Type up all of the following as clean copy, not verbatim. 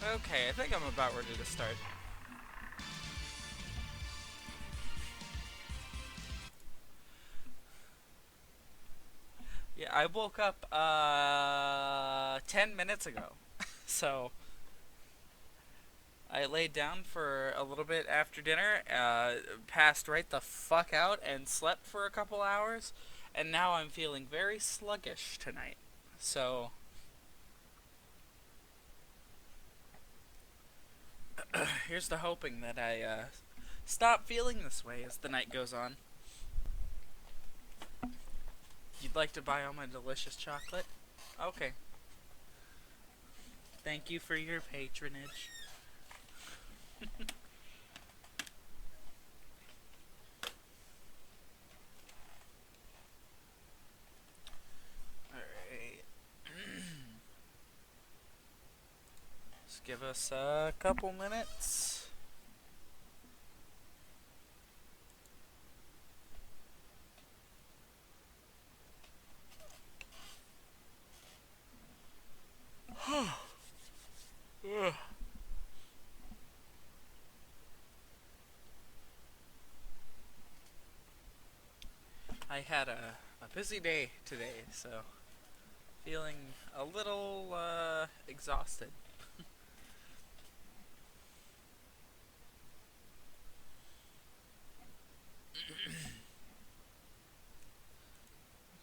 Okay, I think I'm about ready to start. Yeah, I woke up 10 minutes ago. So I laid down for a little bit after dinner, passed right the fuck out and slept for a couple hours, and now I'm feeling very sluggish tonight. So here's the hoping that I stop feeling this way as the night goes on. You'd like to buy all my delicious chocolate? Okay. Thank you for your patronage. Alright. Just give us a couple minutes. I had a busy day today, so feeling a little exhausted.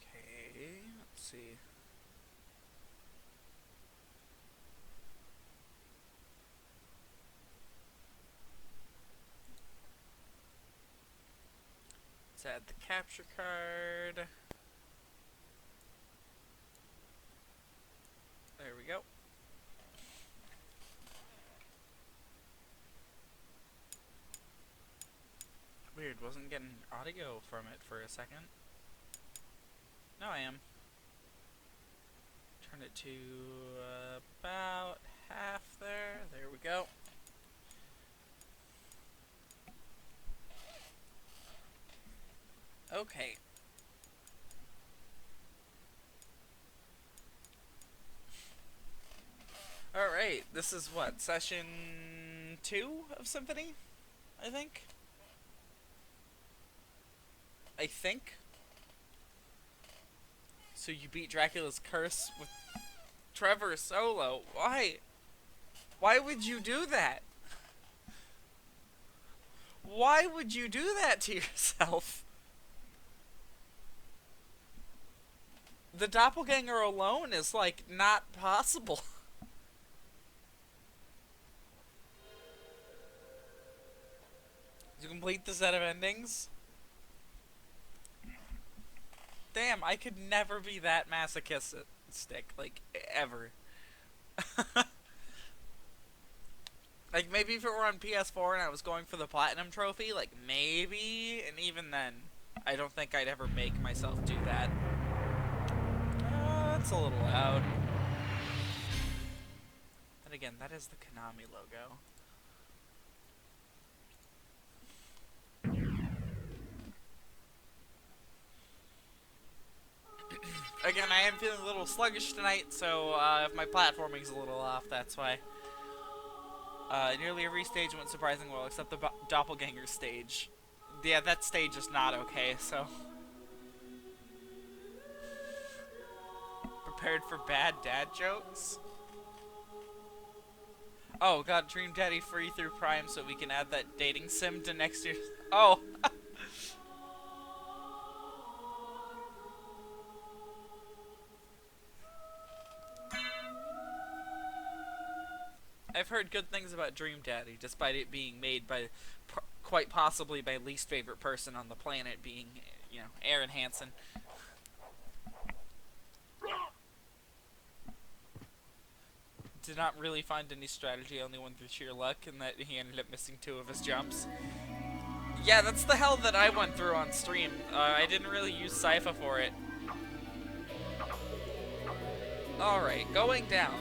Okay, let's see. Let's add the capture card. There we go. Weird, wasn't getting audio from it for a second. Now I am. Turn it to about half there. There we go. Okay. Alright, this is what? Session 2 of Symphony? I think? So you beat Dracula's curse with Trevor solo. Why? Why would you do that? Why would you do that to yourself? The doppelganger alone is, like, not possible. To complete the set of endings? Damn, I could never be that masochistic, like, ever. Like, maybe if it were on PS4 and I was going for the Platinum Trophy, like, maybe, and even then, I don't think I'd ever make myself do that. That's a little loud. Then again, that is the Konami logo. Again, I am feeling a little sluggish tonight, so if my platforming's a little off, that's why. Nearly every stage went surprisingly well, except the doppelganger stage. Yeah, that stage is not okay, so. Prepared for bad dad jokes? Oh, got Dream Daddy free through Prime so we can add that dating sim to next year's. Oh! I've heard good things about Dream Daddy, despite it being made by, quite possibly, my least favorite person on the planet, being, you know, Aaron Hansen. Did not really find any strategy, only went through sheer luck, and that he ended up missing 2 of his jumps. Yeah, that's the hell that I went through on stream. I didn't really use Sypha for it. Alright, going down.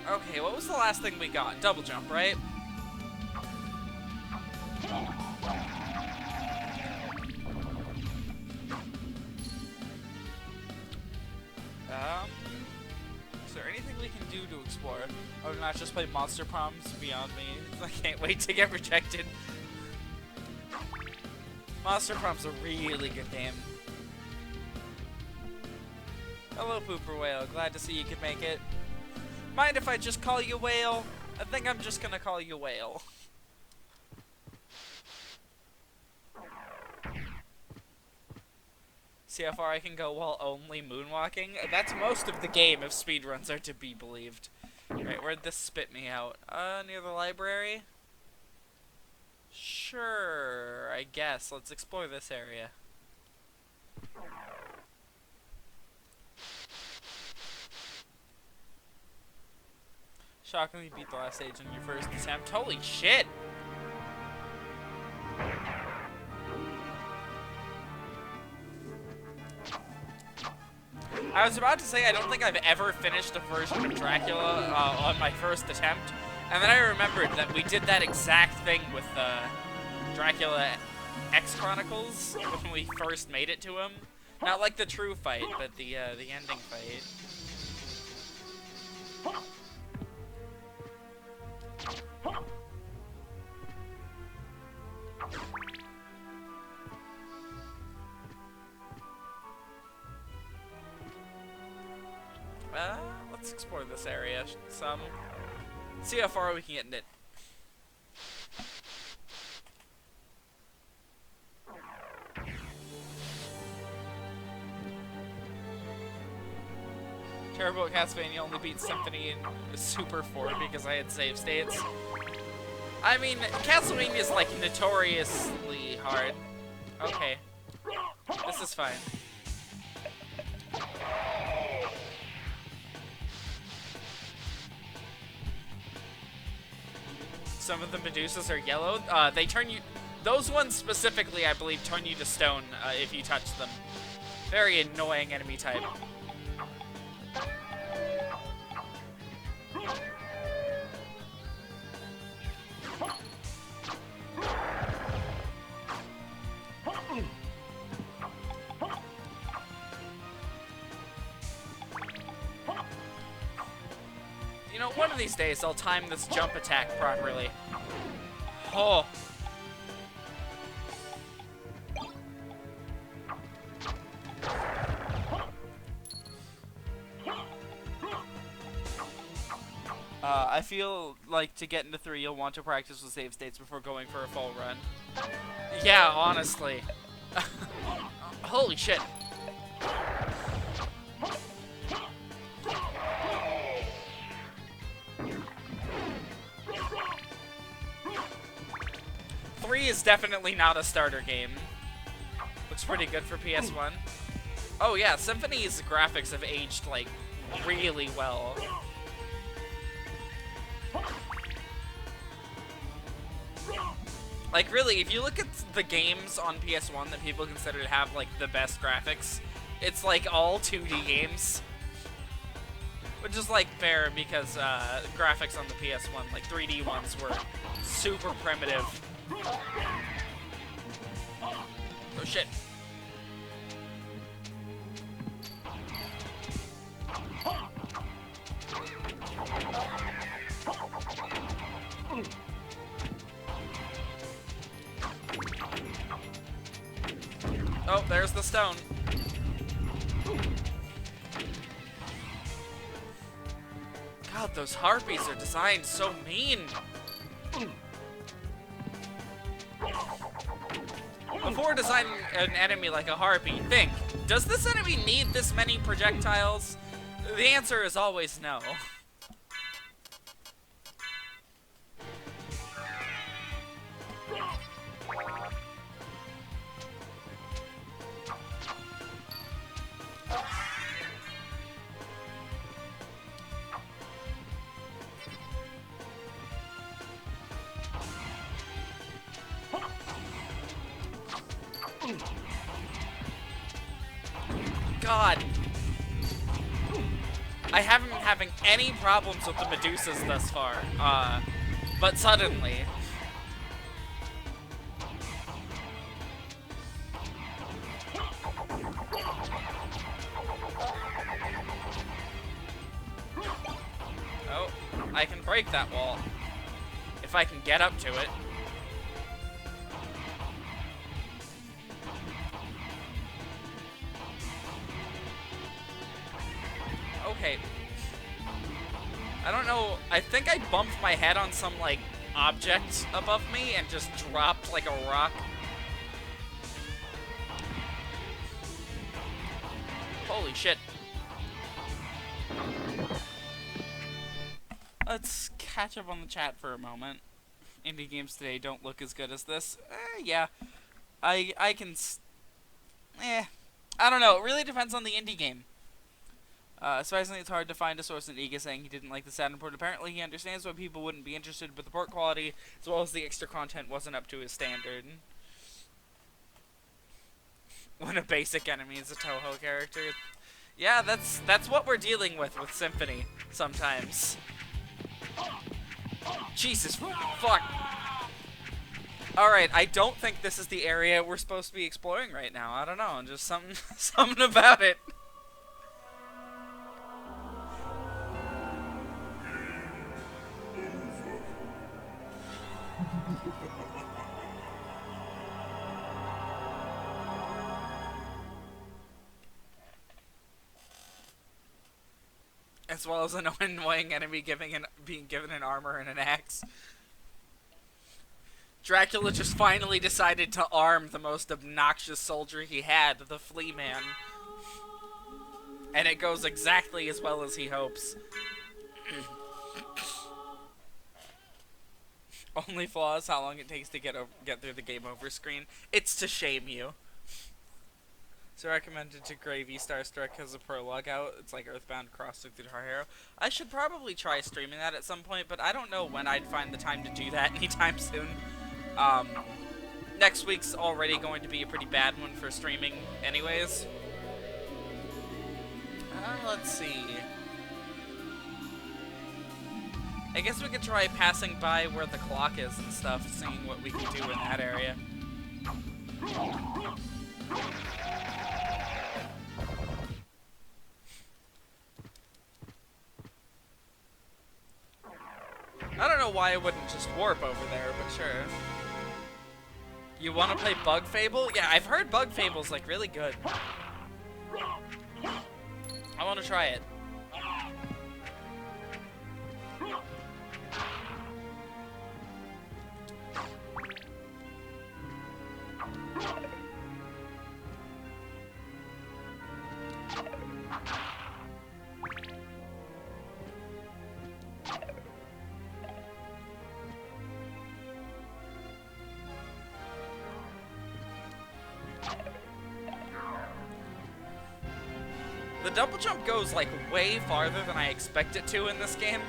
Okay, what was the last thing we got? Double jump, right? Is there anything we can do to explore? Or not just play Monster Proms beyond me? I can't wait to get rejected. Monster Proms a really good game. Hello, Pooper Whale. Glad to see you could make it. Mind if I just call you Whale? I think I'm just gonna call you Whale. See how far I can go while only moonwalking? That's most of the game if speedruns are to be believed. Right, where'd this spit me out? Near the library? Sure, I guess. Let's explore this area. Shockingly beat the last stage on your first attempt. Holy shit! I was about to say I don't think I've ever finished a version of Dracula on my first attempt, and then I remembered that we did that exact thing with Dracula X Chronicles when we first made it to him. Not like the true fight, but the ending fight. Let's explore this area some. See how far we can get in it. Terrible at Castlevania only beat Symphony in Super 4 because I had save states. I mean, Castlevania is like notoriously hard. Okay. This is fine. Some of the Medusas are yellow. They turn you... Those ones specifically, I believe, turn you to stone if you touch them. Very annoying enemy type. You know, one of these days I'll time this jump attack properly. Oh. I feel like to get into 3 you'll want to practice with save states before going for a full run. Yeah, honestly. Holy shit. Three is definitely not a starter game. Looks pretty good for PS1. Oh yeah, Symphony's graphics have aged, like, really well. Like, really, if you look at the games on PS1 that people consider to have, like, the best graphics, it's, like, all 2D games. Which is, like, fair because graphics on the PS1, like, 3D ones were super primitive. Oh, shit. Oh, there's the stone. God, those harpies are designed so mean. Before designing an enemy like a harpy, think, does this enemy need this many projectiles? The answer is always no. God. I haven't been having any problems with the Medusas thus far, but suddenly. break that wall. If I can get up to it. Okay. I don't know. I think I bumped my head on some, like, object above me and just dropped like a rock. Holy shit. Let's catch up on the chat for a moment. Indie games today don't look as good as this. Yeah. I can... I don't know. It really depends on the indie game. Surprisingly, it's hard to find a source in Iga saying he didn't like the Saturn port. Apparently, he understands why people wouldn't be interested, but the port quality, as well as the extra content, wasn't up to his standard. When a basic enemy is a Toho character. Yeah, that's what we're dealing with Symphony sometimes. Jesus, fuck. Alright, I don't think this is the area we're supposed to be exploring right now. I don't know, just something about it. As well as an annoying enemy being given an armor and an axe. Dracula just finally decided to arm the most obnoxious soldier he had, the Flea Man. And it goes exactly as well as he hopes. Only flaw is how long it takes to get through the game over screen. It's to shame you. So recommended to Gravy Starstruck as a prologue out. It's like Earthbound Crossed through Guitar Hero. I should probably try streaming that at some point, but I don't know when I'd find the time to do that anytime soon. Next week's already going to be a pretty bad one for streaming anyways. Let's see. I guess we could try passing by where the clock is and stuff, seeing what we can do in that area. I don't know why I wouldn't just warp over there, but sure. You want to play Bug Fable? Yeah, I've heard Bug Fable's like really good. I want to try it. The double jump goes like way farther than I expect it to in this game.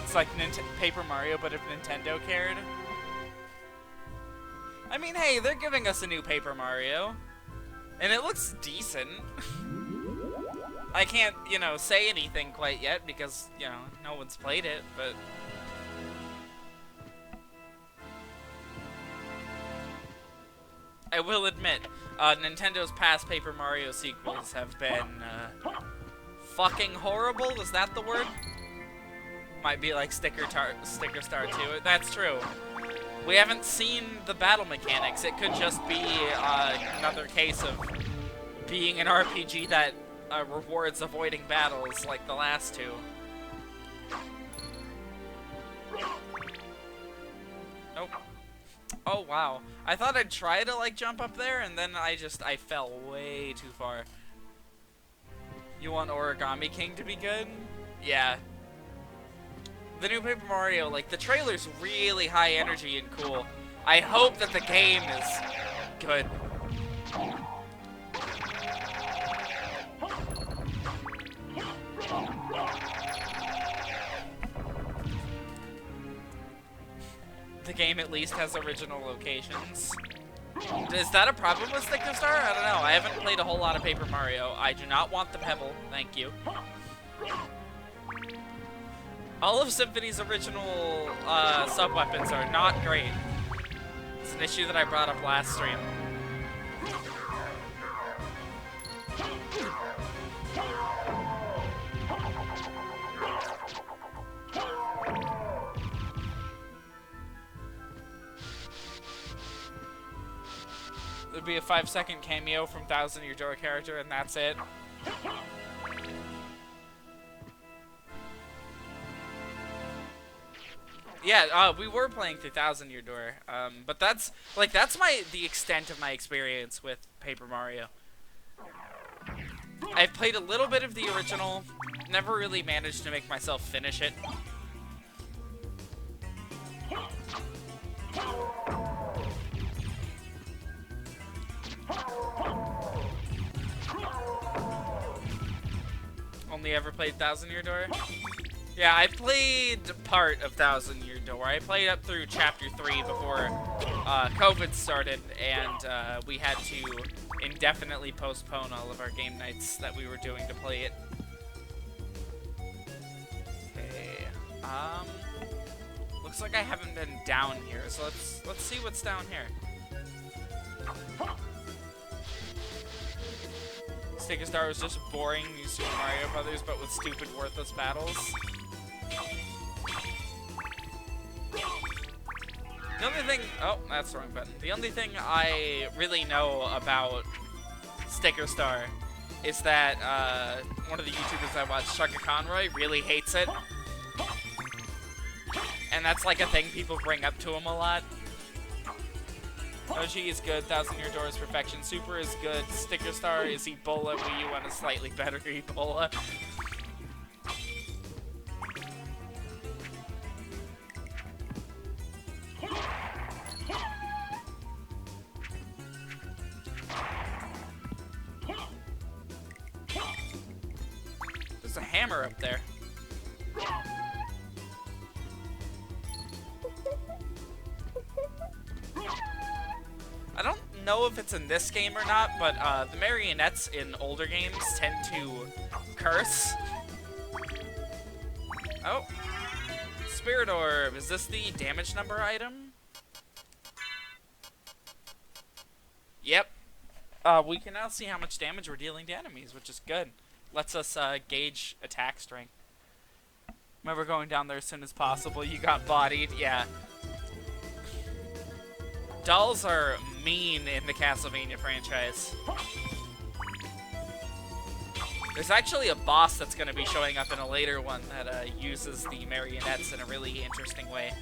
It's like Paper Mario, but if Nintendo cared. I mean, hey, they're giving us a new Paper Mario. And it looks decent. I can't, you know, say anything quite yet because, you know, no one's played it, but... I will admit, Nintendo's past Paper Mario sequels have been, fucking horrible. Is that the word? Might be like Sticker Star 2. That's true. We haven't seen the battle mechanics. It could just be, another case of being an RPG that, rewards avoiding battles like the last two. Nope. Oh, wow. I thought I'd try to, like, jump up there, and then I fell way too far. You want Origami King to be good? Yeah. The new Paper Mario, like, the trailer's really high energy and cool. I hope that the game is good. The game at least has original locations. Is that a problem with Sticker Star? I don't know. I haven't played a whole lot of Paper Mario. I do not want the pebble. Thank you. All of Symphony's original sub-weapons are not great. It's an issue that I brought up last stream. There'd be a 5-second cameo from Thousand Year Door character, and that's it. Yeah, we were playing through Thousand Year Door, but that's the extent of my experience with Paper Mario. I've played a little bit of the original, never really managed to make myself finish it. Only ever played Thousand Year Door? Yeah, I played part of Thousand Year Door. I played up through Chapter 3 before COVID started, and we had to indefinitely postpone all of our game nights that we were doing to play it. Okay, looks like I haven't been down here, so let's see what's down here. Sticker Star was just boring New Super Mario Brothers, but with stupid, worthless battles. The only thing... Oh, that's the wrong button. The only thing I really know about Sticker Star is that one of the YouTubers I watch, Chugga Conroy, really hates it. And that's like a thing people bring up to him a lot. Yoshi is good, Thousand Year Door is perfection, Super is good, Sticker Star is Ebola, Wii U on a slightly better Ebola. There's a hammer up there. I don't know if it's in this game or not, but the marionettes in older games tend to curse. Oh. Spirit Orb. Is this the damage number item? Yep. We can now see how much damage we're dealing to enemies, which is good. Lets us gauge attack strength. Remember going down there as soon as possible. You got bodied. Yeah. Dolls are mean in the Castlevania franchise. There's actually a boss that's going to be showing up in a later one that uses the marionettes in a really interesting way.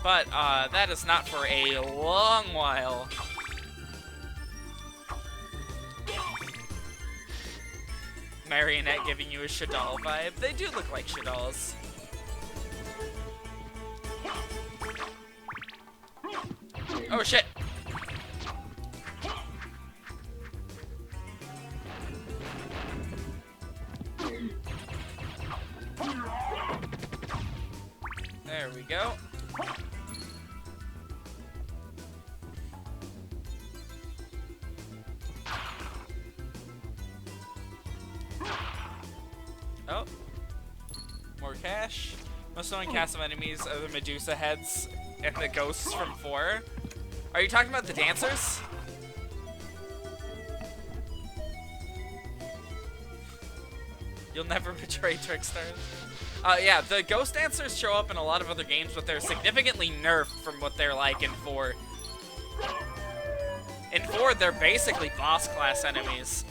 But that is not for a long while. Marionette giving you a Shadal vibe. They do look like Shadals. Oh shit! There we go. Oh. More cash. Most annoying cast of enemies are the Medusa heads and the ghosts from 4. Are you talking about the dancers? You'll never betray tricksters. Yeah, the ghost dancers show up in a lot of other games, but they're significantly nerfed from what they're like in 4. In 4, they're basically boss class enemies,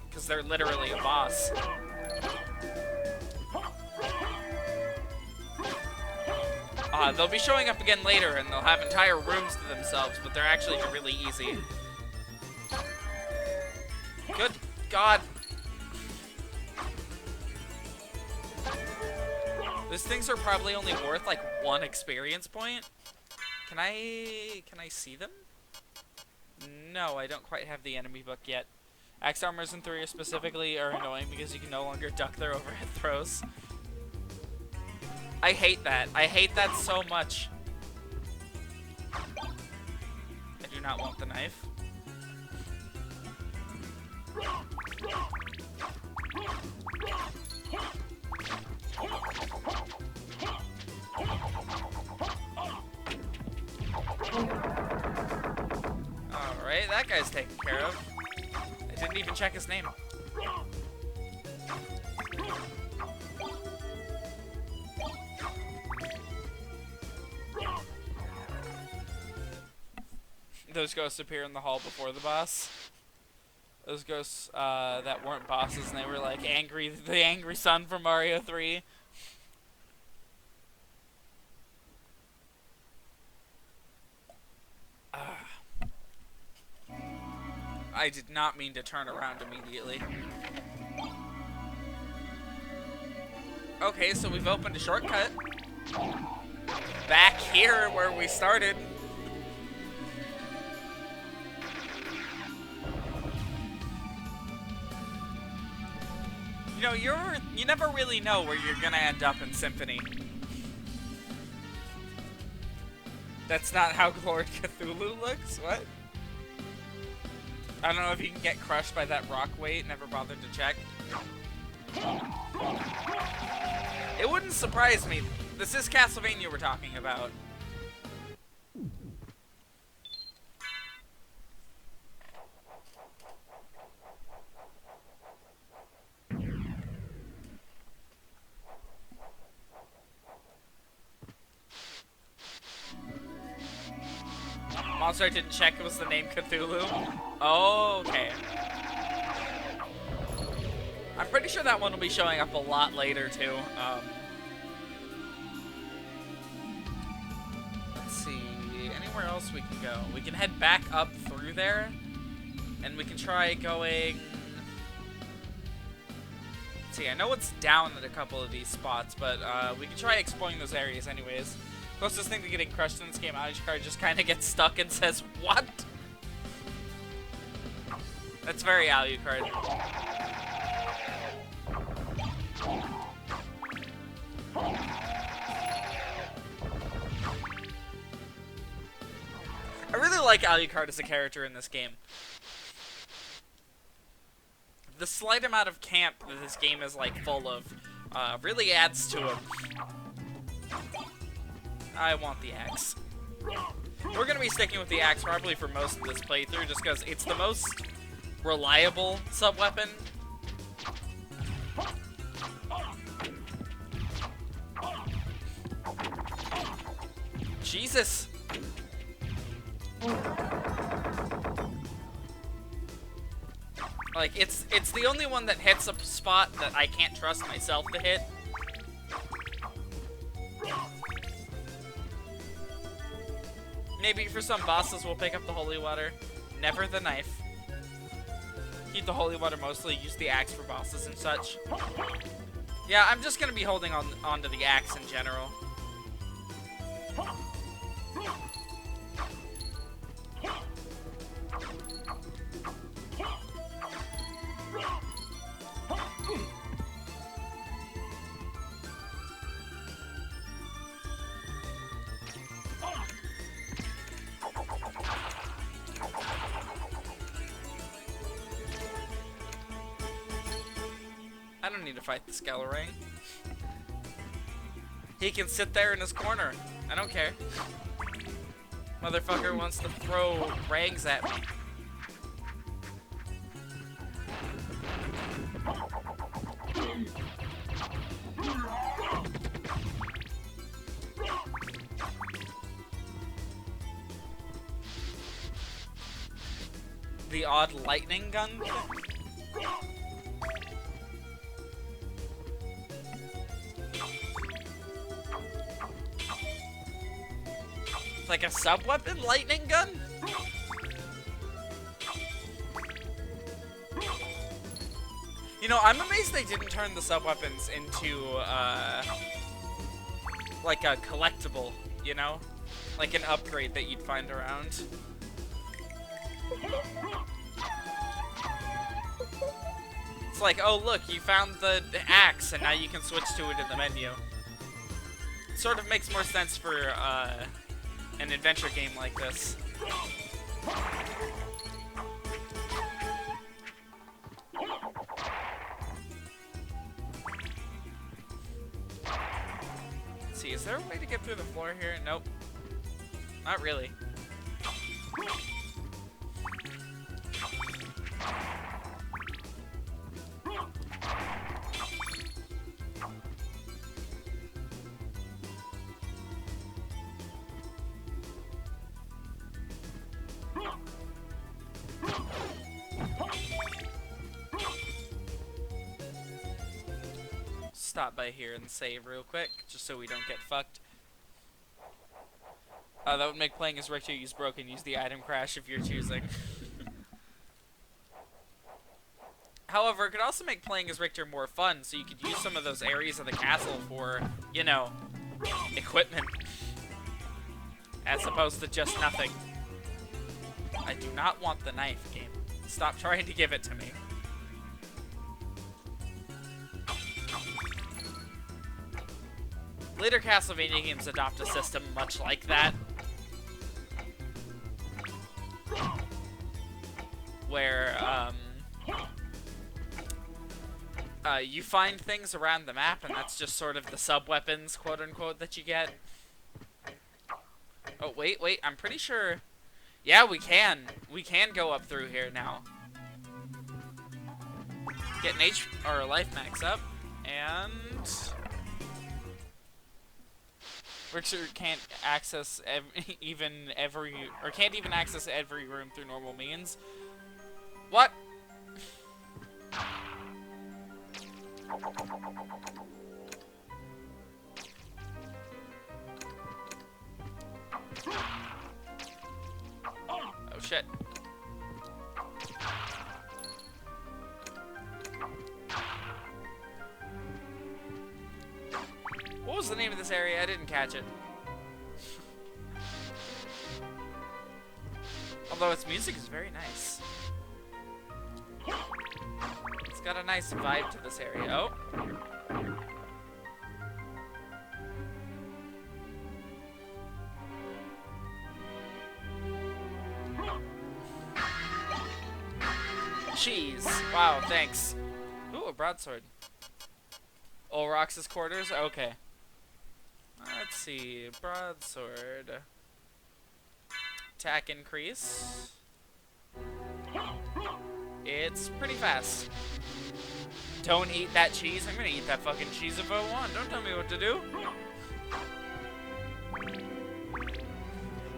because they're literally a boss. They'll be showing up again later, and they'll have entire rooms to themselves, but they're actually really easy. Good God. These things are probably only worth, like, 1 experience point. Can I see them? No, I don't quite have the enemy book yet. Axe armors in 3 specifically are annoying because you can no longer duck their overhead throws. I hate that. I hate that so much. I do not want the knife. Alright, that guy's taken care of. I didn't even check his name. those ghosts appear in the hall before the boss. Those ghosts that weren't bosses, and they were like the angry son from Mario 3. I did not mean to turn around immediately. Okay, so we've opened a shortcut. Back here where we started. You know, you never really know where you're gonna end up in Symphony. That's not how Lord Cthulhu looks? What? I don't know if you can get crushed by that rock weight. Never bothered to check. It wouldn't surprise me. This is Castlevania we're talking about. Monster didn't check it was the name Cthulhu. Oh, okay. I'm pretty sure that one will be showing up a lot later, too. Let's see. Anywhere else we can go? We can head back up through there. And we can try going... Let's see, I know it's down at a couple of these spots, but we can try exploring those areas anyways. Closest thing to getting crushed in this game, Alucard just kind of gets stuck and says, "What?" That's very Alucard. I really like Alucard as a character in this game. The slight amount of camp that this game is like full of really adds to him. I want the axe. We're gonna be sticking with the axe probably for most of this playthrough, just because it's the most reliable sub-weapon. Jesus! Like, it's the only one that hits a spot that I can't trust myself to hit. Maybe for some bosses we'll pick up the holy water. Never the knife. Keep the holy water mostly, use the axe for bosses and such. Yeah, I'm just gonna be holding on to the axe in general. I don't need to fight the Skellerang. He can sit there in his corner. I don't care. Motherfucker wants to throw rangs at me. The odd lightning gun? Like a sub-weapon lightning gun? You know, I'm amazed they didn't turn the sub-weapons into, like a collectible, you know? Like an upgrade that you'd find around. It's like, oh look, you found the axe and now you can switch to it in the menu. It sort of makes more sense for, an adventure game like this. Let's see, is there a way to get through the floor here? Nope. Not really. stop by here and save real quick, just so we don't get fucked. That would make playing as Richter use broken. Use the item crash if you're choosing. However, it could also make playing as Richter more fun, so you could use some of those areas of the castle for, you know, equipment. As opposed to just nothing. I do not want the knife, game. Stop trying to give it to me. Later Castlevania games adopt a system much like that. Where, you find things around the map, and that's just sort of the sub-weapons, quote-unquote, that you get. Oh, wait, I'm pretty sure... Yeah, we can. We can go up through here now. Get an or a life max up, and... Richter can't access can't even access every room through normal means. What? Oh shit. What was the name of this area? I didn't catch it. Although its music is very nice. It's got a nice vibe to this area. Oh. Cheese. Wow, thanks. Ooh, a broadsword. Olrox's quarters? Okay. Let's see. Broadsword. Attack increase. It's pretty fast. Don't eat that cheese. I'm gonna eat that fucking cheese if I want. Don't tell me what to do.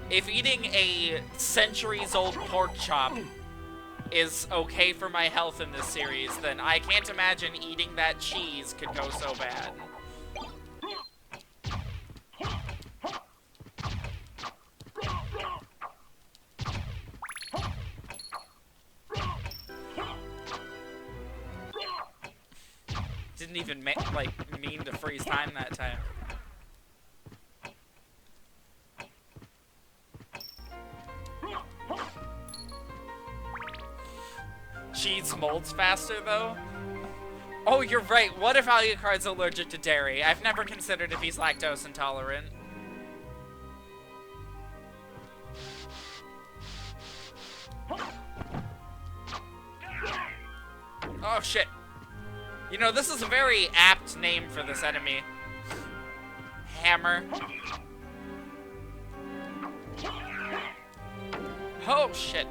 If eating a centuries-old pork chop is okay for my health in this series, then I can't imagine eating that cheese could go so bad. Didn't even mean to freeze time that time. Cheese molds faster, though? Oh, you're right. What if Alucard's allergic to dairy? I've never considered if he's lactose intolerant. Oh, shit. You know, this is a very apt name for this enemy. Hammer. Oh, shit.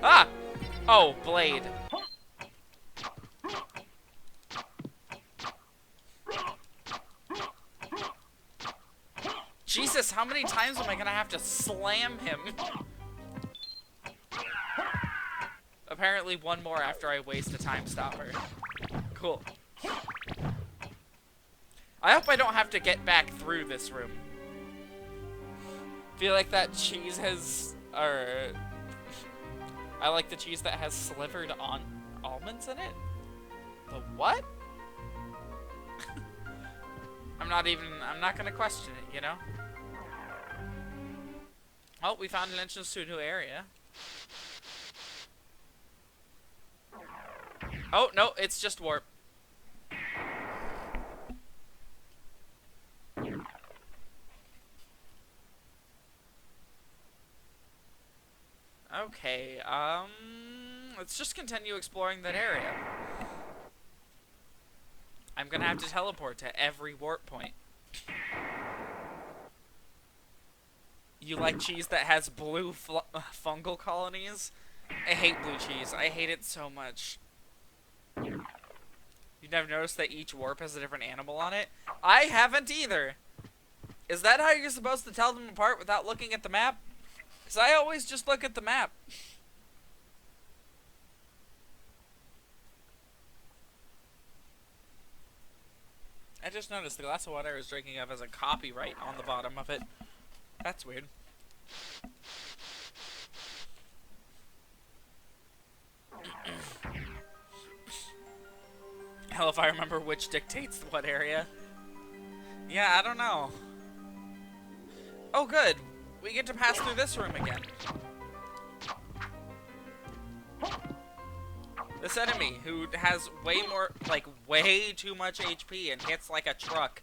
Ah! Oh, blade. Jesus, how many times am I gonna have to slam him? Apparently one more after I waste a time stopper. Cool. I hope I don't have to get back through this room. Feel like that cheese has... I like the cheese that has slivered on almonds in it? The what? I'm not gonna question it, you know? Oh, we found an entrance to a new area. Oh, no, it's just warp. Okay, let's just continue exploring that area. I'm gonna have to teleport to every warp point. You like cheese that has blue fungal colonies? I hate blue cheese. I hate it so much. You've never noticed that each warp has a different animal on it? I haven't either. Is that how you're supposed to tell them apart without looking at the map? Because I always just look at the map. I just noticed the glass of water I was drinking of has a copyright on the bottom of it. That's weird. Hell if I remember which dictates what area. Yeah, I don't know. Oh good! We get to pass through this room again. This enemy, who has way more, like, way too much HP and hits like a truck.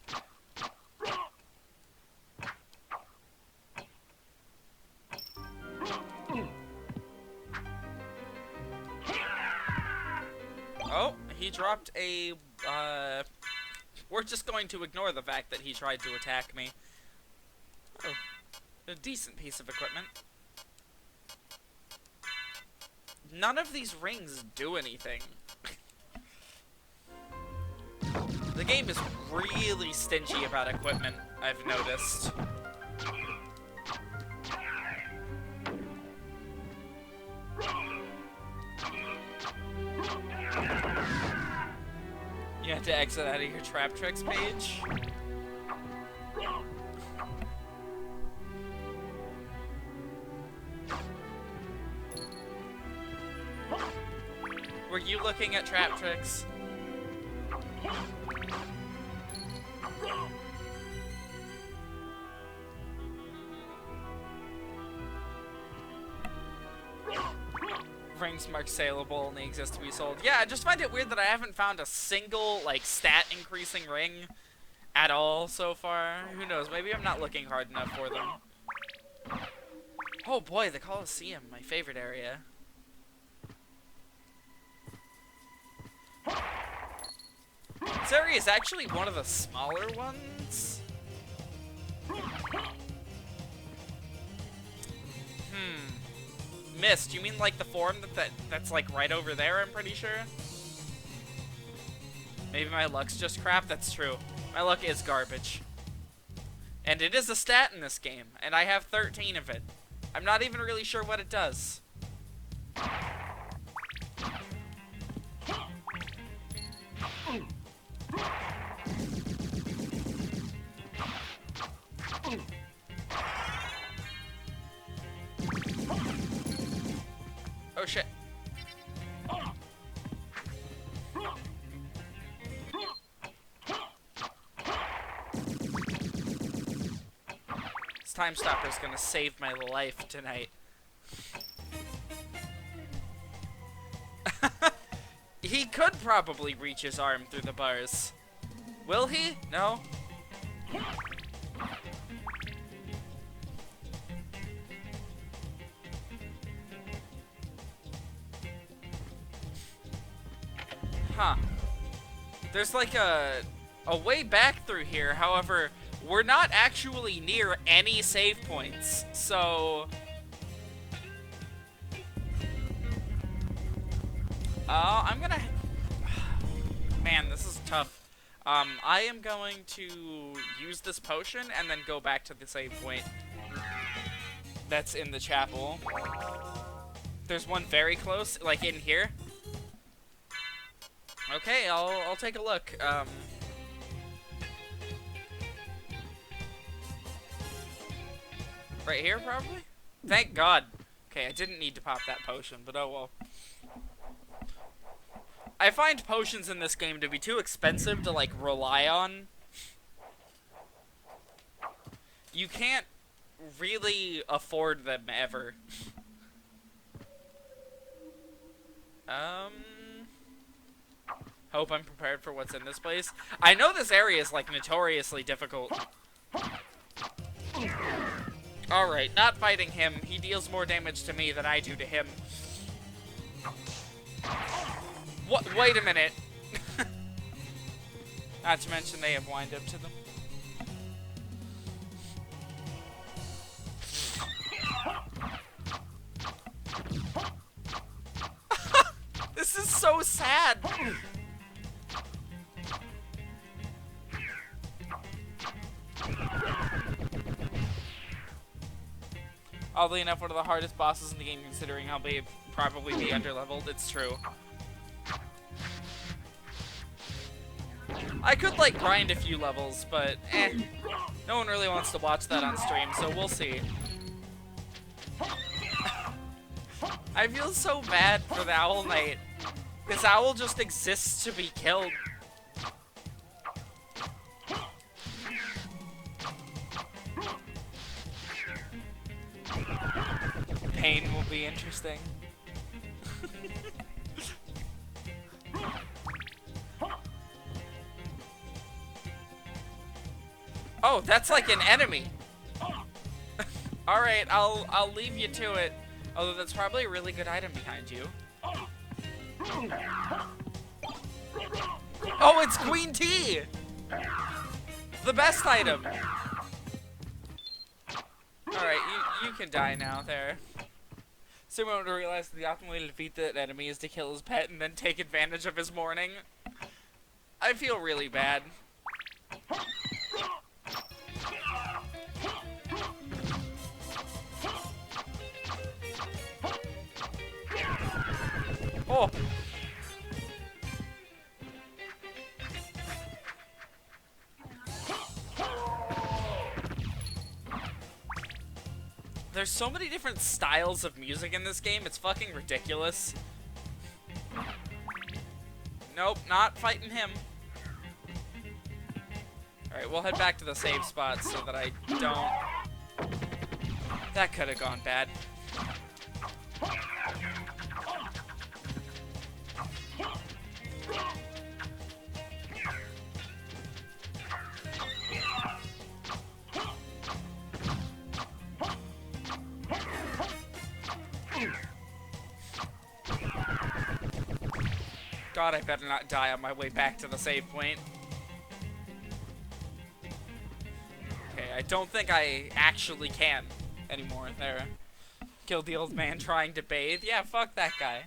Oh, he dropped a, we're just going to ignore the fact that he tried to attack me. Oh, a decent piece of equipment. None of these rings do anything. The game is really stingy about equipment, I've noticed. You have to exit out of your trap tricks page. Were you looking at trap tricks? Rings marked saleable and they exist to be sold. Yeah, I just find it weird that I haven't found a single, like, stat increasing ring at all so far. Who knows, maybe I'm not looking hard enough for them. Oh boy, the Colosseum, my favorite area. This area is actually one of the smaller ones. Mist, you mean like the form that's like right over there, I'm pretty sure? Maybe my luck's just crap? That's true. My luck is garbage. And it is a stat in this game, and I have 13 of it. I'm not even really sure what it does. Oh shit. This time stopper's gonna save my life tonight. He could probably reach his arm through the bars. Will he? No? Huh. There's like a way back through here, however, we're not actually near any save points, so... I'm gonna... Man, this is tough. I am going to use this potion and then go back to the save point that's in the chapel. There's one very close, like in here. Okay, I'll take a look. Right here, probably? Thank God. Okay, I didn't need to pop that potion, but oh well. I find potions in this game to be too expensive to, like, rely on. You can't really afford them ever. Hope I'm prepared for what's in this place. I know this area is, like, notoriously difficult. Alright, not fighting him. He deals more damage to me than I do to him. What? Wait a minute. Not to mention they have wind up to them. This is so sad. Oddly enough, one of the hardest bosses in the game, considering how they probably be underleveled. It's true. I could, like, grind a few levels, but, no one really wants to watch that on stream, so we'll see. I feel so bad for the Owl Knight. This owl just exists to be killed. Pain will be interesting. Oh, that's like an enemy. Alright, I'll leave you to it. Although that's probably a really good item behind you. Oh, it's Queen Tea! The best item! Alright, you can die now there. Someone would realize that the optimal way to defeat that enemy is to kill his pet and then take advantage of his mourning. I feel really bad. Oh! There's so many different styles of music in this game, it's fucking ridiculous. Nope, not fighting him. Alright, we'll head back to the save spot so that I don't... That could have gone bad. God, I better not die on my way back to the save point. Okay, I don't think I actually can anymore there. Killed the old man trying to bathe. Yeah, fuck that guy.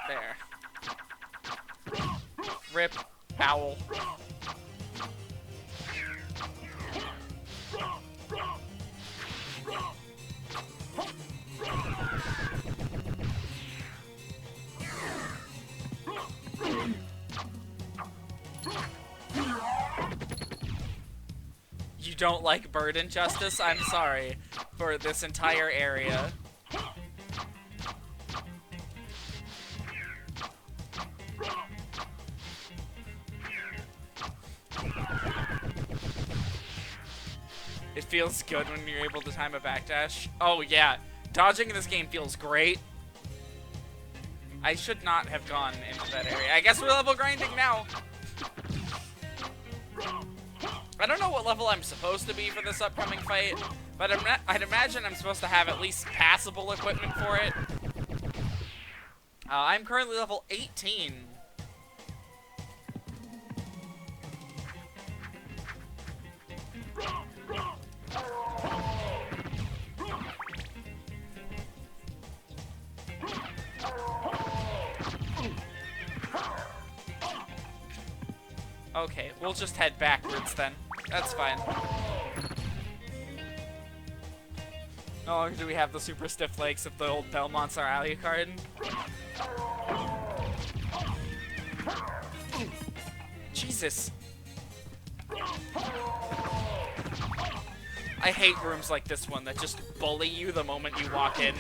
There. Rip. Owl. You don't like bird injustice? I'm sorry for this entire area. It feels good when you're able to time a backdash. Oh yeah, dodging in this game feels great. I should not have gone into that area. I guess we're level grinding now. I don't know what level I'm supposed to be for this upcoming fight, but I'd imagine I'm supposed to have at least passable equipment for it. I'm currently level 18. Okay, we'll just head backwards then. That's fine. No longer do we have the super stiff legs of the old Belmont's our alley card. Jesus. I hate rooms like this one that just bully you the moment you walk in.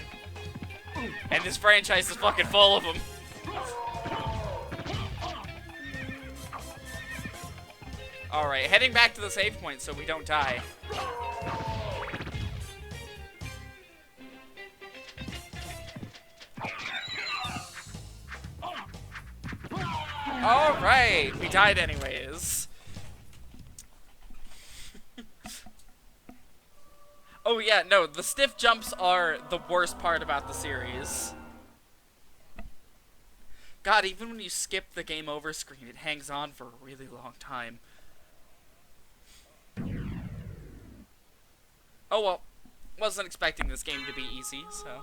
And this franchise is fucking full of them. Alright, heading back to the save point so we don't die. Alright, we died anyways. Oh yeah, no, the stiff jumps are the worst part about the series. God, even when you skip the game over screen, it hangs on for a really long time. Oh well, wasn't expecting this game to be easy, so...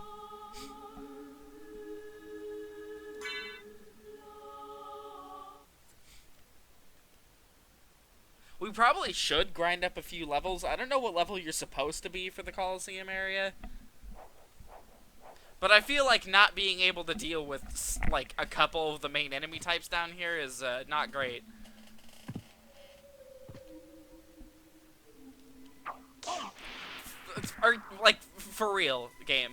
probably should grind up a few levels. I don't know what level you're supposed to be for the Coliseum area. But I feel like not being able to deal with, like, a couple of the main enemy types down here is, not great. Or, like, for real, game.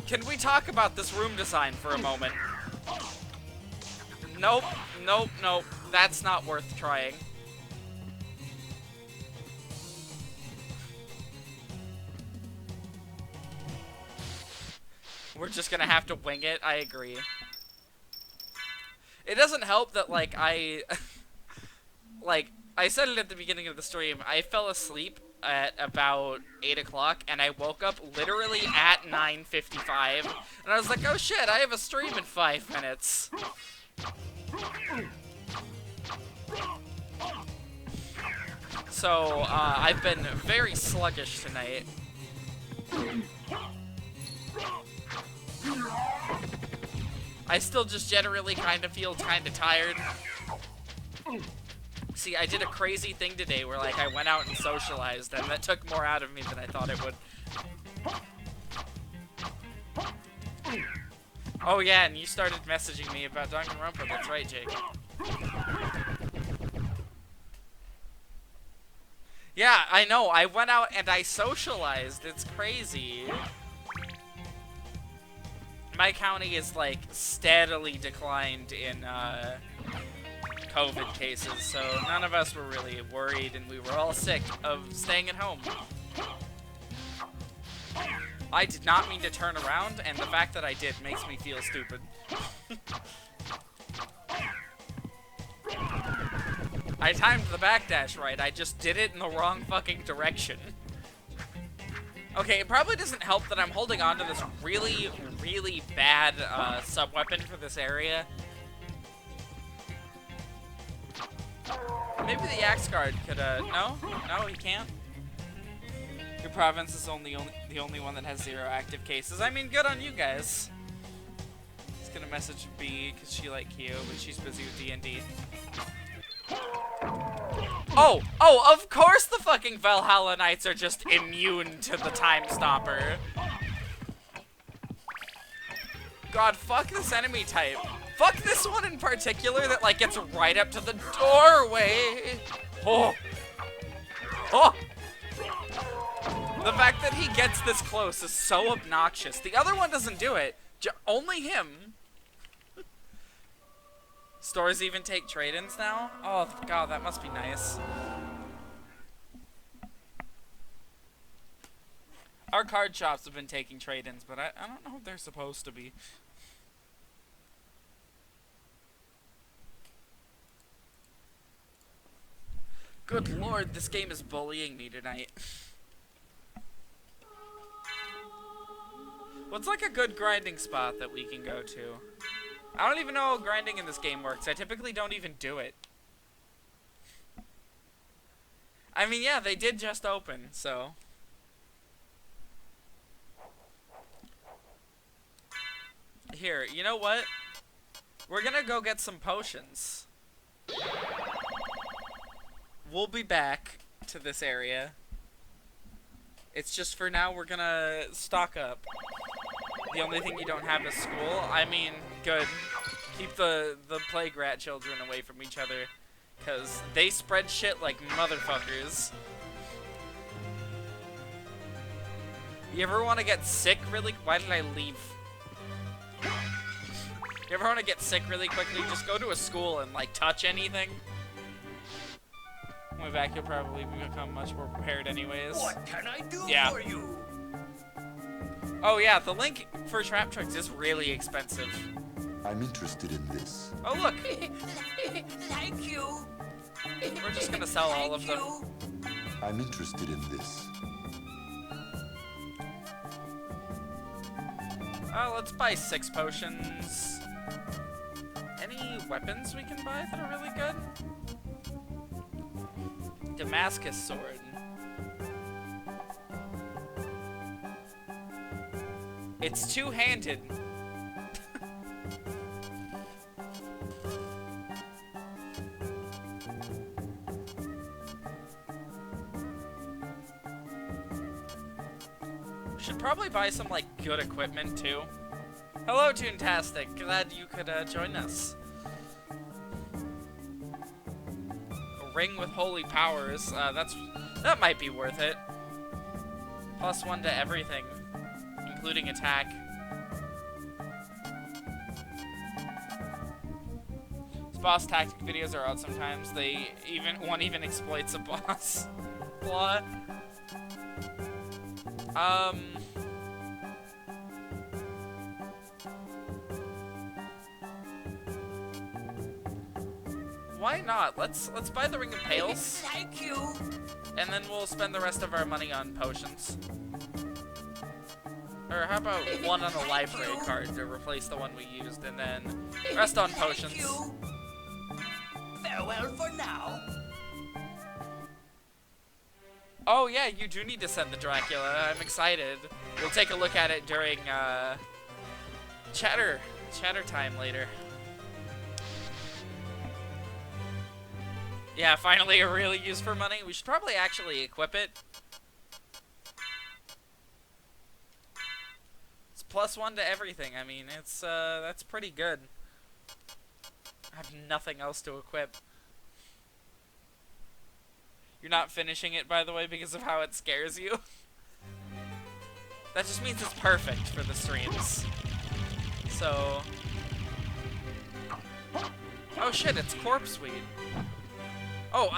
Can we talk about this room design for a moment? Nope, nope, nope. That's not worth trying. We're just gonna have to wing it, I agree. It doesn't help that, like, like, I said it at the beginning of the stream, I fell asleep at about 8 o'clock, and I woke up literally at 9:55, and I was like, oh shit, I have a stream in 5 minutes. So, I've been very sluggish tonight. I still just generally kind of feel kind of tired. See, I did a crazy thing today where, like, I went out and socialized, and that took more out of me than I thought it would. Oh yeah, and you started messaging me about Danganronpa. That's right, Jake. Yeah, I know. I went out and I socialized. It's crazy. My county is, like, steadily declined in, COVID cases, so none of us were really worried, and we were all sick of staying at home. I did not mean to turn around, and the fact that I did makes me feel stupid. I timed the backdash right, I just did it in the wrong fucking direction. Okay, it probably doesn't help that I'm holding on to this really, really bad sub-weapon for this area. Maybe the axe guard could, no? No, he can't? Your province is the only one that has 0 active cases. I mean, good on you guys. He's gonna message B, because she like Kyo, but she's busy with D&D. Oh, of course the fucking Valhalla Knights are just immune to the Time Stopper. God, fuck this enemy type. Fuck this one in particular that, like, gets right up to the doorway. Oh. Oh. The fact that he gets this close is so obnoxious. The other one doesn't do it. Only him. Stores even take trade-ins now? Oh, God, that must be nice. Our card shops have been taking trade-ins, but I don't know if they're supposed to be. Good lord, this game is bullying me tonight. What's like a good grinding spot that we can go to? I don't even know how grinding in this game works. I typically don't even do it. I mean, yeah, they did just open, so. Here, you know what? We're gonna go get some potions. We'll be back to this area. It's just for now we're gonna stock up. The only thing you don't have is school. I mean, good. Keep the plague rat children away from each other, because they spread shit like motherfuckers. You ever want to get sick really? Why did I leave? You ever want to get sick really quickly? Just go to a school and, like, touch anything. When we're back, you'll probably become much more prepared anyways. What can I do for you? Oh yeah, the link for trap tricks is really expensive. I'm interested in this. Oh look! Thank you. We're just gonna sell all of them. I'm interested in this. Let's buy 6 potions. Any weapons we can buy that are really good? Damascus sword. It's two-handed. Should probably buy some, like, good equipment, too. Hello, Toontastic. Glad you could, join us. A ring with holy powers. That might be worth it. +1 to everything, including attack. Boss tactic videos are out sometimes. One even exploits a boss plot. Why not? Let's buy the Ring of Pails. Thank you. And then we'll spend the rest of our money on potions. Or how about one on a library card to replace the one we used, and then rest on potions. Thank you. Farewell for now. Oh yeah, you do need to send the Dracula. I'm excited. We'll take a look at it during chatter time later. Yeah, finally a real use for money. We should probably actually equip it. It's +1 to everything. I mean, it's that's pretty good. I have nothing else to equip. You're not finishing it, by the way, because of how it scares you. That just means it's perfect for the streams. So... Oh shit, it's Corpse Weed. Oh,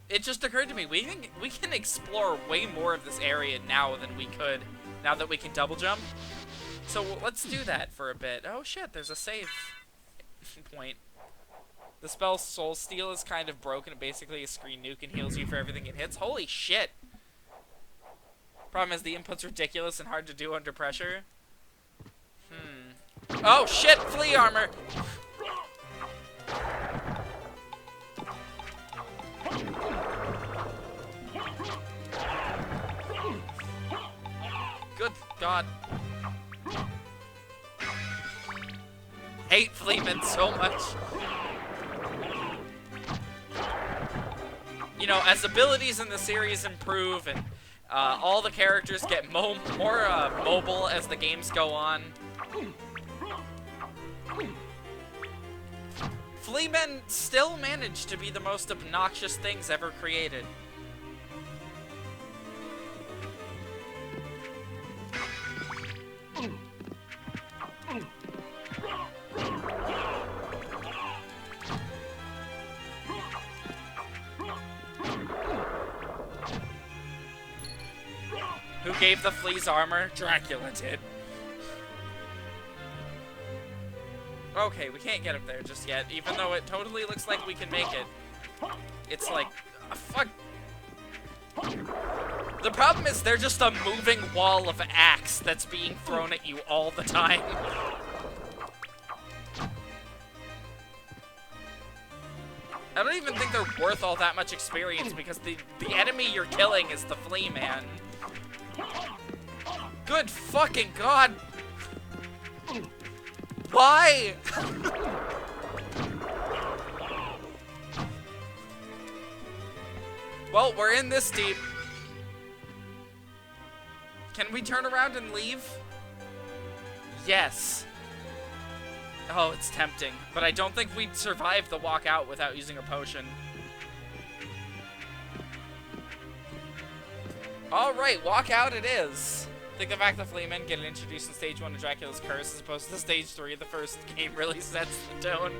it just occurred to me, we can explore way more of this area now than we could, now that we can double jump. So let's do that for a bit. Oh shit, there's a save point. The spell Soul Steal is kind of broken. It basically a screen nuke and heals you for everything it hits. Holy shit! Problem is the input's ridiculous and hard to do under pressure. Oh shit! Flea armor! Good God. Hate Fleeman so much. You know, as abilities in the series improve and all the characters get more mobile as the games go on, Fleamen still manage to be the most obnoxious things ever created. Who gave the fleas armor? Dracula did. Okay, we can't get up there just yet, even though it totally looks like we can make it. It's like, fuck. The problem is they're just a moving wall of axe that's being thrown at you all the time. I don't even think they're worth all that much experience because the enemy you're killing is the flea man. Good fucking God! Why? Well, we're in this deep. Can we turn around and leave? Yes. Oh, it's tempting. But I don't think we'd survive the walk out without using a potion. Alright, walk out it is. I think the fact that Fleamen get introduced in Stage 1 of Dracula's Curse as opposed to Stage 3 of the first game really sets the tone.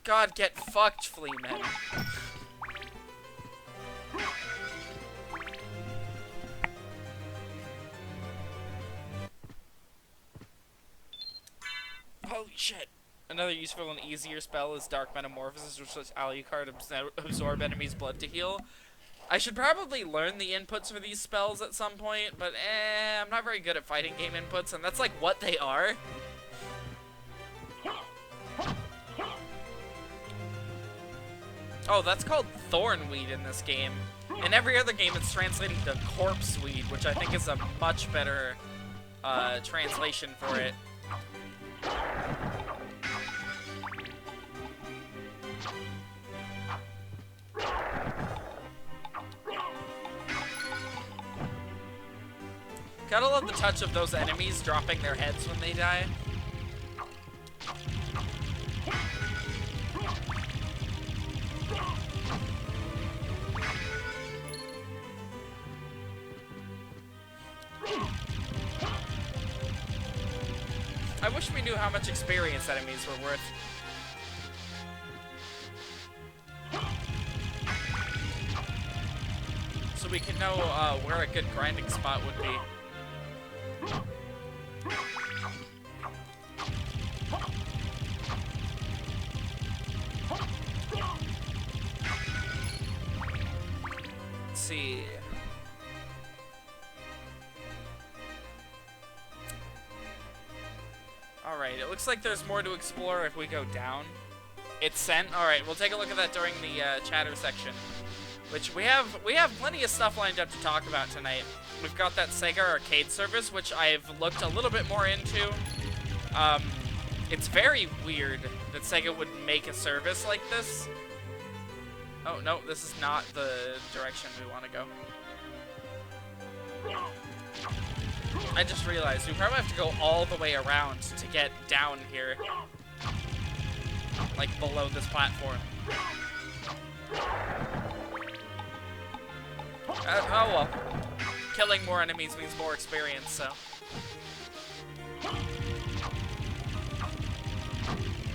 God, get fucked, Fleamen. Holy shit. Another useful and easier spell is Dark Metamorphosis, which lets Alucard absorb enemies' blood to heal. I should probably learn the inputs for these spells at some point, but I'm not very good at fighting game inputs, and that's like what they are. Oh, that's called Thornweed in this game. In every other game, it's translating to Corpse Weed, which I think is a much better translation for it. Gotta love the touch of those enemies dropping their heads when they die. I wish we knew how much experience enemies were worth. So we can know where a good grinding spot would be. Let's see. Alright, it looks like there's more to explore if we go down. It's sent? Alright, we'll take a look at that during the chatter section. Which we have plenty of stuff lined up to talk about tonight. We've got that Sega arcade service, which I've looked a little bit more into. It's very weird that Sega would make a service like this. Oh, no, this is not the direction we want to go. I just realized we probably have to go all the way around to get down here. Like, below this platform. Oh well. Killing more enemies means more experience, so.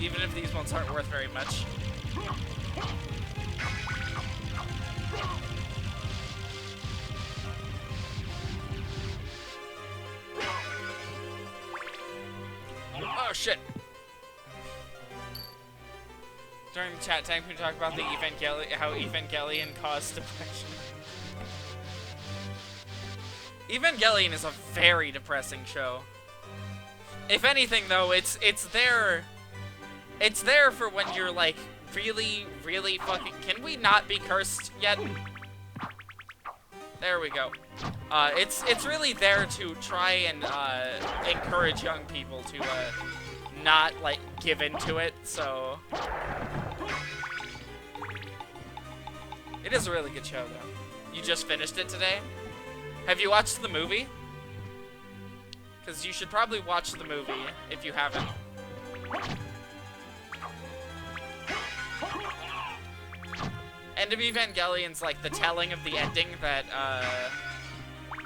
Even if these ones aren't worth very much. Oh shit! During the chat time, we talk about the how Evangelion caused depression. Evangelion is a very depressing show. If anything, though, it's there for when you're like really, really fucking. Can we not be cursed yet? There we go. It's really there to try and encourage young people to not like give into it. So it is a really good show, though. You just finished it today? Have you watched the movie? Because you should probably watch the movie if you haven't. End of Evangelion's like the telling of the ending that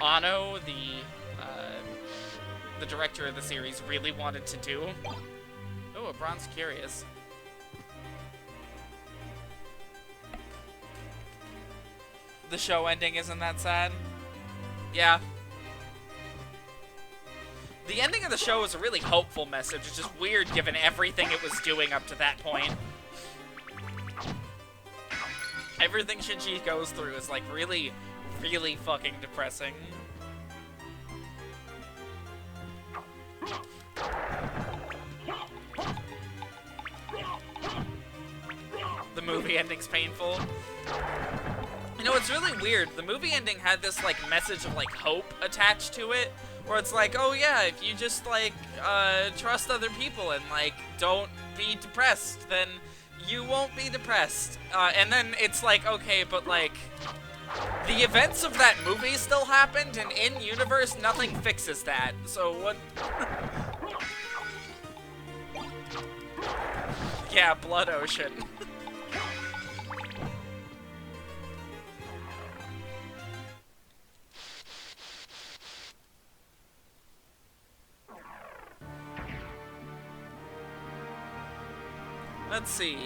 Anno, the director of the series, really wanted to do. Oh, a bronze curious. The show ending isn't that sad? Yeah. The ending of the show was a really hopeful message. It's just weird given everything it was doing up to that point. Everything Shinji goes through is like really, really fucking depressing. The movie ending's painful. You know, it's really weird. The movie ending had this, like, message of, like, hope attached to it, where it's like, oh, yeah, if you just, like, trust other people and, like, don't be depressed, then you won't be depressed. And then it's like, okay, but, like, the events of that movie still happened, and in-universe, nothing fixes that. So what? Yeah, Blood Ocean. Let's see.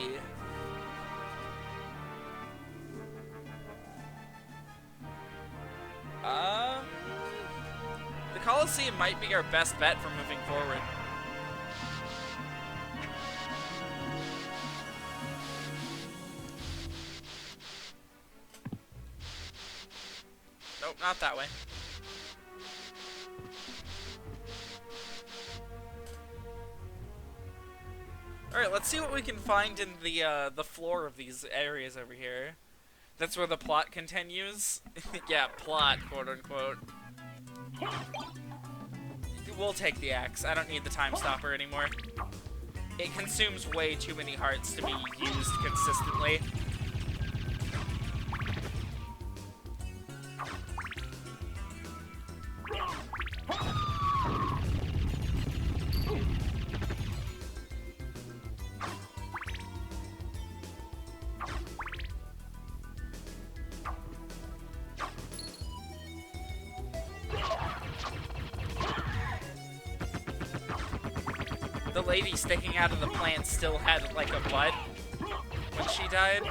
The Colosseum might be our best bet for moving forward. Nope, not that way. Alright, let's see what we can find in the floor of these areas over here. That's where the plot continues. Yeah, plot, quote unquote. we'll take the axe. I don't need the time stopper anymore. It consumes way too many hearts to be used consistently. The lady sticking out of the plant still had, like, a butt when she died.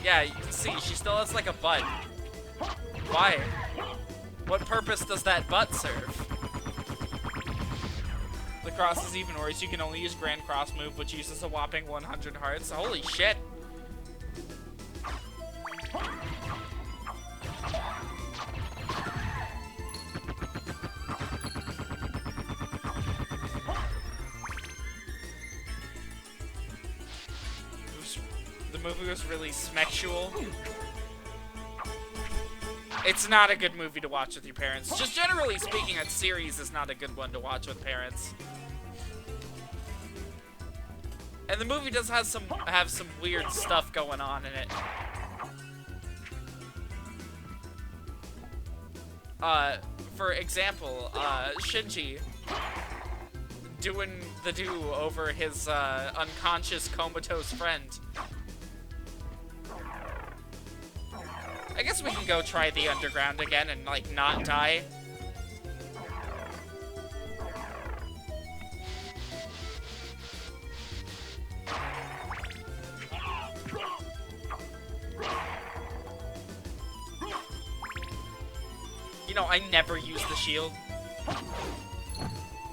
Yeah, you can see, she still has, like, a butt. Why? What purpose does that butt serve? The cross is even worse. You can only use Grand Cross move, which uses a whopping 100 hearts. Holy shit. The movie was really smexual. It's not a good movie to watch with your parents. Just generally speaking, that series is not a good one to watch with parents. And the movie does have some weird stuff going on in it. For example, Shinji doing the do over his unconscious comatose friend. I guess we can go try the underground again and, like, not die. You know, I never use the shield.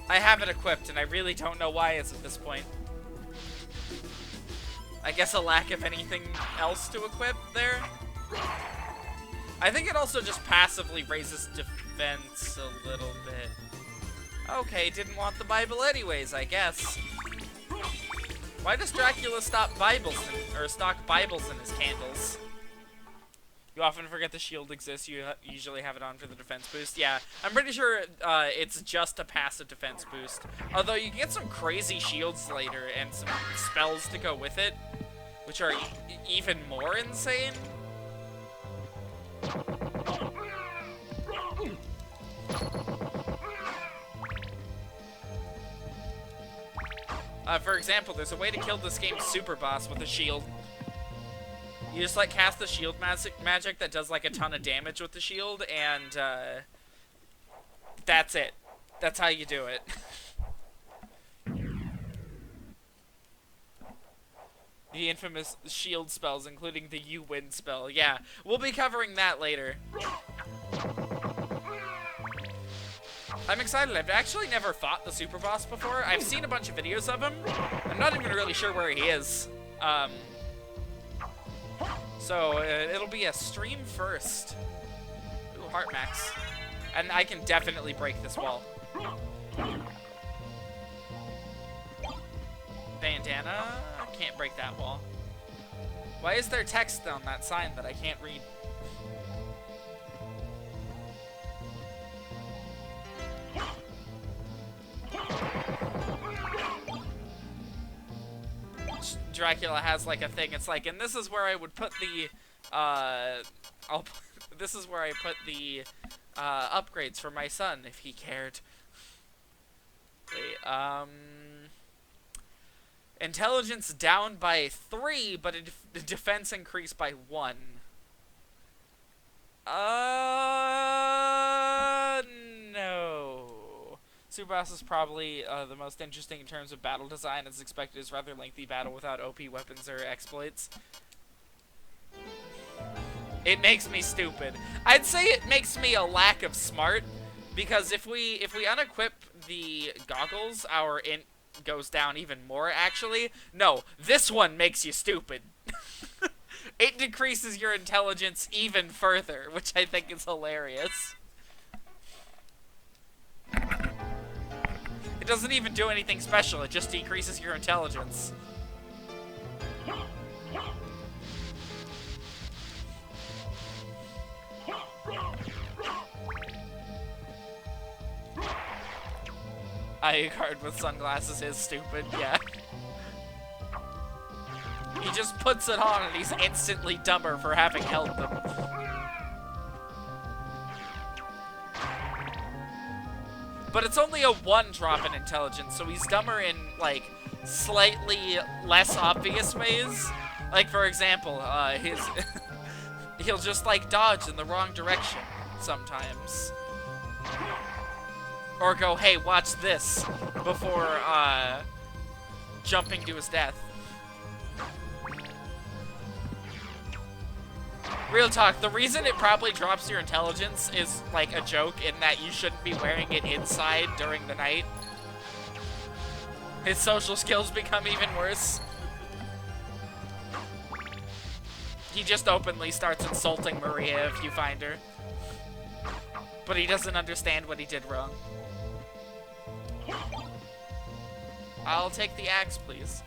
I have it equipped, and I really don't know why it's at this point. I guess a lack of anything else to equip there? I think it also just passively raises defense a little bit. Okay, didn't want the Bible anyways, I guess. Why does Dracula stock Bibles in his candles? You often forget the shield exists. You usually have it on for the defense boost. Yeah, I'm pretty sure it's just a passive defense boost. Although you can get some crazy shields later and some spells to go with it, which are even more insane. For example, there's a way to kill this game's super boss with a shield. You just, like, cast the shield magic that does, like, a ton of damage with the shield, and that's it. That's how you do it. The infamous shield spells, including the You Win spell. Yeah, we'll be covering that later. I'm excited. I've actually never fought the super boss before. I've seen a bunch of videos of him. I'm not even really sure where he is. So it'll be a stream first. Ooh, heart max. And I can definitely break this wall. Bandana. Can't break that wall. Why is there text on that sign that I can't read? Dracula has, like, a thing. It's like, and this is where I would put the this is where I put the upgrades for my son if he cared. Wait, intelligence down by 3, but defense increased by 1. No. Superboss is probably the most interesting in terms of battle design. It's expected as rather lengthy battle without OP weapons or exploits. It makes me stupid. I'd say it makes me a lack of smart, because if we unequip the goggles, our int goes down even more, actually. No, this one makes you stupid. It decreases your intelligence even further, which I think is hilarious. It doesn't even do anything special, it just decreases your intelligence. Alucard with sunglasses is stupid, yeah. He just puts it on and he's instantly dumber for having held them. But it's only a 1 drop in intelligence, so he's dumber in, like, slightly less obvious ways. Like, for example, he'll just, like, dodge in the wrong direction sometimes. Or go, hey, watch this, before, jumping to his death. Real talk, the reason it probably drops your intelligence is, like, a joke in that you shouldn't be wearing it inside during the night. His social skills become even worse. He just openly starts insulting Maria if you find her. But he doesn't understand what he did wrong. I'll take the axe, please.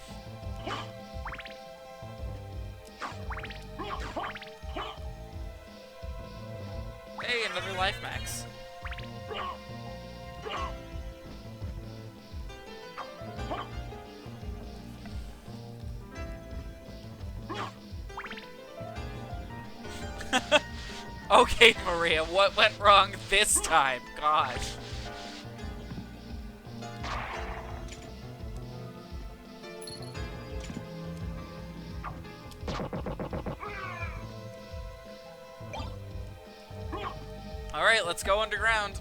Hey, another life max. Okay, Maria, what went wrong this time? Gosh. Alright, let's go underground.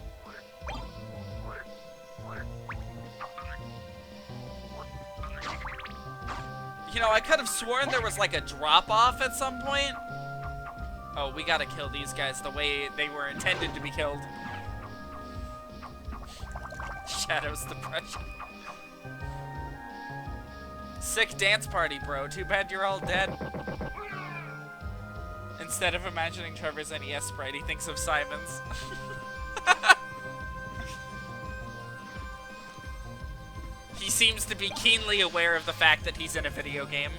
You know, I could have sworn there was like a drop-off at some point. Oh, we gotta kill these guys the way they were intended to be killed. Shadow's depression. Sick dance party, bro. Too bad you're all dead. Instead of imagining Trevor's NES sprite, he thinks of Simon's. He seems to be keenly aware of the fact that he's in a video game.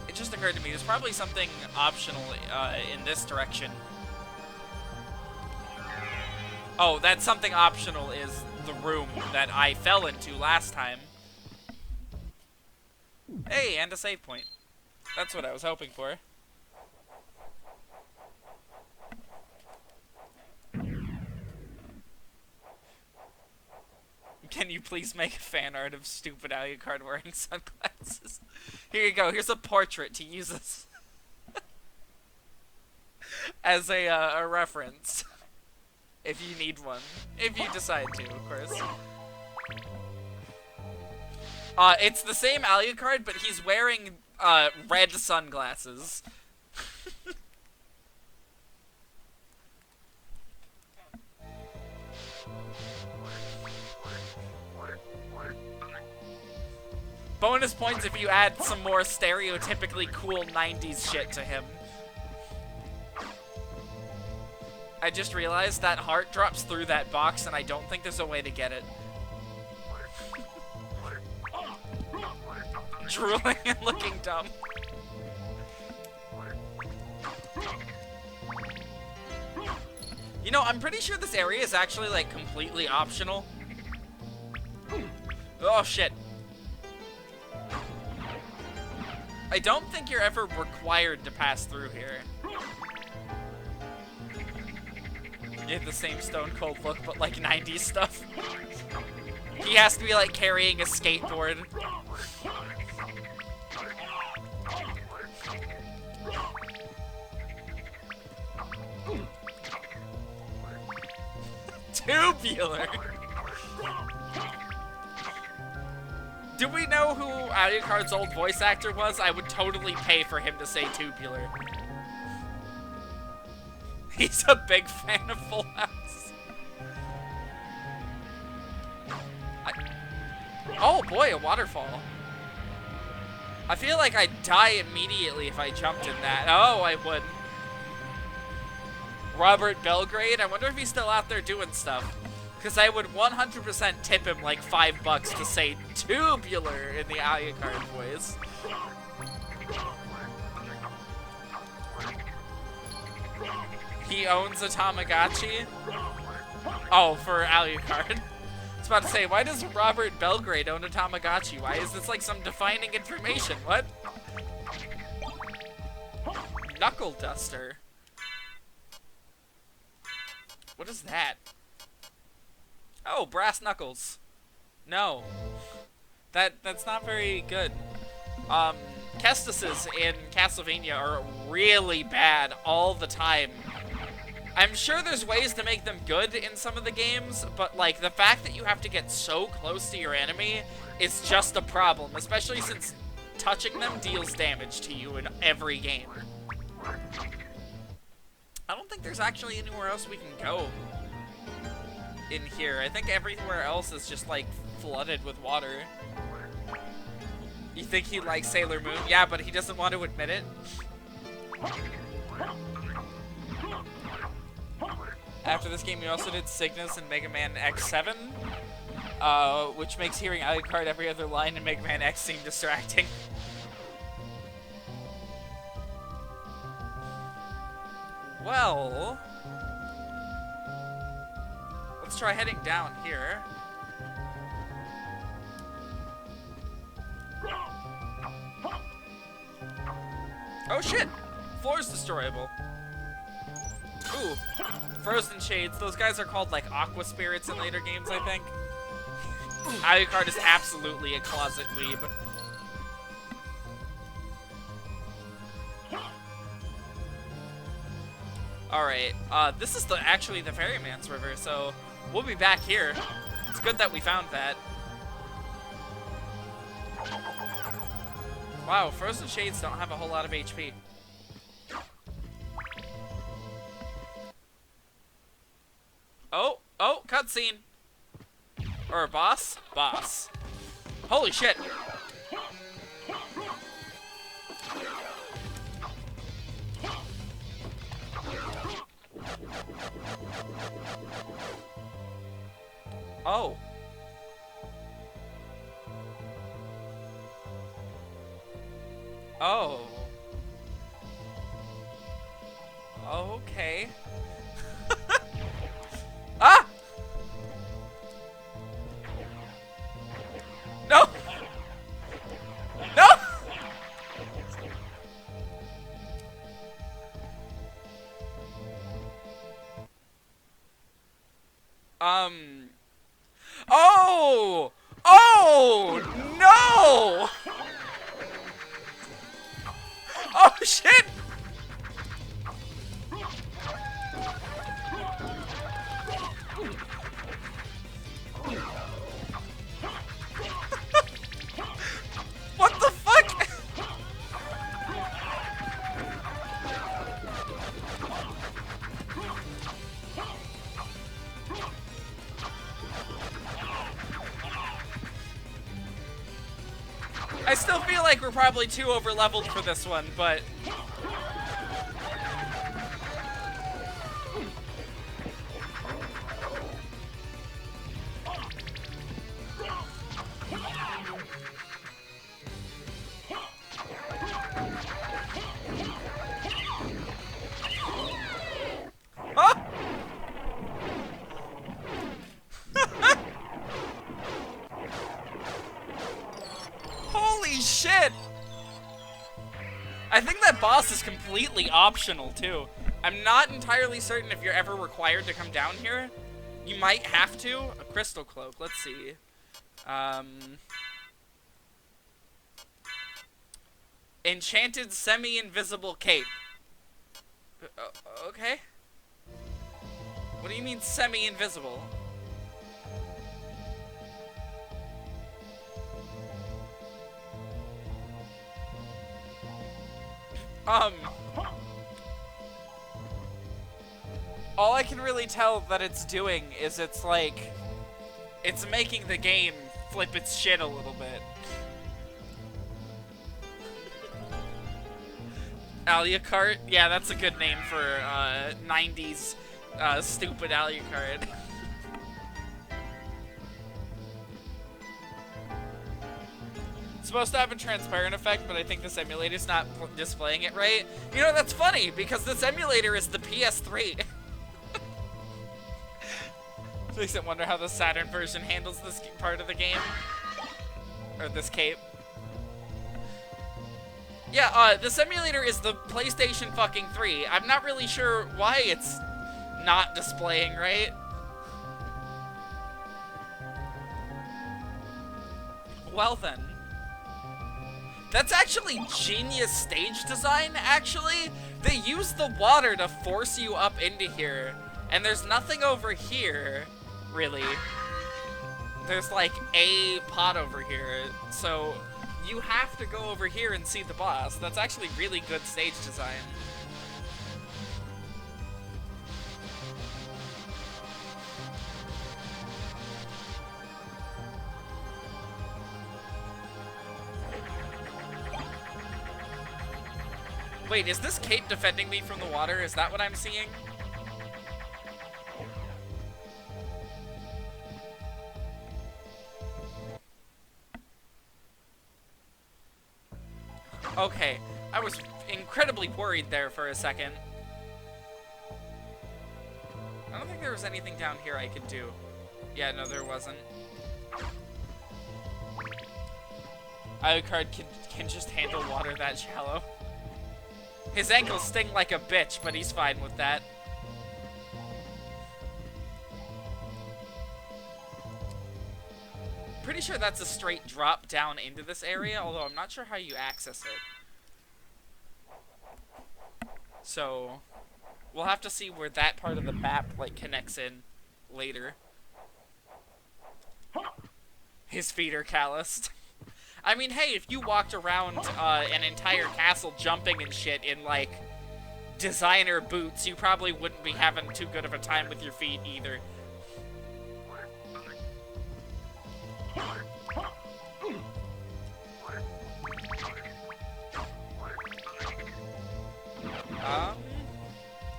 It just occurred to me, there's probably something optional in this direction. Oh, that something optional is the room that I fell into last time. Hey, and a save point. That's what I was hoping for. Can you please make a fan art of stupid Alucard wearing sunglasses? Here you go. Here's a portrait to use as, as a reference. If you need one. If you decide to, of course. It's the same Alucard, but he's wearing red sunglasses. Bonus points if you add some more stereotypically cool 90s shit to him. I just realized that heart drops through that box and I don't think there's a way to get it. Drooling and looking dumb. You know, I'm pretty sure this area is actually, like, completely optional. Oh, shit. I don't think you're ever required to pass through here. You have the same Stone Cold look, but, like, 90s stuff. He has to be, like, carrying a skateboard. Tubular! Do we know who Alucard's old voice actor was? I would totally pay for him to say tubular. He's a big fan of Full House. Oh boy, a waterfall. I feel like I'd die immediately if I jumped in that. Oh, I would. Robert Belgrade? I wonder if he's still out there doing stuff. Because I would 100% tip him like $5 to say tubular in the Alucard voice. He owns a Tamagotchi? Oh, for Alucard. was about to say, why does Robert Belgrade own a Tamagotchi? Why is this like some defining information? What? Knuckle duster. What is that? Oh, brass knuckles. No. That's not very good. Kestises in Castlevania are really bad all the time. I'm sure there's ways to make them good in some of the games, but like the fact that you have to get so close to your enemy is just a problem, especially since touching them deals damage to you in every game. I don't think there's actually anywhere else we can go in here. I think everywhere else is just like flooded with water. You think he likes Sailor Moon? Yeah, but he doesn't want to admit it. After this game, we also did Cygnus and Mega Man X7, which makes hearing Alucard every other line in Mega Man X seem distracting. Well, let's try heading down here. Oh shit! Floor's destroyable. Ooh, frozen shades. Those guys are called like aqua spirits in later games, I think. Alucard is absolutely a closet weeb. Alright, this is actually the Ferryman's River, so we'll be back here. It's good that we found that. Wow, frozen shades don't have a whole lot of HP. Oh, cutscene. Or a boss? Boss. Holy shit. Oh. Oh. Okay. Ah! No! No! Oh! Oh! No! Oh, shit! What the fuck? I still feel like we're probably too over-leveled for this one, but... Huh? Holy shit! I think that boss is completely optional, too. I'm not entirely certain if you're ever required to come down here. You might have to. A crystal cloak. Let's see. Enchanted semi-invisible cape. Okay. What do you mean semi-invisible? All I can really tell that it's doing is it's like, it's making the game flip its shit a little bit. Alucard? Yeah, that's a good name for 90s stupid Alucard. It's supposed to have a transparent effect, but I think this emulator's not displaying it right. You know, that's funny, because this emulator is the PS3. Makes it wonder how the Saturn version handles this part of the game. Or this cape. Yeah, the simulator is the PlayStation fucking 3. I'm not really sure why it's not displaying, right? Well then. That's actually genius stage design, actually. They use the water to force you up into here. And there's nothing over here, really. There's like a pot over here. So you have to go over here and see the boss. That's actually really good stage design. Wait, is this cape defending me from the water? Is that what I'm seeing? Okay, I was incredibly worried there for a second. I don't think there was anything down here I could do. Yeah, no, there wasn't. Alucard can just handle water that shallow. His ankles sting like a bitch, but he's fine with that. Pretty sure that's a straight drop down into this area, although I'm not sure how you access it. So, we'll have to see where that part of the map, like, connects in later. His feet are calloused. I mean, hey, if you walked around an entire castle jumping and shit in, like, designer boots, you probably wouldn't be having too good of a time with your feet either.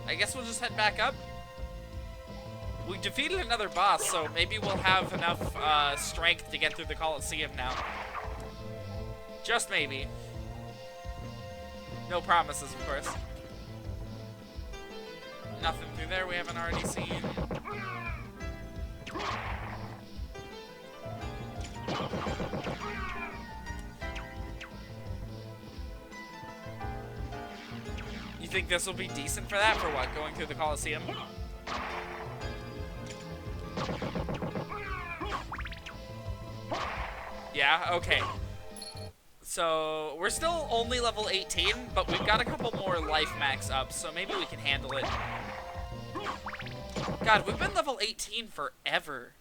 I guess we'll just head back up. We defeated another boss, so maybe we'll have enough strength to get through the Colosseum now. Just maybe. No promises, of course. Nothing through there we haven't already seen. You think this will be decent for that? For what? Going through the Colosseum? Yeah, okay. So, we're still only level 18, but we've got a couple more life max up, so maybe we can handle it. God, we've been level 18 forever.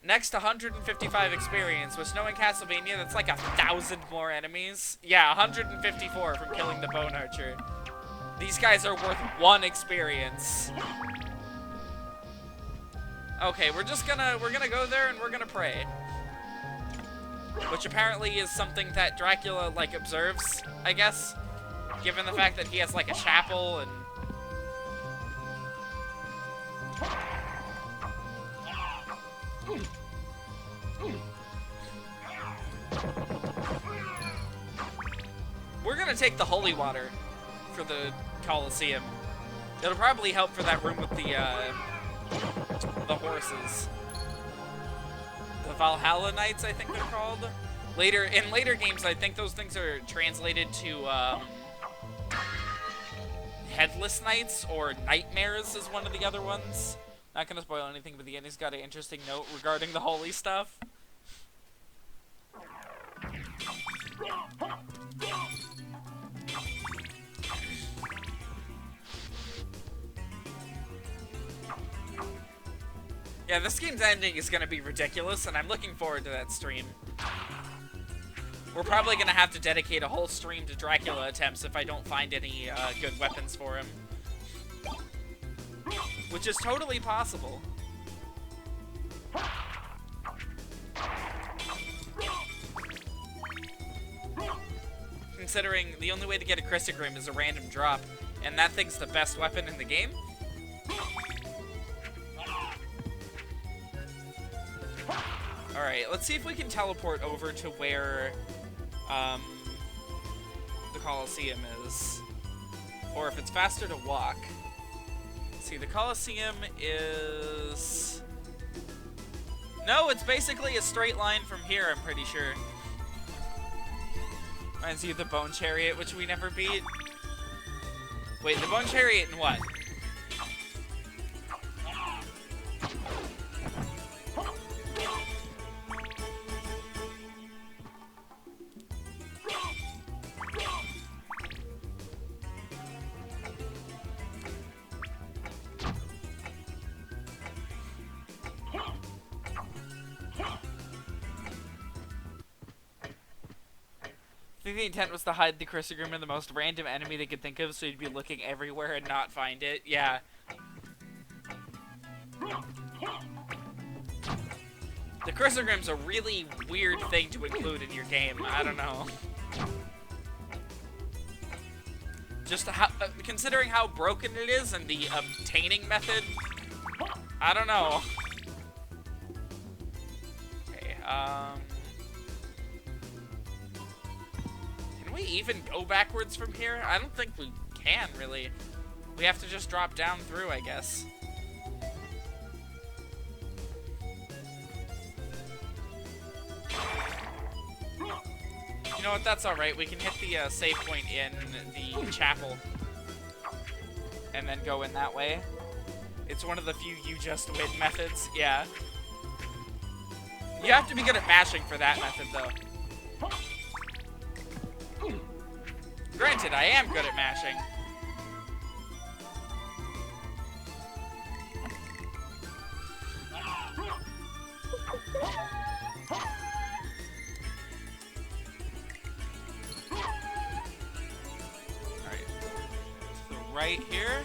Next, 155 experience, which knowing Castlevania, that's like 1,000 more enemies. Yeah, 154 from killing the Bone Archer. These guys are worth 1 experience. Okay, we're gonna go there and we're gonna pray. Which apparently is something that Dracula, like, observes, I guess. Given the fact that he has, like, a chapel and... We're gonna take the holy water for the Colosseum. It'll probably help for that room with the horses. The Valhalla Knights, I think they're called. In later games, I think those things are translated to Headless Knights, or Nightmares is one of the other ones. Not gonna spoil anything, but the ending's got an interesting note regarding the holy stuff. Yeah, this game's ending is gonna be ridiculous, and I'm looking forward to that stream. We're probably gonna have to dedicate a whole stream to Dracula attempts if I don't find any good weapons for him. Which is totally possible. Considering the only way to get a Christogrim is a random drop, and that thing's the best weapon in the game. Alright, let's see if we can teleport over to where the Colosseum is. Or if it's faster to walk. Let's see, the Colosseum is... No, it's basically a straight line from here, I'm pretty sure. Reminds you of the Bone Chariot, which we never beat. Wait, the Bone Chariot and what? I think the intent was to hide the Chrysogrim in the most random enemy they could think of, so you'd be looking everywhere and not find it. Yeah. The Chrysogrim's a really weird thing to include in your game. I don't know. Just how, considering how broken it is and the obtaining method, I don't know. Okay, Can we even go backwards from here? I don't think we can, really. We have to just drop down through, I guess. You know what, that's alright. We can hit the save point in the chapel. And then go in that way. It's one of the few you just win methods, yeah. You have to be good at mashing for that method, though. Granted, I am good at mashing. Alright. To the right here.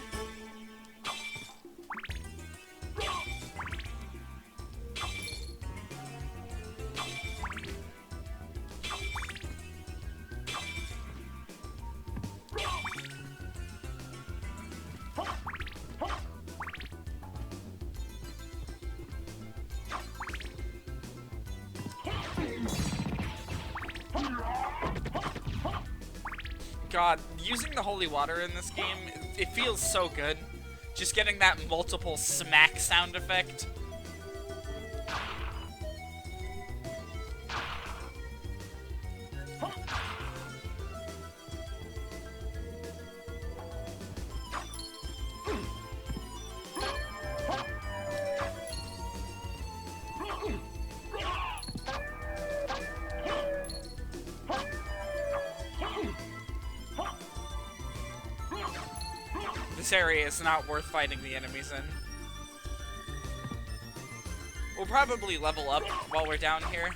God, using the holy water in this game, it feels so good. Just getting that multiple smack sound effect. This area is not worth fighting the enemies in. We'll probably level up while we're down here.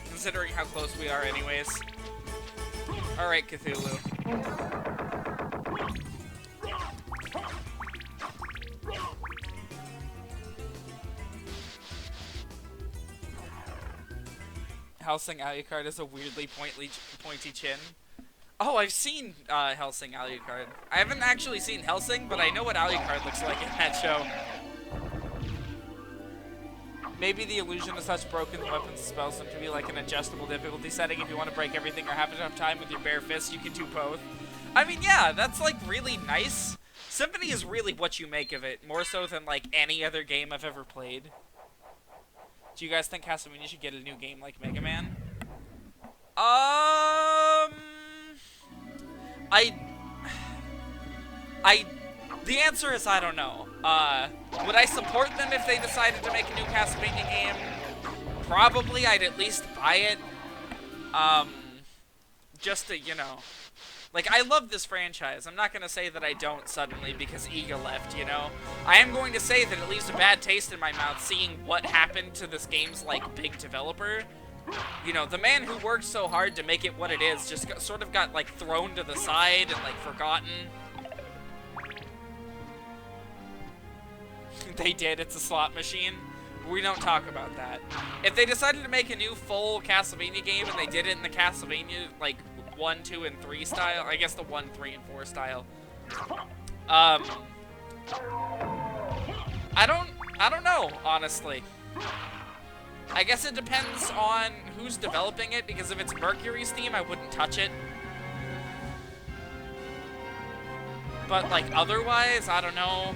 Considering how close we are anyways. Alright, Cthulhu. Hellsing Alucard is a weirdly pointy chin. Oh, I've seen Hellsing Alucard. I haven't actually seen Hellsing, but I know what Alucard looks like in that show. Maybe the illusion of such broken weapons spells them to be like an adjustable difficulty setting. If you want to break everything or have enough time with your bare fists, you can do both. I mean, yeah, that's like really nice. Symphony is really what you make of it, more so than like any other game I've ever played. Do you guys think Castlevania should get a new game like Mega Man? The answer is I don't know. Would I support them if they decided to make a new Castlevania game? Probably. I'd at least buy it. Just to, you know. Like, I love this franchise. I'm not going to say that I don't suddenly because Iga left, you know? I am going to say that it leaves a bad taste in my mouth seeing what happened to this game's, like, big developer. You know, the man who worked so hard to make it what it is just sort of got, like, thrown to the side and, like, forgotten. They did. It's a slot machine. We don't talk about that. If they decided to make a new full Castlevania game and they did it in the Castlevania, like, 1, 2, and 3 style, I guess the 1, 3, and 4 style. I don't know, honestly. I guess it depends on who's developing it, because if it's Mercury's team, I wouldn't touch it. but, like, otherwise, I don't know.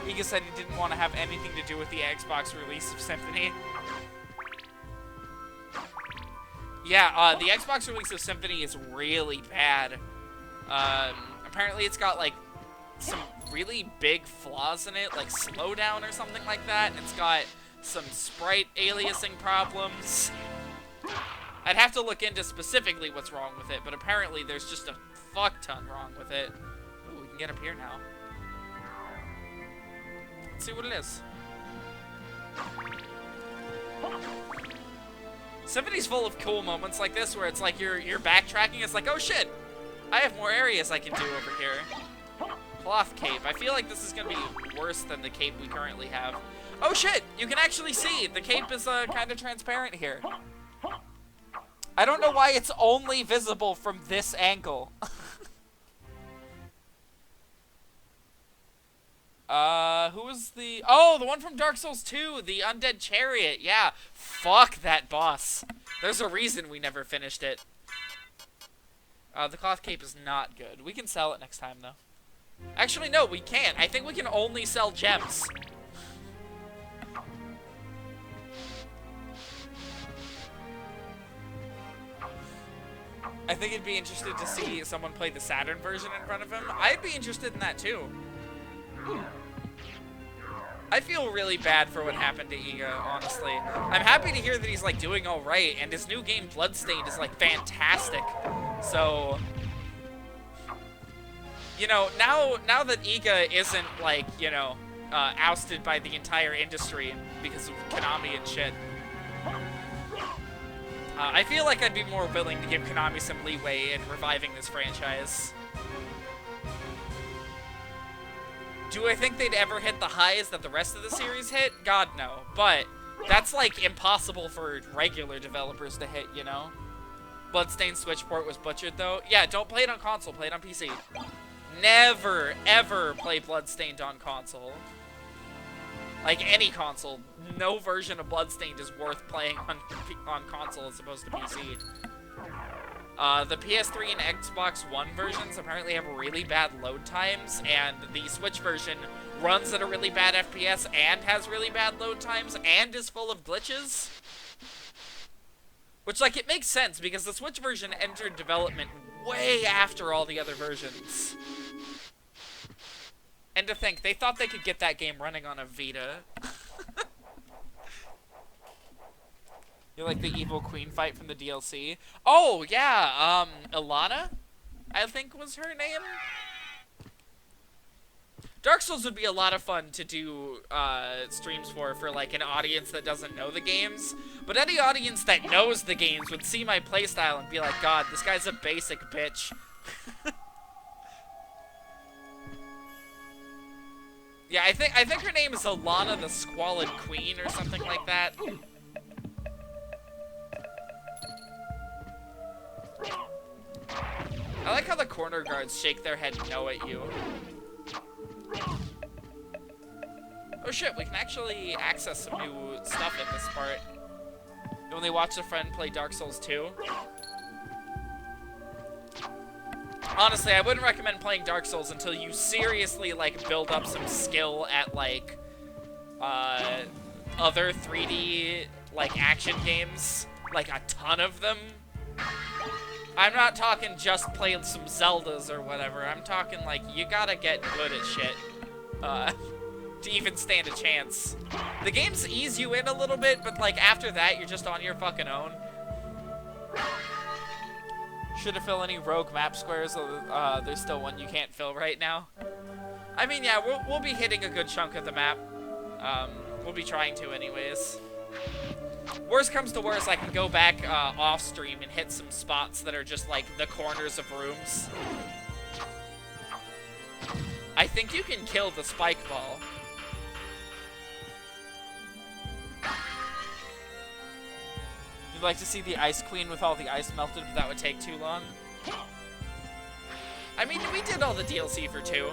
Iga said he didn't want to have anything to do with the Xbox release of Symphony. Yeah, the Xbox release of Symphony is really bad. Apparently it's got, like, some really big flaws in it, like slowdown or something like that, and it's got some sprite aliasing problems. I'd have to look into specifically what's wrong with it, but apparently there's just a fuck ton wrong with it. Ooh, we can get up here now. Let's see what it is. Symphony's full of cool moments like this where it's like you're backtracking, it's like, oh shit, I have more areas I can do over here. Cloth cape. I feel like this is gonna be worse than the cape we currently have. Oh shit, you can actually see, the cape is kind of transparent here. I don't know why it's only visible from this angle. Who was the... Oh, the one from Dark Souls 2, the Undead Chariot. Yeah, fuck that boss. There's a reason we never finished it. The cloth cape is not good. We can sell it next time, though. Actually, no, we can't. I think we can only sell gems. I think it'd be interested to see someone play the Saturn version in front of him. I'd be interested in that, too. I feel really bad for what happened to Iga, honestly. I'm happy to hear that he's, like, doing alright, and his new game, Bloodstained, is, like, fantastic. So, you know, now that Iga isn't, like, you know, ousted by the entire industry because of Konami and shit, I feel like I'd be more willing to give Konami some leeway in reviving this franchise. Do I think they'd ever hit the highs that the rest of the series hit? God, no. But that's, like, impossible for regular developers to hit, you know? Bloodstained Switch port was butchered, though. Yeah, don't play it on console. Play it on PC. Never, ever play Bloodstained on console. Like, any console. No version of Bloodstained is worth playing on console as opposed to PC. The PS3 and Xbox One versions apparently have really bad load times, and the Switch version runs at a really bad FPS and has really bad load times and is full of glitches. Which, like, it makes sense, because the Switch version entered development way after all the other versions. And to think, they thought they could get that game running on a Vita. You like the evil queen fight from the DLC? Oh, yeah, Ilana, I think was her name? Dark Souls would be a lot of fun to do, streams for, like, an audience that doesn't know the games. But any audience that knows the games would see my playstyle and be like, God, this guy's a basic bitch. Yeah, I think her name is Ilana the Squalid Queen or something like that. I like how the corner guards shake their head no at you. Oh shit, we can actually access some new stuff in this part. You only watched a friend play Dark Souls 2? Honestly, I wouldn't recommend playing Dark Souls until you seriously, like, build up some skill at, like, other 3D, like, action games. Like, a ton of them. I'm not talking just play some Zeldas or whatever. I'm talking, like, you gotta get good at shit, to even stand a chance. The games ease you in a little bit, but, like, after that, you're just on your fucking own. Should have filled any rogue map squares, there's still one you can't fill right now. I mean, yeah, we'll be hitting a good chunk of the map. We'll be trying to anyways. Worst comes to worst, I can go back off stream and hit some spots that are just like the corners of rooms. I think you can kill the spike ball. You'd like to see the Ice Queen with all the ice melted, but that would take too long. I mean, we did all the DLC for 2.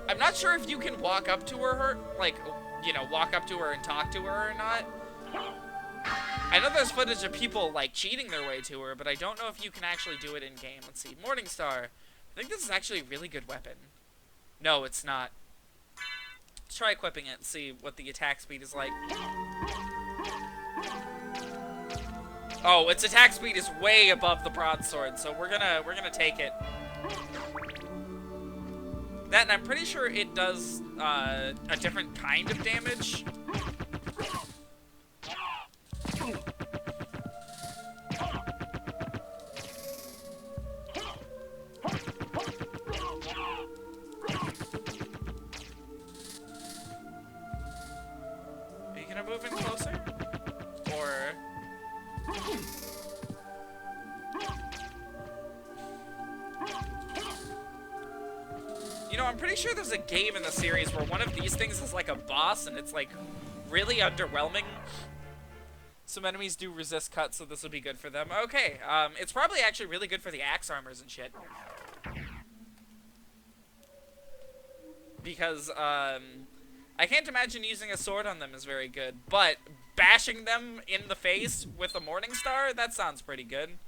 I'm not sure if you can walk up to her, like, you know, walk up to her and talk to her or not. I know there's footage of people, like, cheating their way to her, but I don't know if you can actually do it in-game. Let's see. Morningstar. I think this is actually a really good weapon. No, it's not. Let's try equipping it and see what the attack speed is like. Oh, its attack speed is way above the broadsword, so we're gonna take it. That, and I'm pretty sure it does a different kind of damage. Are you gonna move in closer? Or... You know, I'm pretty sure there's a game in the series where one of these things is like a boss and it's like really underwhelming. Some enemies do resist cuts, so this will be good for them. Okay, it's probably actually really good for the axe armors and shit. Because, I can't imagine using a sword on them is very good, but bashing them in the face with a Morningstar, that sounds pretty good.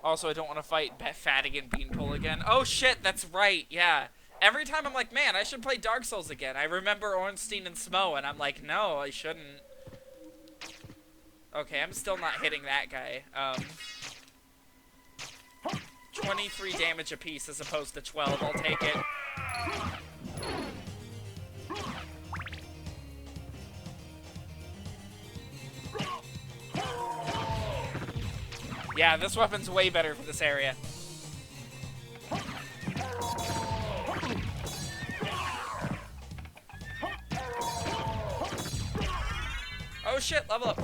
Also, I don't want to fight Fadigan Beanpole again. Oh shit, that's right, yeah. Every time I'm like, man, I should play Dark Souls again. I remember Ornstein and Smo, and I'm like, no, I shouldn't. Okay, I'm still not hitting that guy. 23 damage apiece as opposed to 12, I'll take it. Yeah, this weapon's way better for this area. Oh shit, level up.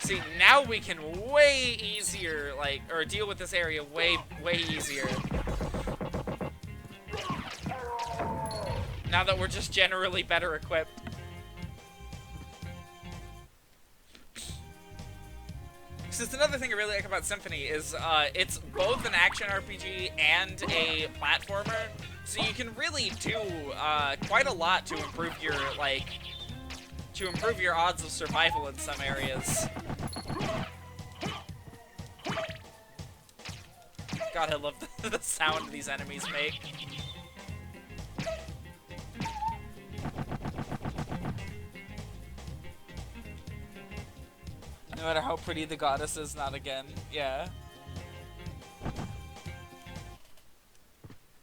See, now we can way easier, like, or deal with this area way easier. Now that we're just generally better equipped. This is another thing I really like about Symphony is it's both an action RPG and a platformer, so you can really do quite a lot to improve your odds of survival in some areas. God, I love the sound these enemies make. No matter how pretty the goddess is, not again. Yeah.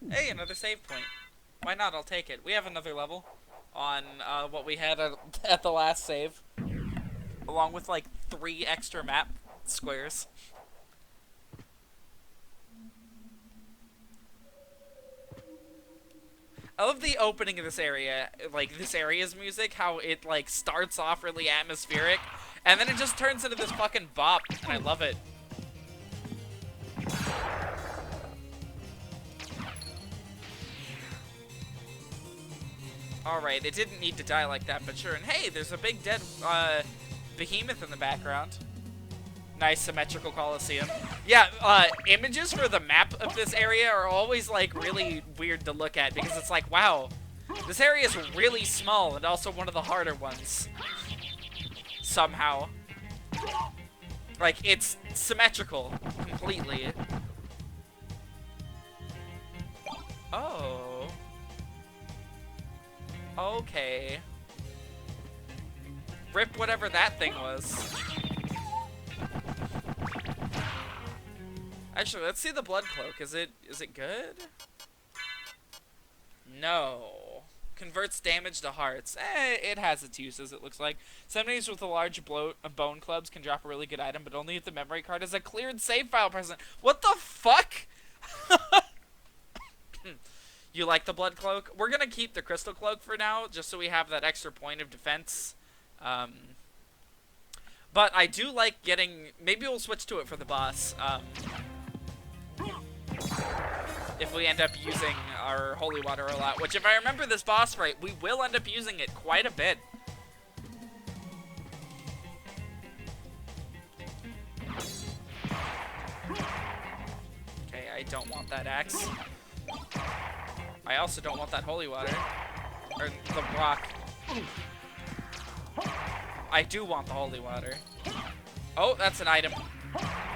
Hey, another save point. Why not? I'll take it. We have another level on what we had at the last save. Along with, like, 3 extra map squares. I love the opening of this area, like, this area's music, how it, like, starts off really atmospheric, and then it just turns into this fucking bop, and I love it. Alright, it didn't need to die like that, but sure. And hey, there's a big dead, behemoth in the background. Nice symmetrical coliseum. Yeah, images for the map of this area are always, like, really weird to look at, because it's like, wow, this area is really small, and also one of the harder ones. Somehow. Like, it's symmetrical, completely. Oh. Okay. Rip whatever that thing was. Actually, let's see the blood cloak. Is it good? No. Converts damage to hearts. It has its uses, it looks like. Some enemies with a large bone clubs can drop a really good item, but only if the memory card is a cleared save file present. What the fuck? You like the blood cloak? We're gonna keep the crystal cloak for now, just so we have that extra point of defense. But I do like getting... Maybe we'll switch to it for the boss. If we end up using our holy water a lot, which if I remember this boss right, we will end up using it quite a bit. Okay, I don't want that axe. I also don't want that holy water. Or the rock. I do want the holy water. Oh, that's an item.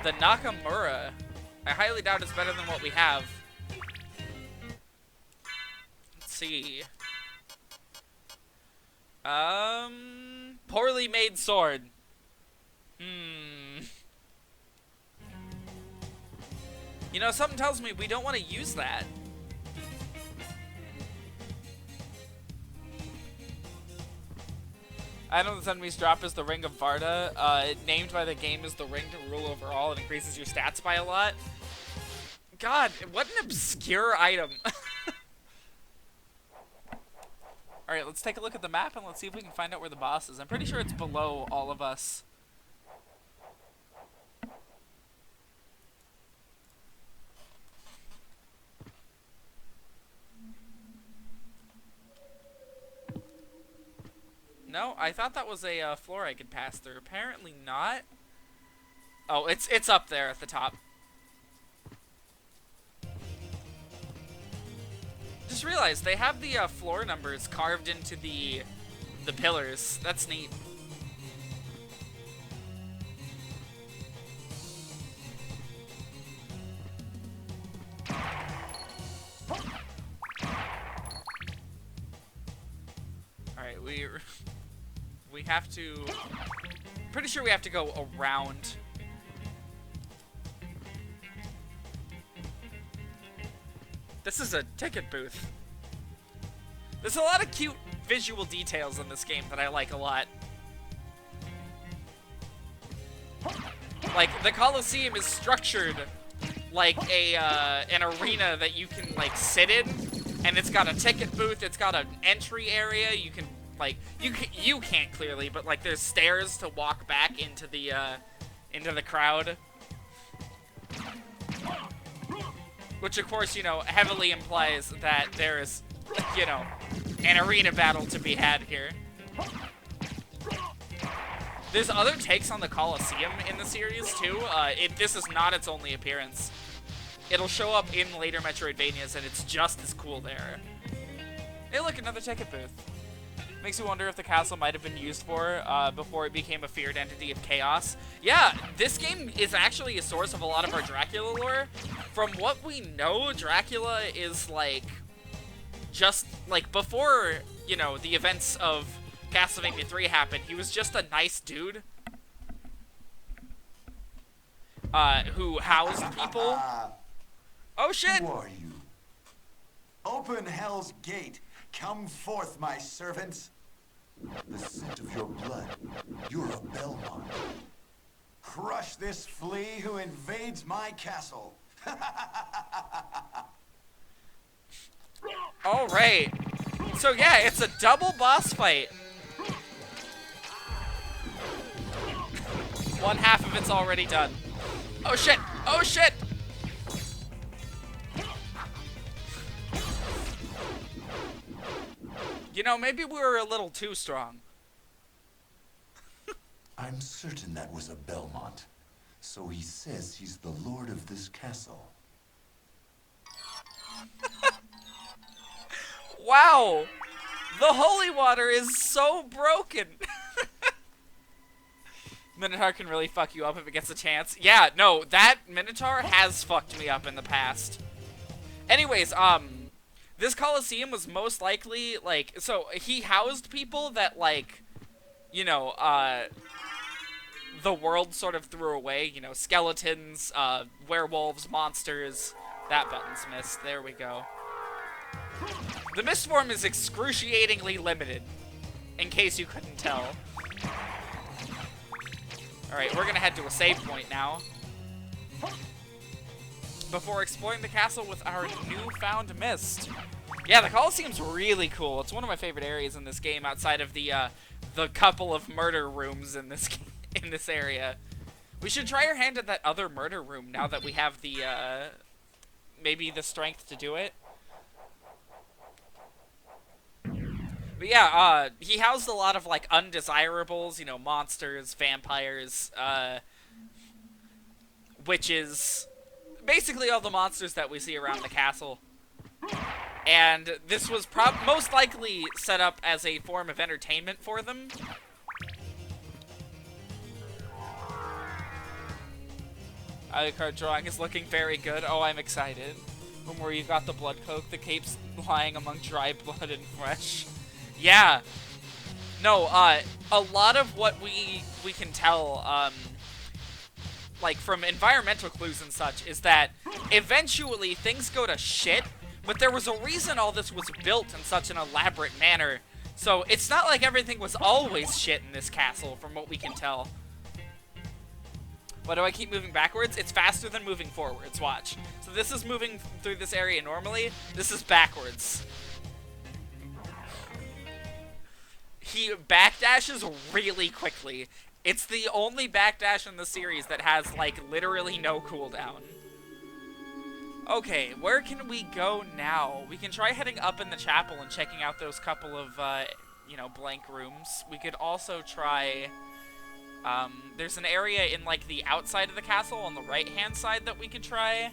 The Nakamura. I highly doubt it's better than what we have. Let's see. Poorly made sword. You know, something tells me we don't want to use that. Item this enemies drop is the Ring of Varda. Named by the game as the ring to rule over all. It increases your stats by a lot. God, what an obscure item. Alright, let's take a look at the map and let's see if we can find out where the boss is. I'm pretty sure it's below all of us. No, I thought that was a floor I could pass through. Apparently not. Oh, it's up there at the top. Just realized they have the floor numbers carved into the pillars. That's neat. All right, we have to. Pretty sure we have to go around. This is a ticket booth. There's a lot of cute visual details in this game that I like a lot. Like, the Coliseum is structured like an arena that you can, like, sit in. And it's got a ticket booth, it's got an entry area, you can, like, you can't clearly, but, like, there's stairs to walk back into the crowd. Which, of course, you know, heavily implies that there is, you know, an arena battle to be had here. There's other takes on the Coliseum in the series, too. This is not its only appearance. It'll show up in later Metroidvanias, and it's just as cool there. Hey, look, another ticket booth. Makes you wonder if the castle might have been used for before it became a feared entity of chaos. Yeah, this game is actually a source of a lot of our Dracula lore. From what we know, Dracula is, like, just, like, before, you know, the events of Castlevania 3 happened, he was just a nice dude. Who housed people. Oh, shit! Who are you? Open Hell's Gate. Come forth, my servants. The scent of your blood. You're a Belmont. Crush this flea who invades my castle. Alright. So yeah, it's a double boss fight. One half of it's already done. Oh shit! Oh shit! You know, maybe we were a little too strong. I'm certain that was a Belmont. So he says he's the lord of this castle. Wow! The holy water is so broken! Minotaur can really fuck you up if it gets a chance. Yeah, no, that Minotaur has fucked me up in the past. Anyways, this Coliseum was most likely, like, so he housed people that, like, you know, the world sort of threw away, you know, skeletons, werewolves, monsters. That button's missed. There we go. The mist form is excruciatingly limited, in case you couldn't tell. Alright, we're gonna head to a save point now. Before exploring the castle with our newfound mist. Yeah, the Coliseum's really cool. It's one of my favorite areas in this game, outside of the couple of murder rooms in this in this area. We should try our hand at that other murder room now that we have the maybe the strength to do it. But yeah, he housed a lot of, like, undesirables, you know, monsters, vampires, witches, basically all the monsters that we see around the castle. And this was most likely set up as a form of entertainment for them. Card drawing is looking very good. Oh, I'm excited. From where you got the blood cloak, the cape's lying among dry blood and flesh. Yeah. No, a lot of what we can tell, like from environmental clues and such, is that eventually things go to shit, but there was a reason all this was built in such an elaborate manner. So it's not like everything was always shit in this castle, from what we can tell. Why do I keep moving backwards? It's faster than moving forwards, watch. So this is moving through this area normally, this is backwards. He backdashes really quickly. It's the only backdash in the series that has, like, literally no cooldown. Okay, where can we go now? We can try heading up in the chapel and checking out those couple of, you know, blank rooms. We could also try... there's an area in, like, the outside of the castle on the right-hand side that we could try.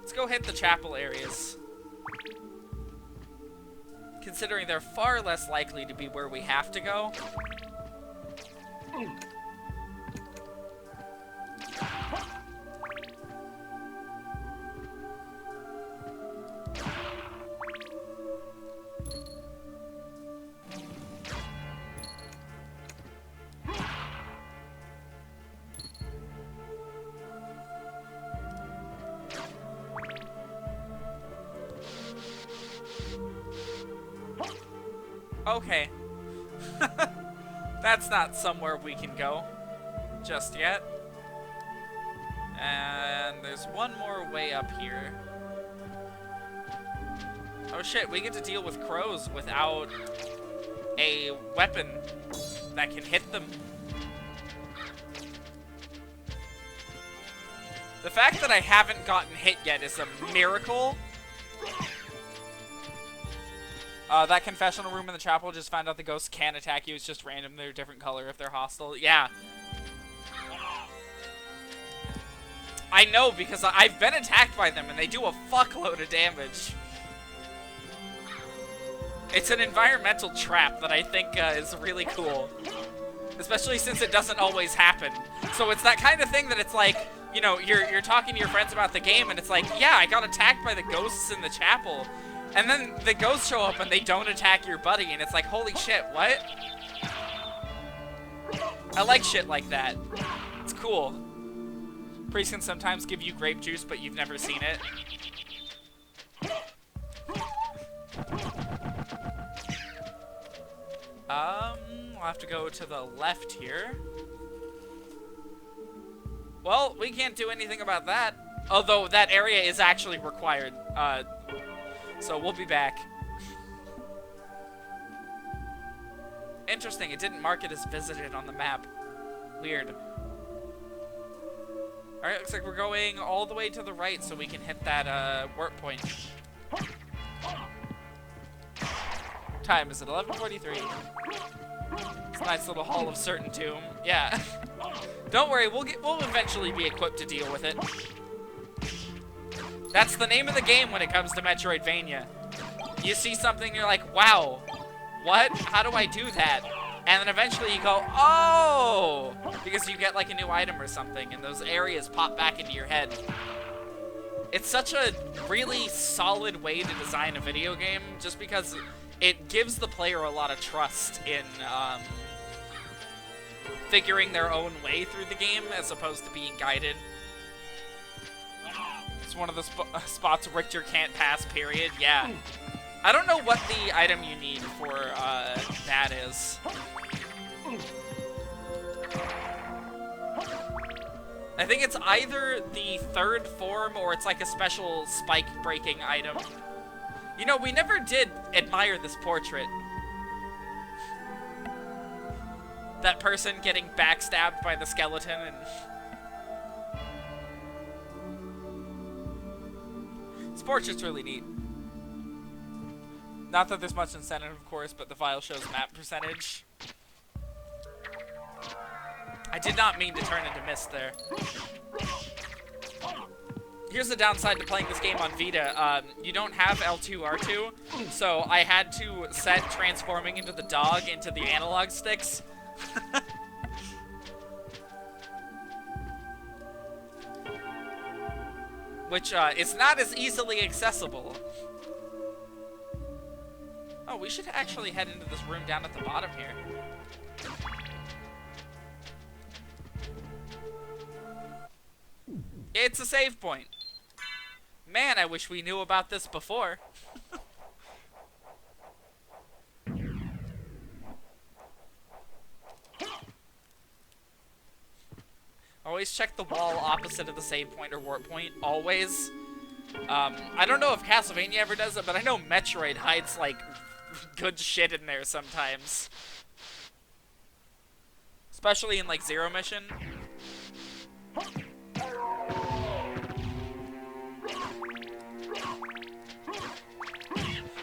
Let's go hit the chapel areas. Considering they're far less likely to be where we have to go. Okay. That's not somewhere we can go just yet. And there's one more way up here. Oh shit, we get to deal with crows without a weapon that can hit them. The fact that I haven't gotten hit yet is a miracle. That confessional room in the chapel, just found out the ghosts can attack you. It's just random. They're a different color if they're hostile. Yeah. I know, because I've been attacked by them, and they do a fuckload of damage. It's an environmental trap that I think is really cool. Especially since it doesn't always happen. So it's that kind of thing that it's like, you know, you're talking to your friends about the game, and it's like, yeah, I got attacked by the ghosts in the chapel. And then the ghosts show up and they don't attack your buddy, and it's like, holy shit, what? I like shit like that. It's cool. Priests can sometimes give you grape juice, but you've never seen it. We'll have to go to the left here. Well, we can't do anything about that. Although that area is actually required. So we'll be back. Interesting, it didn't mark it as visited on the map. Weird. Alright, looks like we're going all the way to the right so we can hit that warp point. Time is at 11:43. It's a nice little Hall of Certain Doom. Yeah. Don't worry, we'll eventually be equipped to deal with it. That's the name of the game when it comes to Metroidvania. You see something, you're like, wow, what? How do I do that? And then eventually you go, oh! Because you get like a new item or something, and those areas pop back into your head. It's such a really solid way to design a video game, just because it gives the player a lot of trust in figuring their own way through the game, as opposed to being guided. One of the spots Richter can't pass, period. Yeah. I don't know what the item you need for that is. I think it's either the third form or it's like a special spike breaking item. You know, we never did admire this portrait. That person getting backstabbed by the skeleton and... This portrait's really neat. Not that there's much incentive, of course, but the file shows map percentage. I did not mean to turn into mist there. Here's the downside to playing this game on Vita. You don't have L2, R2, so I had to set transforming into the dog into the analog sticks. Which, is not as easily accessible. Oh, we should actually head into this room down at the bottom here. It's a save point. Man, I wish we knew about this before. Always check the wall opposite of the save point or warp point. Always. I don't know if Castlevania ever does it, but I know Metroid hides, like, good shit in there sometimes. Especially in, like, Zero Mission.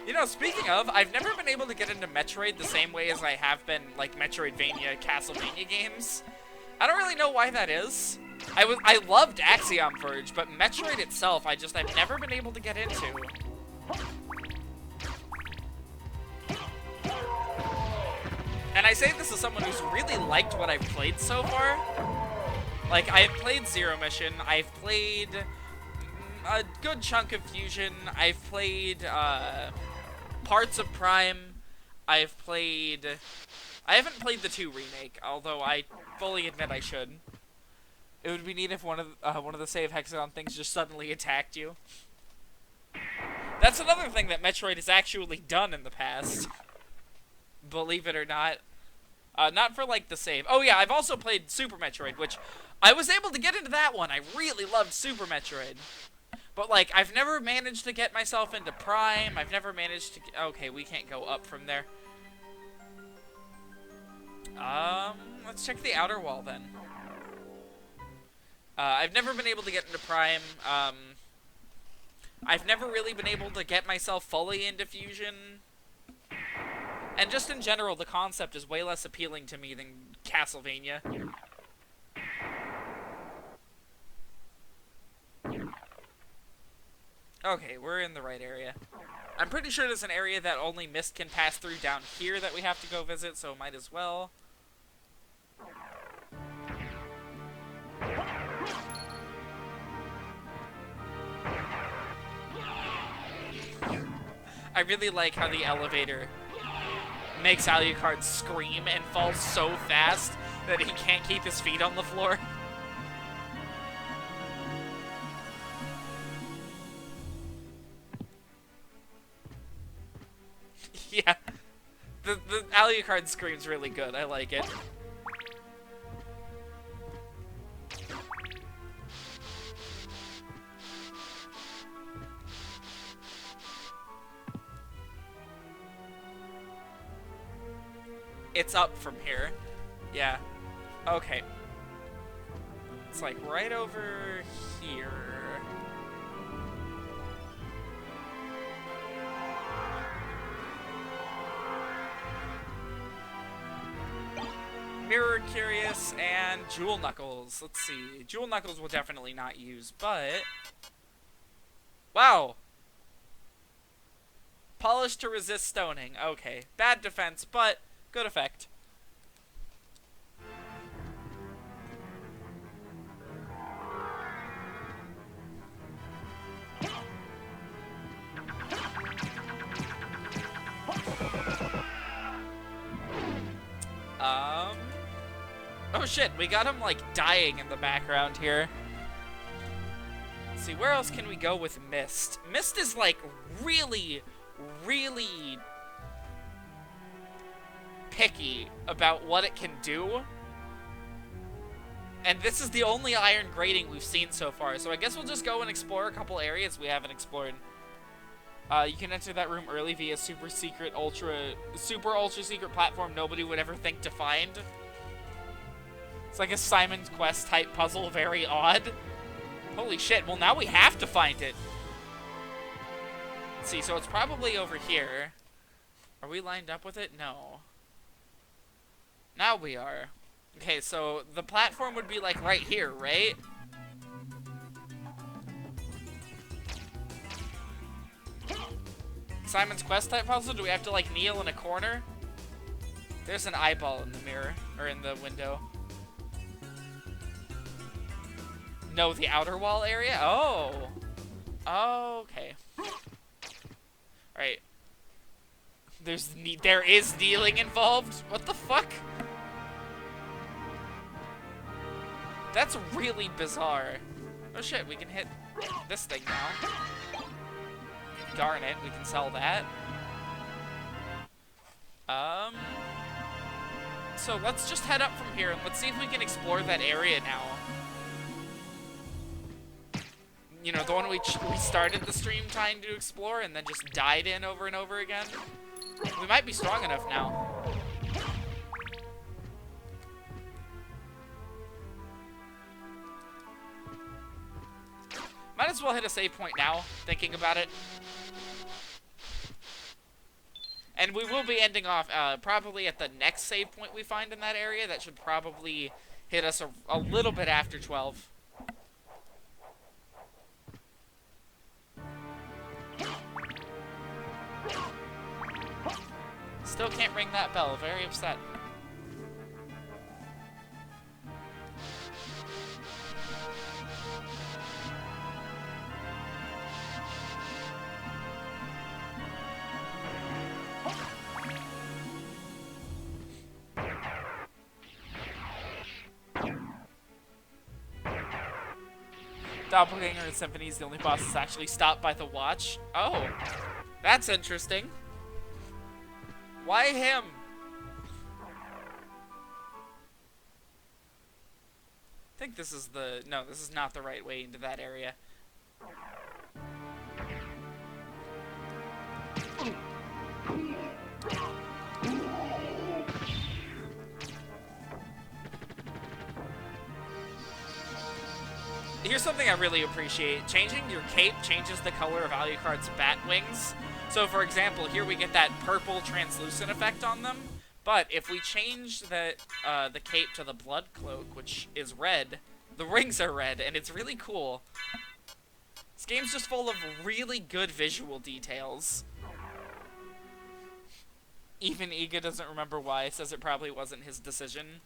You know, speaking of, I've never been able to get into Metroid the same way as I have been, like, Metroidvania, Castlevania games. I don't really know why that is. I loved Axiom Verge, but Metroid itself, I've never been able to get into. And I say this as someone who's really liked what I've played so far. Like, I've played Zero Mission, I've played a good chunk of Fusion, I've played, parts of Prime, I haven't played the 2 remake, although I fully admit I should. It would be neat if one of the save hexagon things just suddenly attacked you. That's another thing that Metroid has actually done in the past. Believe it or not. Not for, like, the save. Oh, yeah, I've also played Super Metroid, which I was able to get into that one. I really loved Super Metroid. But, like, I've never managed to get myself into Prime. I've never managed to... Okay, we can't go up from there. Let's check the outer wall, then. I've never been able to get into Prime. I've never really been able to get myself fully into Fusion. And just in general, the concept is way less appealing to me than Castlevania. Okay, we're in the right area. I'm pretty sure there's an area that only Mist can pass through down here that we have to go visit, so might as well. I really like how the elevator makes Alucard scream and falls so fast that he can't keep his feet on the floor. Yeah. The Alucard scream's really good. I like it. It's up from here. Yeah. Okay. It's like right over here. Mirror Curious and Jewel Knuckles. Let's see. Jewel Knuckles will definitely not use, but... Wow! Polished to resist stoning. Okay. Bad defense, but good effect. Oh shit, we got him, like, dying in the background here. Let's see, where else can we go with Mist? Mist is, like, really, really picky about what it can do. And this is the only iron grating we've seen so far, so I guess we'll just go and explore a couple areas we haven't explored. You can enter that room early via super ultra secret platform nobody would ever think to find. It's like a Simon's Quest type puzzle, very odd. Holy shit, well now we have to find it. Let's see, so it's probably over here. Are we lined up with it? No. Now we are. Okay, so the platform would be like right here, right? Simon's Quest type puzzle? Do we have to, like, kneel in a corner? There's an eyeball in the mirror, or in the window. No, the outer wall area? Oh. Okay. Alright. There is kneeling involved? What the fuck? That's really bizarre. Oh shit, we can hit this thing now. Darn it, we can sell that. So let's just head up from here and let's see if we can explore that area now. You know, the one we started the stream trying to explore and then just died in over and over again. We might be strong enough now. Might as well hit a save point now, thinking about it. And we will be ending off probably at the next save point we find in that area. That should probably hit us a little bit after 12. Still can't ring that bell. Very upset. Doppelganger and Symphony is the only boss that's actually stopped by the watch. Oh, that's interesting. Why him? I think this is the... No, this is not the right way into that area. Here's something I really appreciate. Changing your cape changes the color of Alucard's bat wings. So, for example, here we get that purple translucent effect on them. But if we change the cape to the blood cloak, which is red, the rings are red, and it's really cool. This game's just full of really good visual details. Even Iga doesn't remember why, says it probably wasn't his decision.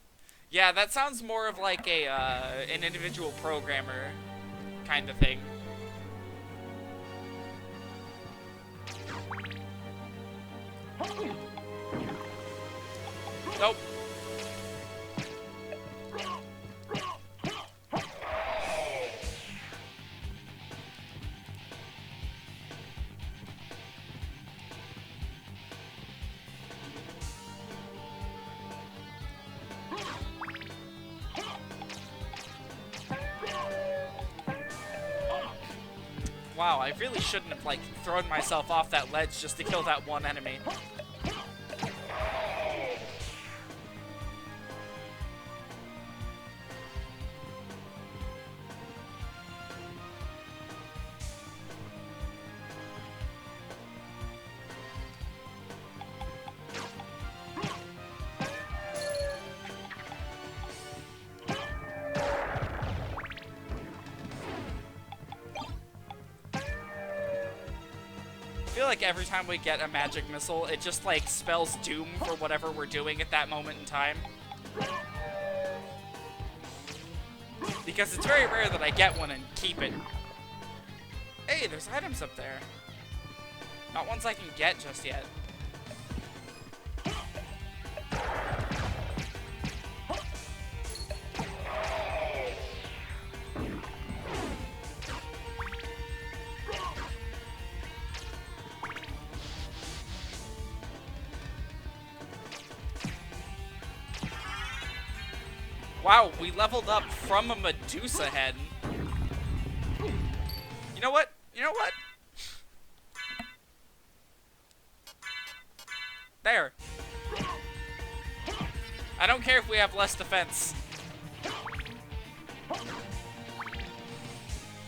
Yeah, that sounds more of like a an individual programmer kind of thing. Nope. Wow, I really shouldn't have, like, thrown myself off that ledge just to kill that one enemy. I feel like every time we get a magic missile, it just, like, spells doom for whatever we're doing at that moment in time. Because it's very rare that I get one and keep it. Hey, there's items up there. Not ones I can get just yet. Wow, we leveled up from a Medusa head. You know what? You know what? There. I don't care if we have less defense.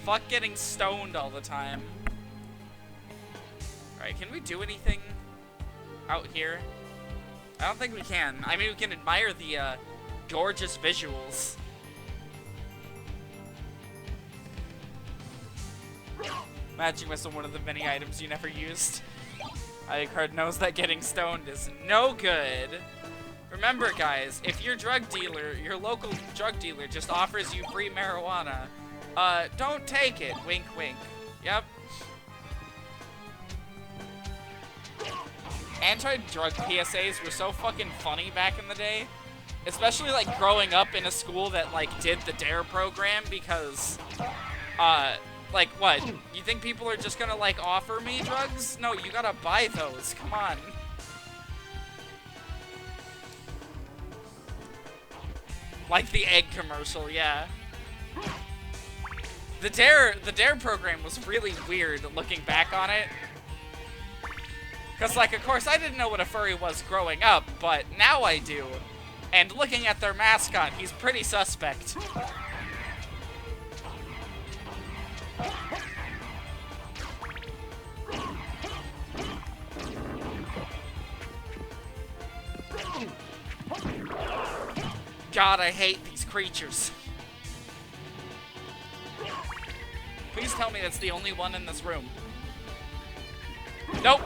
Fuck getting stoned all the time. Alright, can we do anything out here? I don't think we can. I mean, we can admire the, gorgeous visuals. Magic missile, one of the many items you never used. iCard knows that getting stoned is no good. Remember, guys, if your drug dealer, your local drug dealer, just offers you free marijuana, don't take it. Wink, wink. Yep. Anti-drug PSAs were so fucking funny back in the day. Especially, like, growing up in a school that, like, did the DARE program because, like, what? You think people are just gonna, like, offer me drugs? No, you gotta buy those. Come on. Like the egg commercial, yeah. The DARE program was really weird looking back on it. Because, like, of course, I didn't know what a furry was growing up, but now I do. And looking at their mascot, he's pretty suspect. God, I hate these creatures. Please tell me that's the only one in this room. Nope.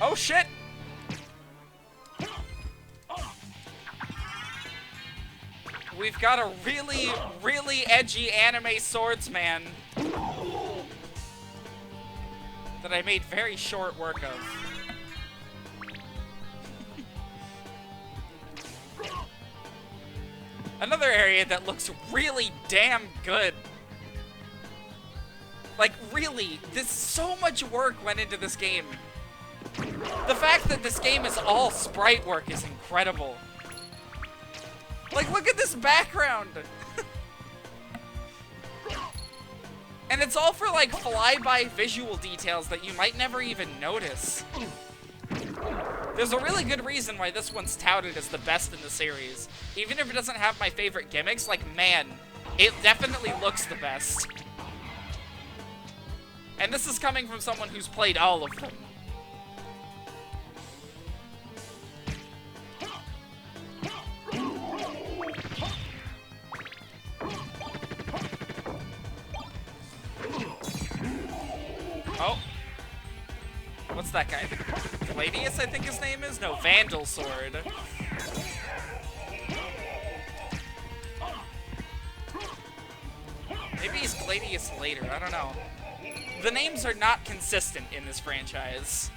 Oh shit! We've got a really, really edgy anime swordsman that I made very short work of. Another area that looks really damn good. Like, really, so much work went into this game. The fact that this game is all sprite work is incredible. Like, look at this background! And it's all for, like, flyby visual details that you might never even notice. There's a really good reason why this one's touted as the best in the series. Even if it doesn't have my favorite gimmicks, like, man, it definitely looks the best. And this is coming from someone who's played all of them. Oh. What's that guy? Gladius, I think his name is? No, Vandal Sword. Maybe he's Gladius later, I don't know. The names are not consistent in this franchise.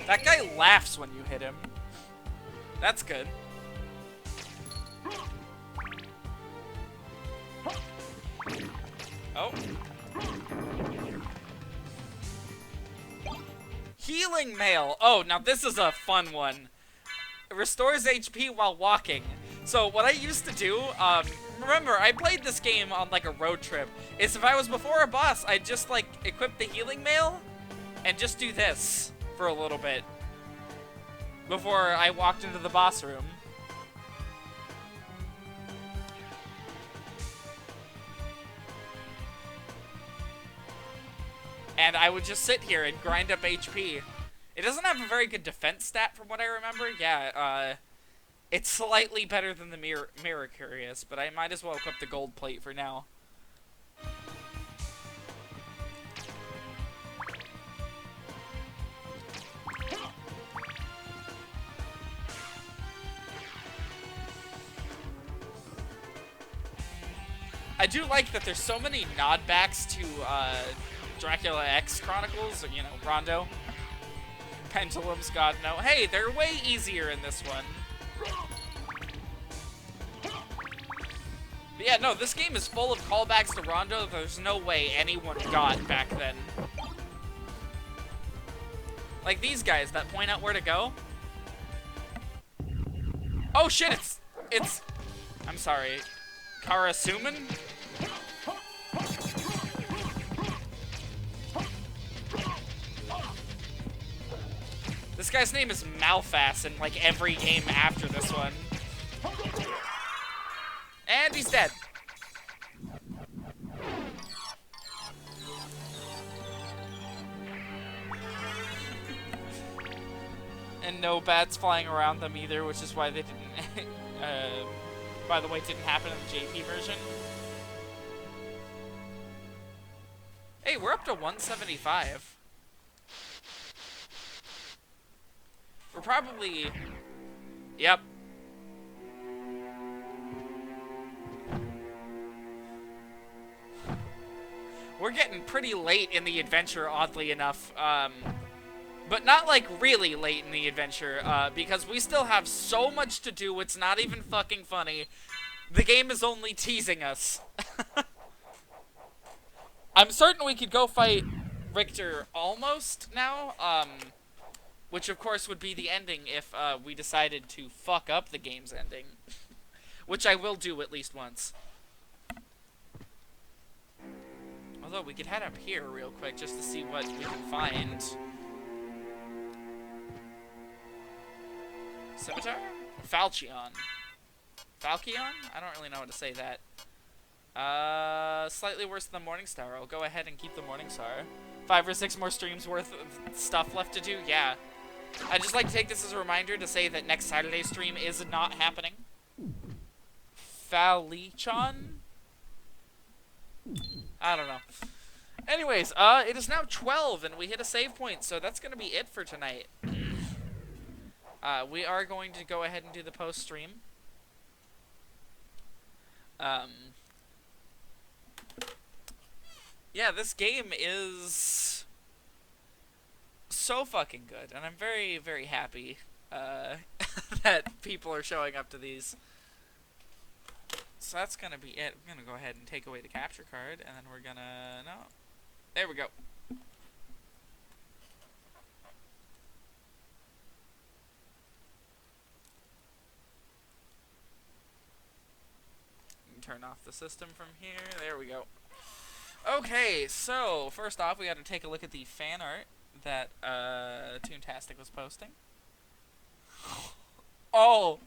That guy laughs when you hit him. That's good. Oh. Healing Mail. Oh, now this is a fun one. It restores HP while walking. So what I used to do, remember, I played this game on like a road trip, is if I was before a boss, I'd just like equip the Healing Mail and just do this for a little bit before I walked into the boss room. And I would just sit here and grind up HP. It doesn't have a very good defense stat from what I remember. Yeah, it's slightly better than the Mirror Curious, but I might as well equip the gold plate for now. I do like that there's so many nodbacks to Dracula X Chronicles, you know, Rondo. Pendulums, God no. Hey, they're way easier in this one. But yeah, no, this game is full of callbacks to Rondo there's no way anyone got back then. Like these guys that point out where to go. Oh shit, it's I'm sorry. Karasuman? This guy's name is Malphas in, like, every game after this one. And he's dead. And no bats flying around them either, which is why they didn't, by the way, didn't happen in the JP version. Hey, we're up to 175. We're probably... Yep. We're getting pretty late in the adventure, oddly enough. But not, like, really late in the adventure, because we still have so much to do, it's not even fucking funny. The game is only teasing us. I'm certain we could go fight Richter almost now, which of course would be the ending if we decided to fuck up the game's ending. Which I will do at least once. Although we could head up here real quick just to see what we can find. Scimitar? Falchion. Falchion? I don't really know how to say that. Slightly worse than the Morningstar. I'll go ahead and keep the Morningstar. 5 or 6 more streams worth of stuff left to do? Yeah. I'd just like to take this as a reminder to say that next Saturday's stream is not happening. Falchion? I don't know. Anyways, it is now 12 and we hit a save point, so that's gonna be it for tonight. We are going to go ahead and do the post-stream. Yeah, this game is so fucking good, and I'm very, very happy that people are showing up to these. So that's gonna be it. I'm gonna go ahead and take away the capture card, and then we're gonna... No. There we go. Turn off the system from here. There we go. Okay, so first off, we got to take a look at the fan art that Toontastic was posting. Oh,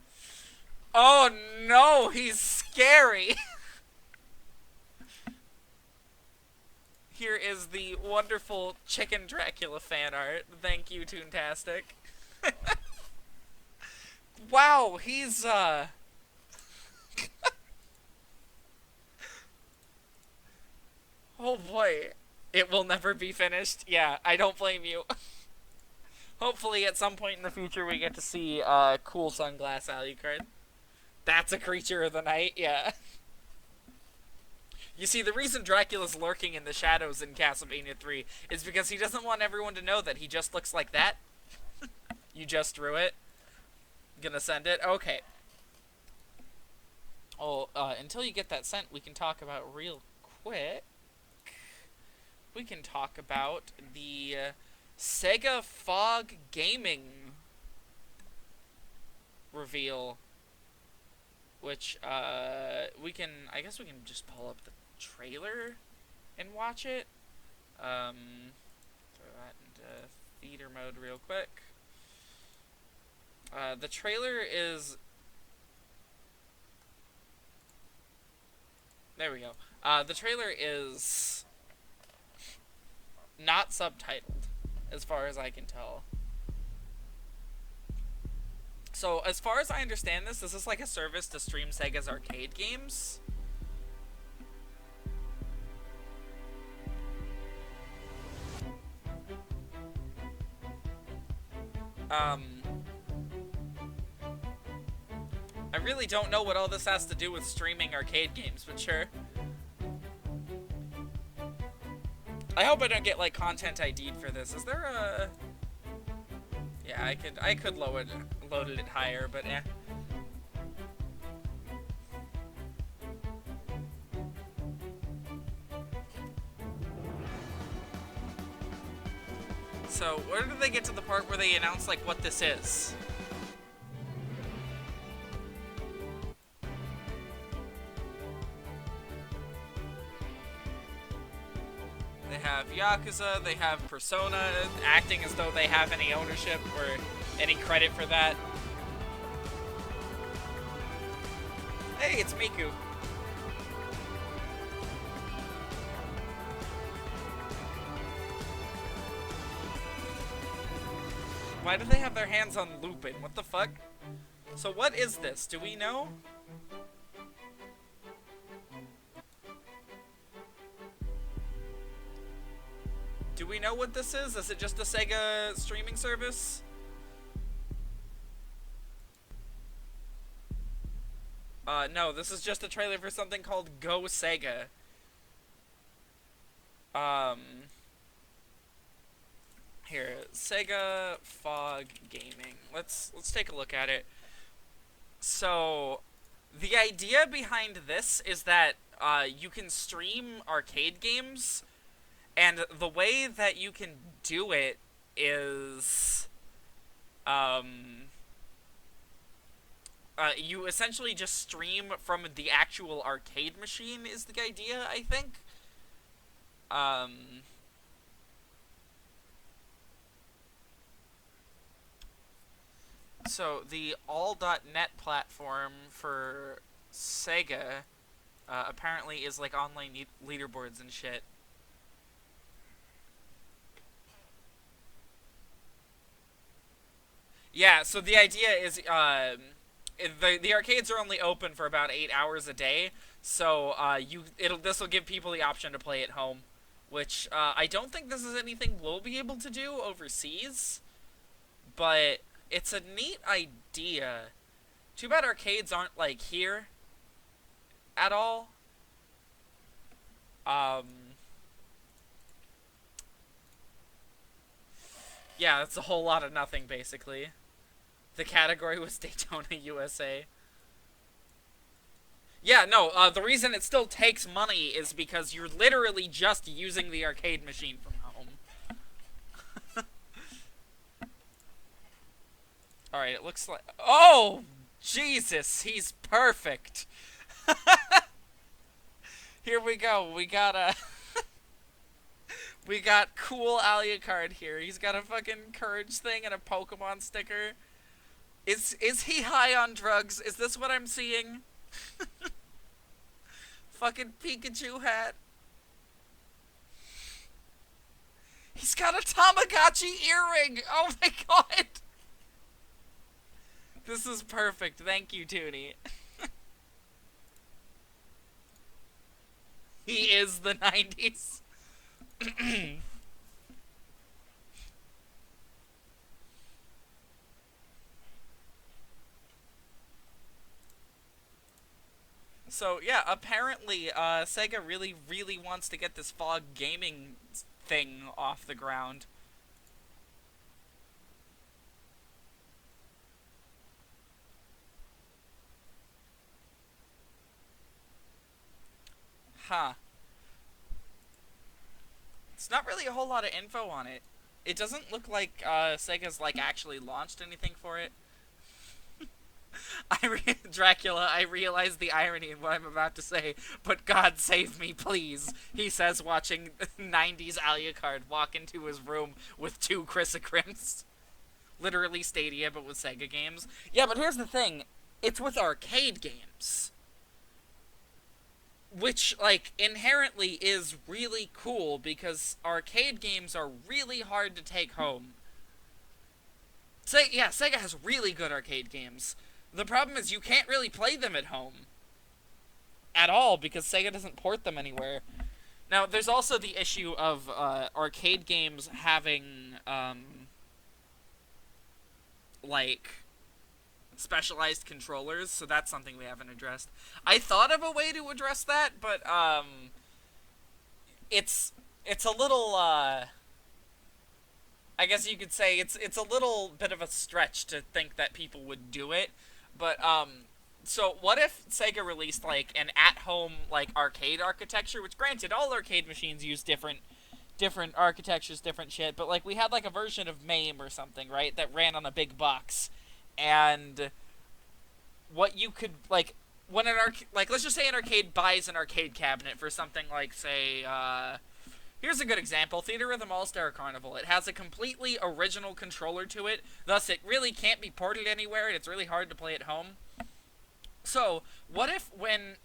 oh no, he's scary. Here is the wonderful Chicken Dracula fan art. Thank you, Toontastic. Wow, he's oh boy, it will never be finished. Yeah, I don't blame you. Hopefully at some point in the future we get to see cool Sunglass Alucard. That's a creature of the night, yeah. You see, the reason Dracula's lurking in the shadows in Castlevania 3 is because he doesn't want everyone to know that he just looks like that. You just drew it. Gonna send it? Okay. Oh, until you get that sent, we can talk about real quick. We can talk about the Sega Fog Gaming reveal, which we can, I guess we can just pull up the trailer and watch it. Throw that into theater mode real quick. The trailer is... There we go. The trailer is not subtitled, as far as I can tell. So, as far as I understand this is like a service to stream Sega's arcade games. I really don't know what all this has to do with streaming arcade games, but sure. I hope I don't get, like, content ID'd for this. Is there a... Yeah, I could load it higher, but eh. So, where did they get to the part where they announce, like, what this is? They have Yakuza, they have Persona, acting as though they have any ownership or any credit for that. Hey, it's Miku. Why do they have their hands on Lupin? What the fuck? So what is this? Do we know? Do we know what this is? Is it just a Sega streaming service? No, this is just a trailer for something called Go Sega. Here, Sega Fog Gaming. Let's take a look at it. So, the idea behind this is that you can stream arcade games, and the way that you can do it is you essentially just stream from the actual arcade machine is the idea, I think. So the all.net platform for Sega apparently is like online leaderboards and shit. Yeah, so the idea is the arcades are only open for about 8 hours a day, so this will give people the option to play at home, which I don't think this is anything we'll be able to do overseas, but it's a neat idea. Too bad arcades aren't like here at all. Yeah, that's a whole lot of nothing basically. The category was Daytona, USA. Yeah, no, the reason it still takes money is because you're literally just using the arcade machine from home. Alright, it looks like... Oh! Jesus, he's perfect! Here we go, we got a... we got cool Alucard here. He's got a fucking courage thing and a Pokemon sticker. Is he high on drugs? Is this what I'm seeing? Fucking Pikachu hat. He's got a Tamagotchi earring! Oh my god! This is perfect. Thank you, Toonie. He is the 90s. So, yeah, apparently, Sega really, really wants to get this fog gaming thing off the ground. Huh. It's not really a whole lot of info on it. It doesn't look like, Sega's, like, actually launched anything for it. Dracula, I realize the irony in what I'm about to say, but God save me, please, he says watching 90s Alucard walk into his room with 2 Chrysocrims. Literally Stadia, but with Sega games. Yeah, but here's the thing. It's with arcade games. Which, like, inherently is really cool, because arcade games are really hard to take home. Yeah, Sega has really good arcade games. The problem is you can't really play them at home. At all, because Sega doesn't port them anywhere. Now, there's also the issue of arcade games having, like, specialized controllers, so that's something we haven't addressed. I thought of a way to address that, but, it's a little, I guess you could say it's a little bit of a stretch to think that people would do it. But, so what if Sega released, like, an at-home, like, arcade architecture, which, granted, all arcade machines use different architectures, different shit, but, like, we had, like, a version of MAME or something, right, that ran on a big box, and what you could, like, when an like, let's just say an arcade buys an arcade cabinet for something like, say, Here's a good example. Theater Rhythm All-Star Carnival. It has a completely original controller to it, thus it really can't be ported anywhere, and it's really hard to play at home. So, what if when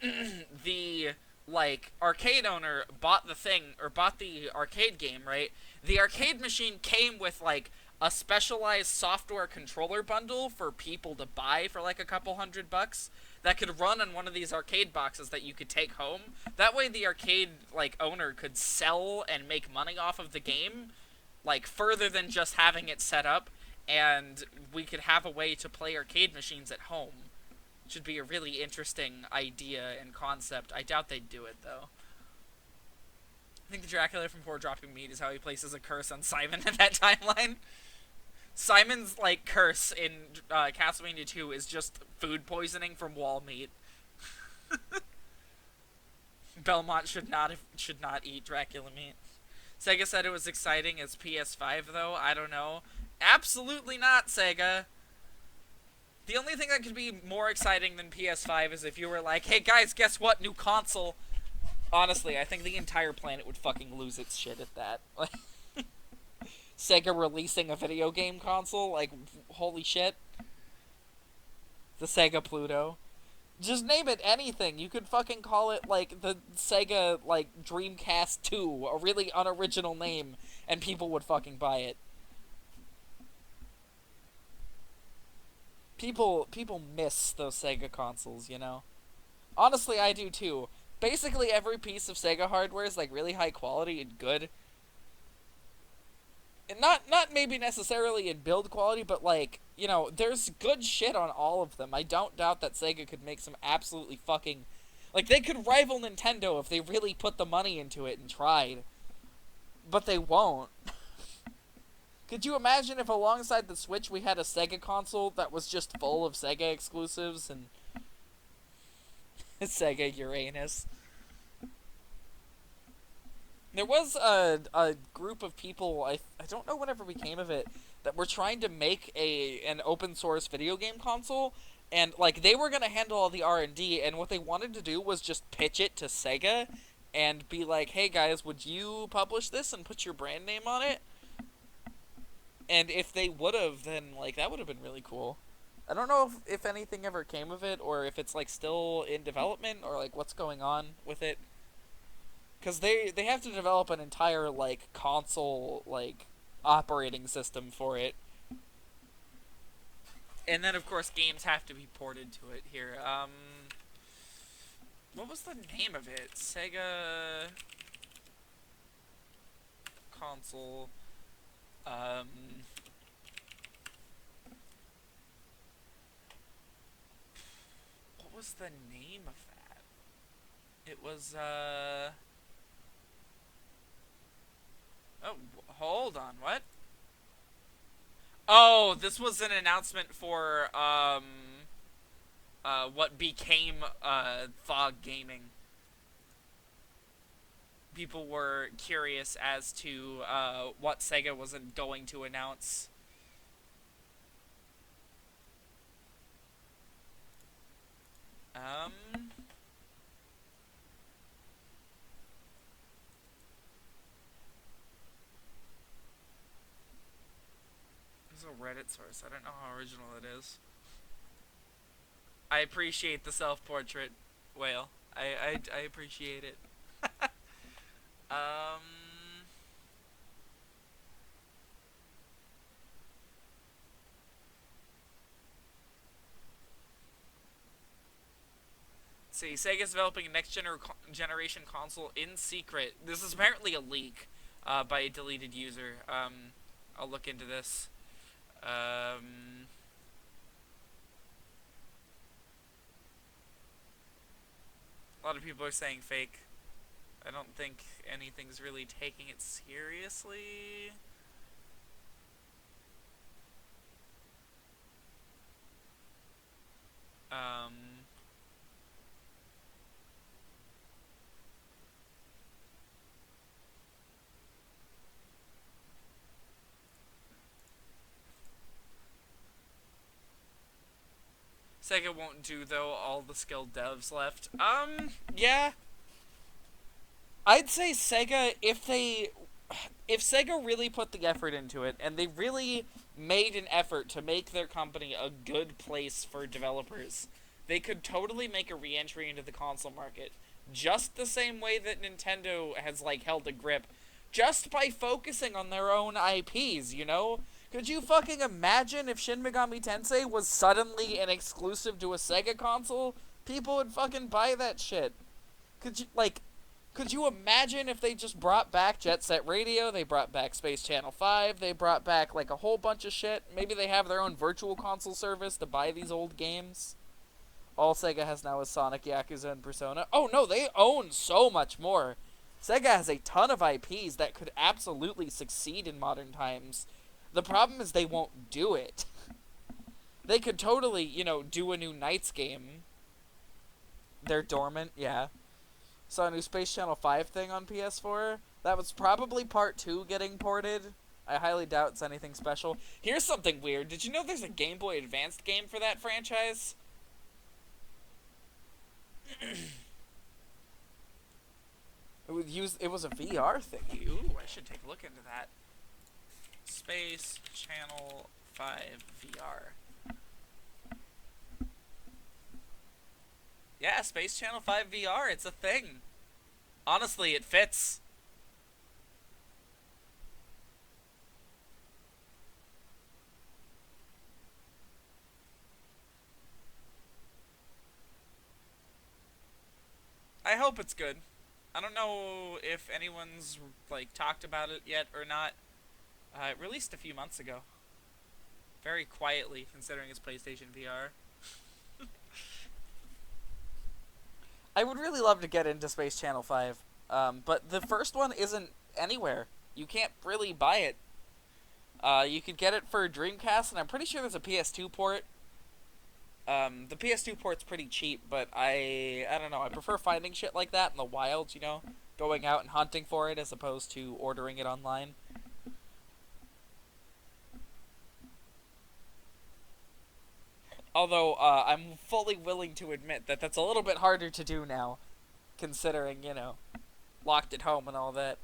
the, like, arcade owner bought the thing, or bought the arcade game, right? The arcade machine came with, like, a specialized software controller bundle for people to buy for, like, a couple $100 that could run on one of these arcade boxes that you could take home. That way the arcade, like, owner could sell and make money off of the game, like, further than just having it set up, and we could have a way to play arcade machines at home. Should be a really interesting idea and concept. I doubt they'd do it, though. I think the Dracula from Before Dropping Meat is how he places a curse on Simon in that timeline. Simon's, like, curse in Castlevania 2 is just food poisoning from wall meat. Belmont should not eat Dracula meat. Sega said it was exciting as PS5, though. I don't know. Absolutely not, Sega. The only thing that could be more exciting than PS5 is if you were like, hey guys, guess what? New console. Honestly, I think the entire planet would fucking lose its shit at that. Like, Sega releasing a video game console? Like, holy shit. The Sega Pluto. Just name it anything. You could fucking call it, like, the Sega, like, Dreamcast 2. A really unoriginal name. And people would fucking buy it. People miss those Sega consoles, you know? Honestly, I do too. Basically, every piece of Sega hardware is, like, really high quality and good. And not maybe necessarily in build quality, but, like, you know, there's good shit on all of them. I don't doubt that Sega could make some absolutely fucking... Like, they could rival Nintendo if they really put the money into it and tried. But they won't. Could you imagine if alongside the Switch we had a Sega console that was just full of Sega exclusives and Sega Uranus? There was a group of people, I don't know whatever became of it, that were trying to make an open source video game console, and like they were going to handle all the R&D, and what they wanted to do was just pitch it to Sega and be like, hey guys, would you publish this and put your brand name on it? And if they would have, then, like, that would have been really cool. I don't know if anything ever came of it, or if it's, like, still in development, or, like, what's going on with it. Because they have to develop an entire, like, console, like, operating system for it. And then, of course, games have to be ported to it here. What was the name of it? Sega... console... what was the name of that? It was, oh, hold on, what? Oh, this was an announcement for, what became, Fog Gaming. People were curious as to what Sega wasn't going to announce. There's a Reddit source. I don't know how original it is. I appreciate the self-portrait, Whale. I appreciate it. Let's see, Sega's developing a next generation console in secret. This is apparently a leak by a deleted user. I'll look into this. A lot of people are saying fake. I don't think anything's really taking it seriously. Sega won't do, though, all the skilled devs left. Yeah. I'd say Sega, if Sega really put the effort into it, and they really made an effort to make their company a good place for developers, they could totally make a re-entry into the console market, just the same way that Nintendo has, like, held a grip, just by focusing on their own IPs, you know? Could you fucking imagine if Shin Megami Tensei was suddenly an exclusive to a Sega console? People would fucking buy that shit. Could you imagine if they just brought back Jet Set Radio, they brought back Space Channel 5, they brought back, like, a whole bunch of shit? Maybe they have their own virtual console service to buy these old games? All Sega has now is Sonic, Yakuza, and Persona. Oh no, they own so much more. Sega has a ton of IPs that could absolutely succeed in modern times. The problem is they won't do it. They could totally, you know, do a new Knights game. They're dormant, yeah. Saw a new Space Channel 5 thing on PS4. That was probably part 2 getting ported. I highly doubt it's anything special. Here's something weird. Did you know there's a Game Boy Advanced game for that franchise? It was a VR thing. Ooh, I should take a look into that. Space Channel 5 VR. Yeah, Space Channel 5 VR, it's a thing. Honestly, it fits. I hope it's good. I don't know if anyone's, like, talked about it yet or not. It released a few months ago. Very quietly, considering it's PlayStation VR. I would really love to get into Space Channel 5, but the first one isn't anywhere. You can't really buy it. You could get it for Dreamcast, and I'm pretty sure there's a PS2 port. The PS2 port's pretty cheap, but I don't know, I prefer finding shit like that in the wild, you know? Going out and hunting for it as opposed to ordering it online. Although, I'm fully willing to admit that that's a little bit harder to do now, considering, you know, locked at home and all that.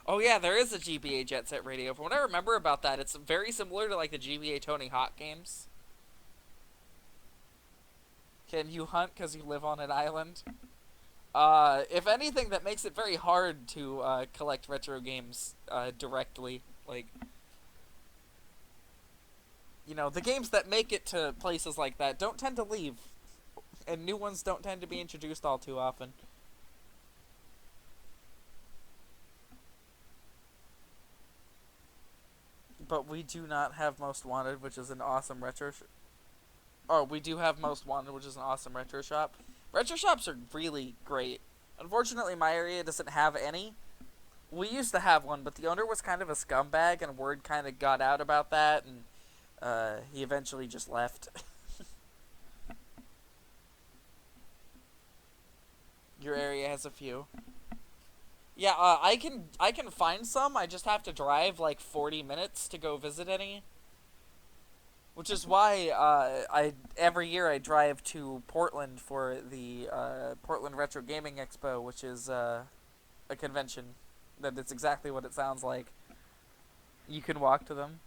Oh yeah, there is a GBA Jet Set Radio. From what I remember about that, it's very similar to, like, the GBA Tony Hawk games. Can you hunt because you live on an island? If anything, that makes it very hard to, collect retro games, directly. Like, you know, the games that make it to places like that don't tend to leave. And new ones don't tend to be introduced all too often. But we do not have Most Wanted, which is an awesome retro Oh, we do have Most Wanted, which is an awesome retro shop. Retro shops are really great. Unfortunately, my area doesn't have any. We used to have one, but the owner was kind of a scumbag, and word kind of got out about that, and he eventually just left. Your area has a few. Yeah, I can find some. I just have to drive like 40 minutes to go visit any. Which is why every year I drive to Portland for the Portland Retro Gaming Expo, which is a convention that it's exactly what it sounds like. You can walk to them.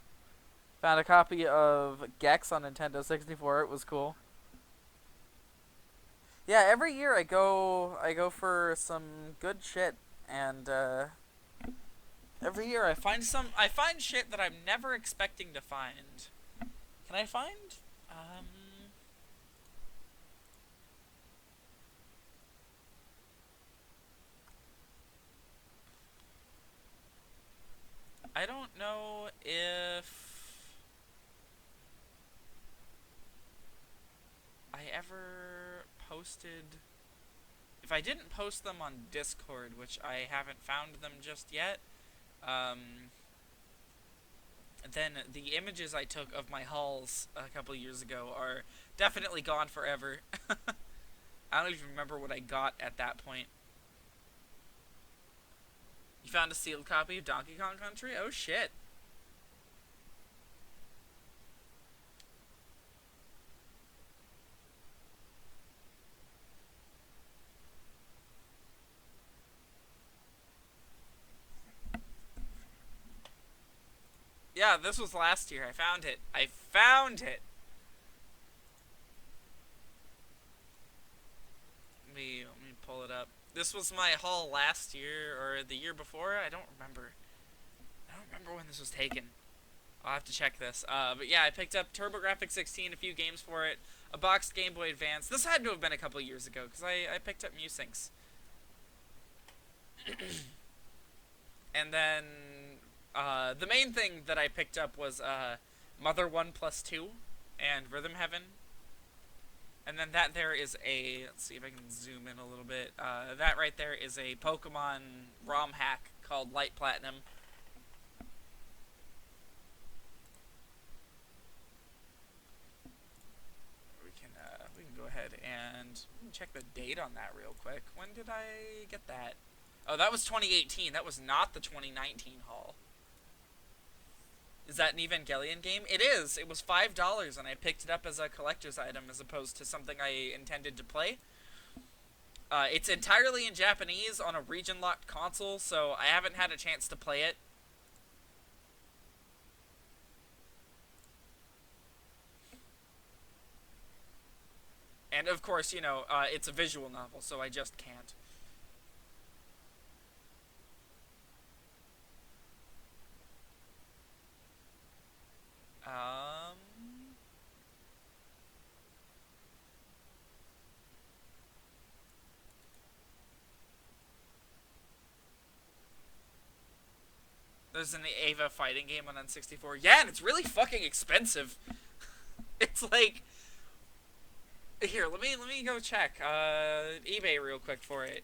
Found a copy of Gex on Nintendo 64. It was cool. Yeah, every year I go for some good shit. And every year I find shit that I'm never expecting to find. Can I find? I don't know if I ever posted. If I didn't post them on Discord, which I haven't found them just yet, then the images I took of my hauls a couple years ago are definitely gone forever. I don't even remember what I got at that point. You found a sealed copy of Donkey Kong Country? Oh shit. Yeah, this was last year. I found it. I found it. Let me pull it up. This was my haul last year or the year before. I don't remember. I don't remember when this was taken. I'll have to check this. But yeah, I picked up TurboGrafx 16, a few games for it, a boxed Game Boy Advance. This had to have been a couple years ago because I picked up Musinks. And then the main thing that I picked up was Mother 1+2 and Rhythm Heaven. And then that there is a, let's see if I can zoom in a little bit. That right there is a Pokemon ROM hack called Light Platinum. We can go ahead and check the date on that real quick. When did I get that? Oh, that was 2018. That was not the 2019 haul. Is that an Evangelion game? It is. It was $5, and I picked it up as a collector's item as opposed to something I intended to play. It's entirely in Japanese on a region-locked console, so I haven't had a chance to play it. And, of course, you know, it's a visual novel, so I just can't. There's an Ava fighting game on N64. Yeah, and it's really fucking expensive. It's like... Here, let me go check eBay real quick for it.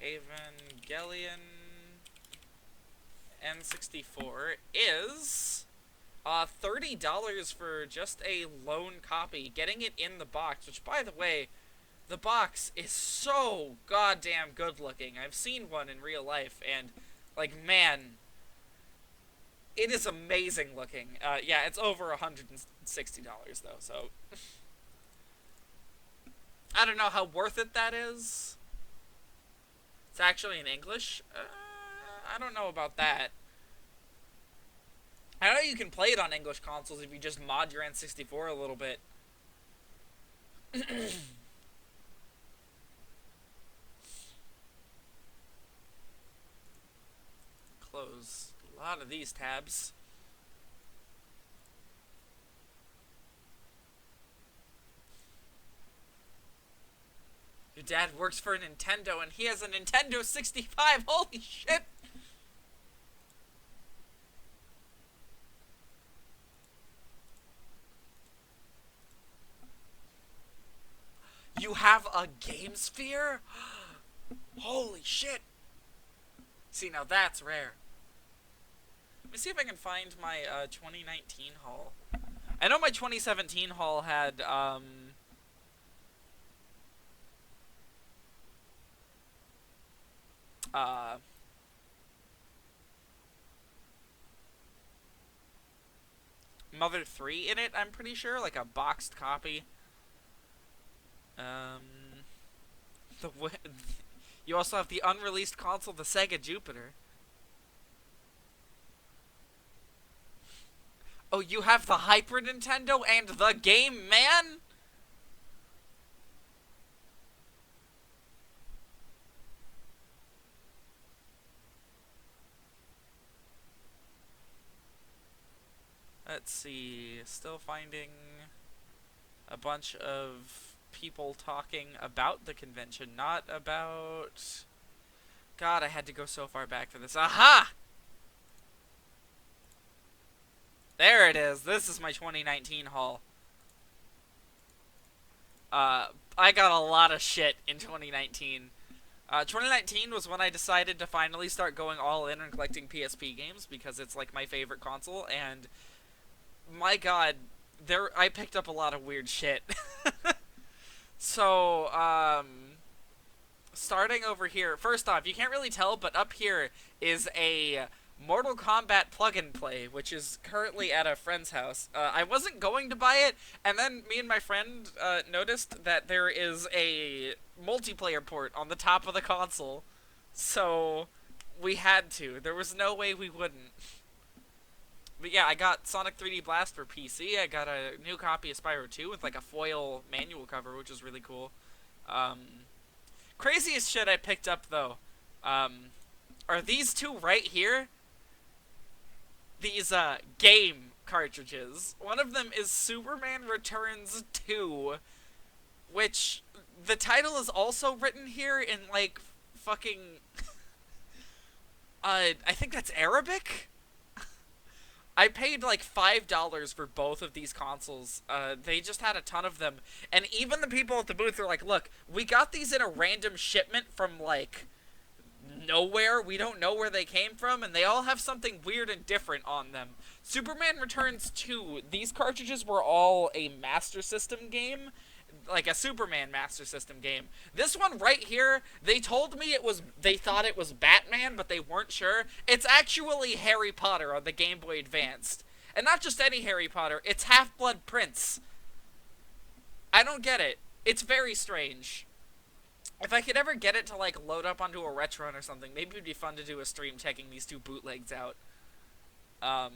Evangelion N64 is $30 for just a lone copy. Getting it in the box, which, by the way, the box is so goddamn good looking. I've seen one in real life, and, like, man, it is amazing looking. Yeah, it's over $160 though, so I don't know how worth it that is. It's actually in English. I don't know about that. I know you can play it on English consoles if you just mod your N64 a little bit. Close a lot of these tabs. Your dad works for a Nintendo and he has a Nintendo 65. Holy shit! You have a Game Sphere? Holy shit! See, now that's rare. Let me see if I can find my 2019 haul. I know my 2017 haul had Mother 3 in it, I'm pretty sure, like a boxed copy. You also have the unreleased console, the Sega Jupiter. Oh, you have the Hyper Nintendo and the Game Man? Let's see, still finding a bunch of people talking about the convention, not about... God, I had to go so far back for this. Aha! There it is. This is my 2019 haul. I got a lot of shit in 2019. 2019 was when I decided to finally start going all in on collecting PSP games because it's like my favorite console, and my god, I picked up a lot of weird shit. So, starting over here, first off, you can't really tell, but up here is a Mortal Kombat Plug and Play, which is currently at a friend's house. I wasn't going to buy it, and then me and my friend noticed that there is a multiplayer port on the top of the console, so we had to. There was no way we wouldn't. But yeah, I got Sonic 3D Blast for PC. I got a new copy of Spyro 2 with like a foil manual cover, which is really cool. Craziest shit I picked up though, are these two right here. These game cartridges. One of them is Superman Returns 2, which the title is also written here in like fucking I think that's Arabic. I paid like $5 for both of these consoles. They just had a ton of them, and even the people at the booth are like, "Look, we got these in a random shipment from like nowhere. We don't know where they came from, and they all have something weird and different on them." Superman Returns 2, these cartridges were all a Master System game, like a Superman Master System game. This one right here, they told me they thought it was Batman, but they weren't sure. It's actually Harry Potter on the Game Boy Advanced. And not just any Harry Potter, it's Half-Blood Prince. I don't get it. It's very strange. If I could ever get it to, like, load up onto a Retrorun or something, maybe it'd be fun to do a stream checking these two bootlegs out. I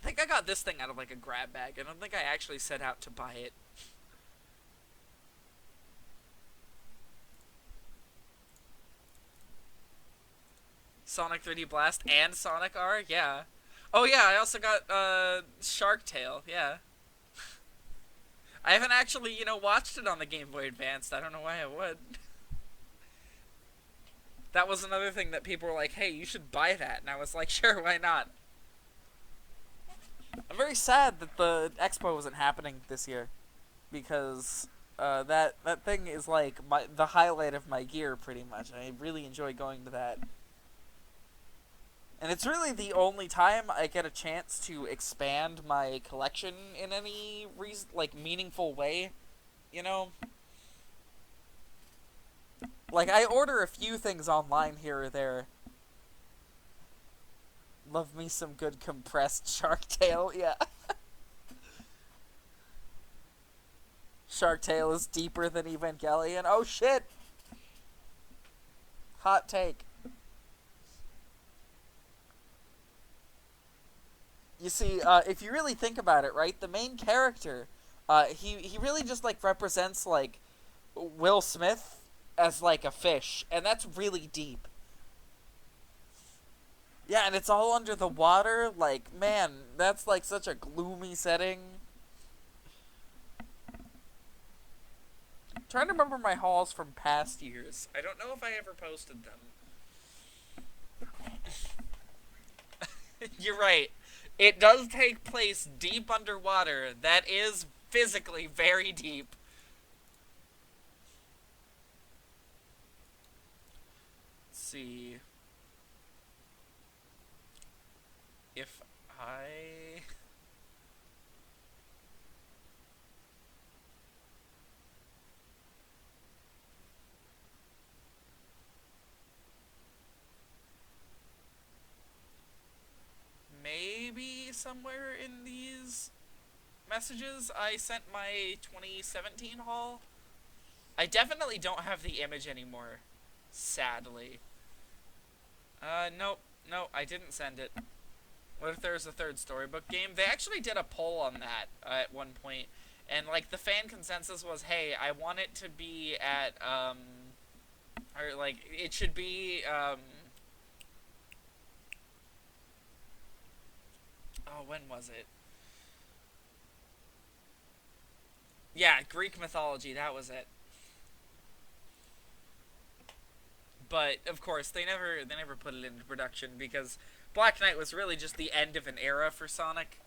think I got this thing out of, like, a grab bag. I don't think I actually set out to buy it. Sonic 3D Blast and Sonic R? Yeah. Oh, yeah, I also got, Shark Tale, yeah. I haven't actually, watched it on the Game Boy Advanced. I don't know why I would. That was another thing that people were like, hey, you should buy that. And I was like, sure, why not? I'm very sad that the expo wasn't happening this year. Because that thing is like the highlight of my gear, pretty much. I really enjoy going to that. And it's really the only time I get a chance to expand my collection in any meaningful way, Like, I order a few things online here or there. Love me some good compressed Shark Tale, yeah. Shark Tale is deeper than Evangelion. Oh, shit! Hot take. You see, if you really think about it, right, the main character, he really just, like, represents, like, Will Smith as, like, a fish, and that's really deep. Yeah, and it's all under the water, like, man, that's, like, such a gloomy setting. I'm trying to remember my hauls from past years. I don't know if I ever posted them. You're right. It does take place deep underwater. That is physically very deep. Let's see. If I... Maybe somewhere in these messages I sent my 2017 haul. I definitely don't have the image anymore, sadly. Nope, I didn't send it. What if there's a third storybook game? They actually did a poll on that at one point, and like the fan consensus was, hey, I want it to be at, or like, it should be, oh, when was it? Yeah, Greek mythology, that was it. But of course, they never put it into production because Black Knight was really just the end of an era for Sonic.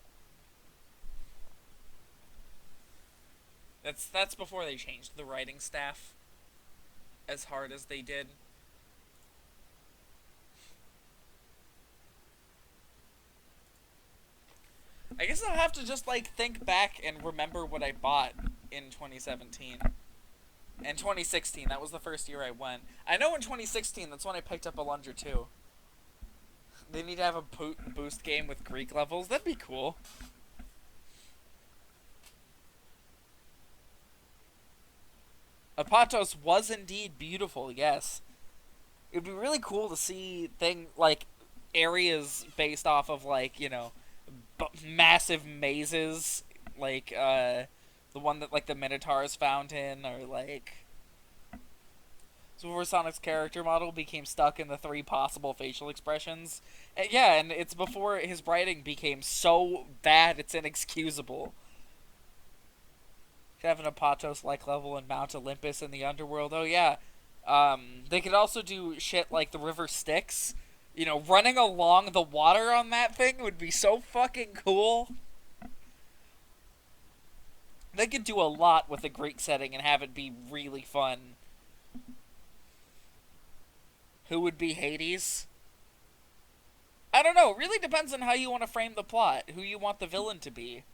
That's before they changed the writing staff as hard as they did. I guess I'll have to just, like, think back and remember what I bought in 2017. And 2016, that was the first year I went. I know in 2016, that's when I picked up Alundra 2. They need to have a boost game with Greek levels. That'd be cool. Apatos was indeed beautiful, yes. It'd be really cool to see like areas based off of like, you know, massive mazes, like the one that like the Minotaurs found in, or like where Sonic's character model became stuck in the 3 possible facial expressions. Yeah, and it's before his writing became so bad it's inexcusable. Have an Apatos-like level in Mount Olympus in the underworld. Oh yeah. They could also do shit like the river Styx. You know, running along the water on that thing would be so fucking cool. They could do a lot with the Greek setting and have it be really fun. Who would be Hades? I don't know. It really depends on how you want to frame the plot. Who you want the villain to be.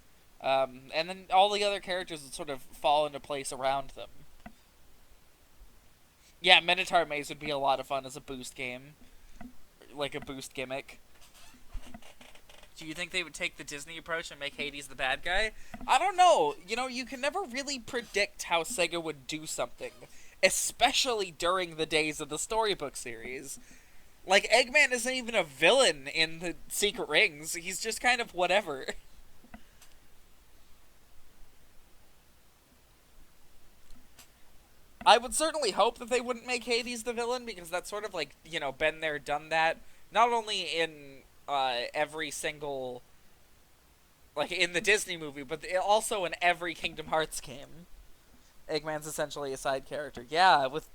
And then all the other characters would sort of fall into place around them. Yeah, Minotaur Maze would be a lot of fun as a boost game. Like a boost gimmick. Do you think they would take the Disney approach and make Hades the bad guy? I don't know. You know, you can never really predict how Sega would do something. Especially during the days of the Storybook series. Like, Eggman isn't even a villain in the Secret Rings. He's just kind of whatever. I would certainly hope that they wouldn't make Hades the villain, because that's sort of like, you know, been there, done that. Not only in every single, like, in the Disney movie, but also in every Kingdom Hearts game. Eggman's essentially a side character. Yeah, with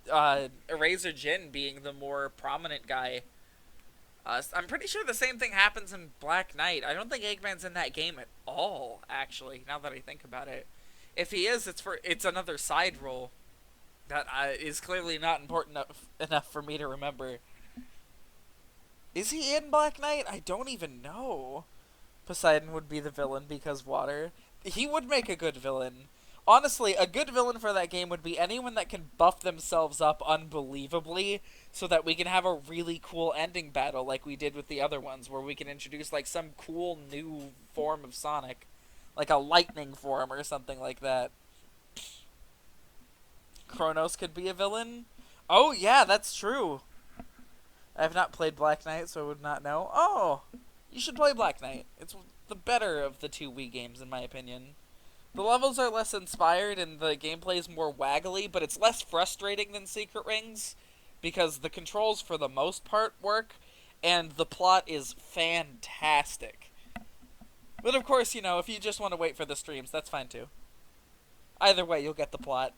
Eraser Jin being the more prominent guy. I'm pretty sure the same thing happens in Black Knight. I don't think Eggman's in that game at all, actually, now that I think about it. If he is, it's another side role that is clearly not important enough for me to remember. Is he in Black Knight? I don't even know. Poseidon would be the villain because water. He would make a good villain. Honestly, a good villain for that game would be anyone that can buff themselves up unbelievably so that we can have a really cool ending battle like we did with the other ones, where we can introduce like some cool new form of Sonic. Like a lightning form or something like that. Kronos could be a villain? Oh yeah, that's true. I have not played Black Knight, so I would not know. Oh! You should play Black Knight. It's the better of the 2 Wii games, in my opinion. The levels are less inspired and the gameplay is more waggly, but it's less frustrating than Secret Rings, because the controls for the most part work, and the plot is fantastic. But of course, you know, if you just want to wait for the streams, that's fine too. Either way, you'll get the plot.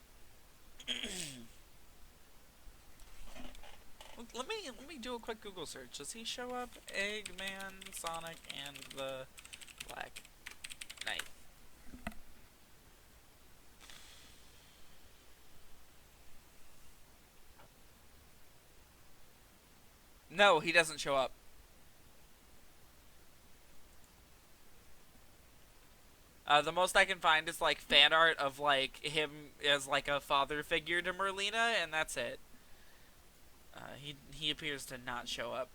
Let me do a quick Google search. Does he show up? Eggman, Sonic, and the Black Knight. No, he doesn't show up. The most I can find is like fan art of like him as like a father figure to Merlina, and that's it. He appears to not show up.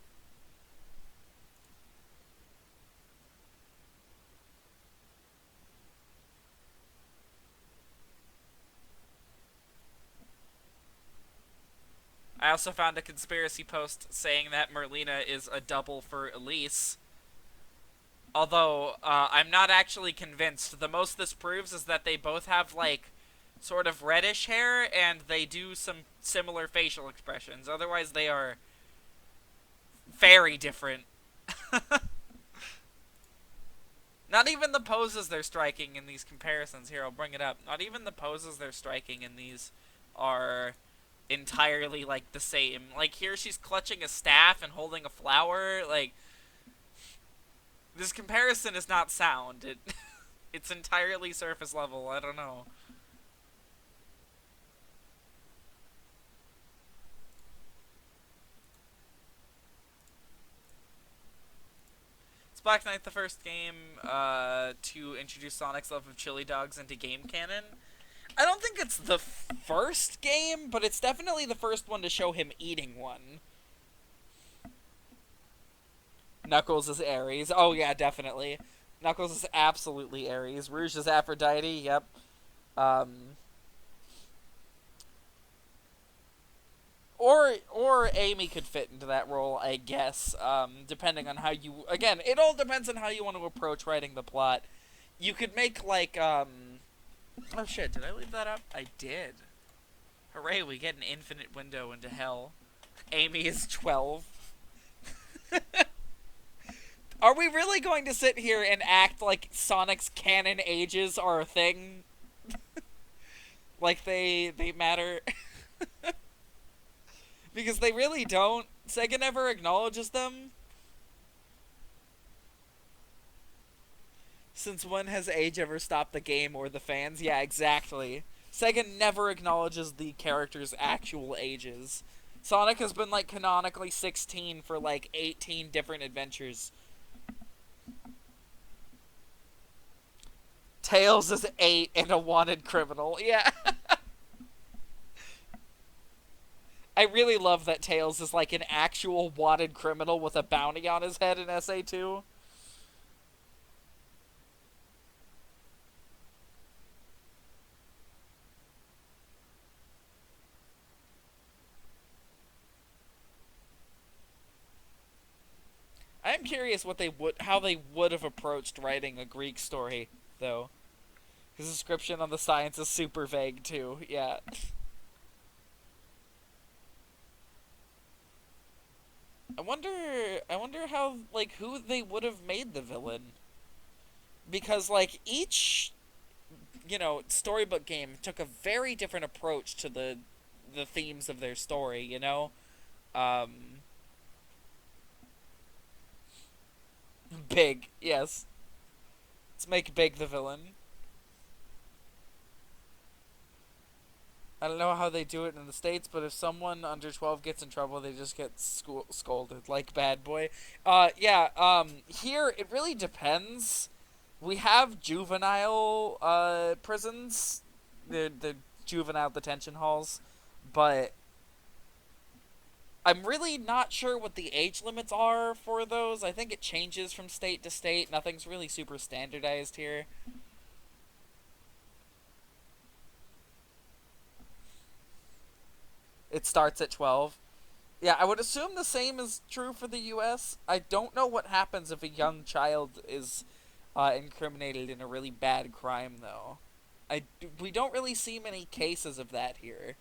I also found a conspiracy post saying that Merlina is a double for Elise. Although, I'm not actually convinced. The most this proves is that they both have, like, sort of reddish hair, and they do some similar facial expressions. Otherwise, they are very different. Not even the poses they're striking in these comparisons. Here, I'll bring it up. Not even the poses they're striking in these are entirely, like, the same. Like, here she's clutching a staff and holding a flower. Like, this comparison is not sound. It's entirely surface level. I don't know. Is Black Knight the first game to introduce Sonic's love of chili dogs into game canon? I don't think it's the first game, but it's definitely the first one to show him eating one. Knuckles is Ares. Oh yeah, definitely. Knuckles is absolutely Ares. Rouge is Aphrodite. Yep. Um, or Amy could fit into that role, I guess. Depending on how you. Again, it all depends on how you want to approach writing the plot. You could make like Oh shit! Did I leave that up? I did. Hooray! We get an infinite window into hell. Amy is 12. Are we really going to sit here and act like Sonic's canon ages are a thing? Like they matter? Because they really don't. Sega never acknowledges them. Since when has age ever stopped the game or the fans? Yeah, exactly. Sega never acknowledges the characters' actual ages. Sonic has been, like, canonically 16 for, like, 18 different adventures. Tails is 8 and a wanted criminal. Yeah. I really love that Tails is, like, an actual wanted criminal with a bounty on his head in SA2. I'm curious how they would have approached writing a Greek story, though. His description on the science is super vague too. Yeah. I wonder how, like, who they would have made the villain. Because, like, each, storybook game took a very different approach to the themes of their story, you know? Big, yes. Let's make Big the villain. I don't know how they do it in the States, but if someone under 12 gets in trouble, they just get scolded, like Bad Boy. Here, it really depends. We have juvenile, prisons, the juvenile detention halls, but I'm really not sure what the age limits are for those. I think it changes from state to state. Nothing's really super standardized here. It starts at 12. Yeah, I would assume the same is true for the US. I don't know what happens if a young child is incriminated in a really bad crime, though. We don't really see many cases of that here.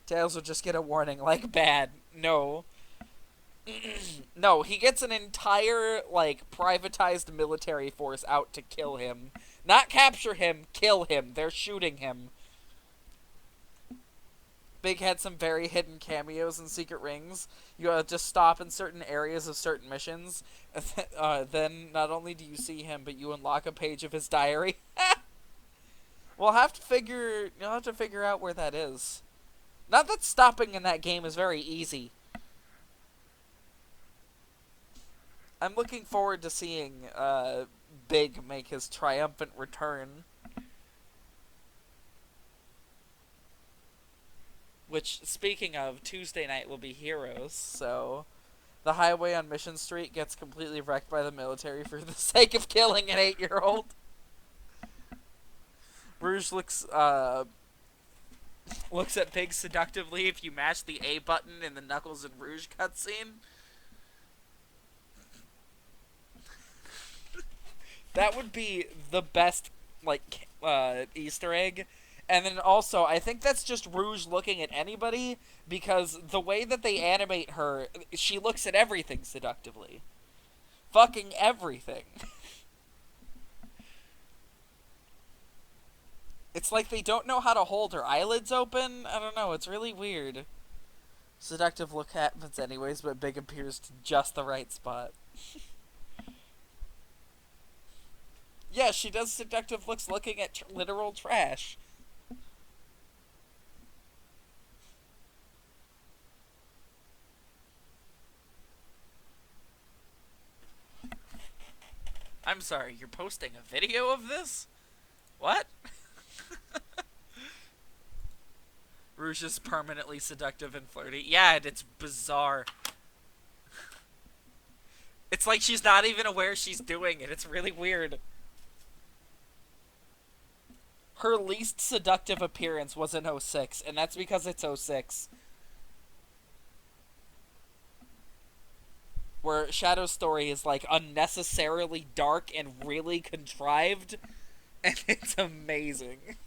Tails will just get a warning, like, bad. No. No, he gets an entire, like, privatized military force out to kill him. Not capture him, kill him. They're shooting him. Big had some very hidden cameos in Secret Rings. You just stop in certain areas of certain missions. Then not only do you see him, but you unlock a page of his diary. You'll have to figure out where that is. Not that stopping in that game is very easy. I'm looking forward to seeing Big make his triumphant return. Which, speaking of, Tuesday night will be Heroes, so the highway on Mission Street gets completely wrecked by the military for the sake of killing an 8-year-old. Rouge looks at Big seductively if you mash the A button in the Knuckles and Rouge cutscene. That would be the best, like, Easter egg. And then also, I think that's just Rouge looking at anybody, because the way that they animate her, she looks at everything seductively. Fucking everything. It's like they don't know how to hold her eyelids open. I don't know, it's really weird. Seductive look happens anyways, but Big appears to just the right spot. Yeah, she does seductive looks looking at literal trash. I'm sorry, you're posting a video of this? What? Rouge is permanently seductive and flirty. Yeah, it's bizarre. It's like she's not even aware she's doing it. It's really weird. Her least seductive appearance was in 06, and that's because it's 06. Where Shadow's story is, like, unnecessarily dark and really contrived, and it's amazing.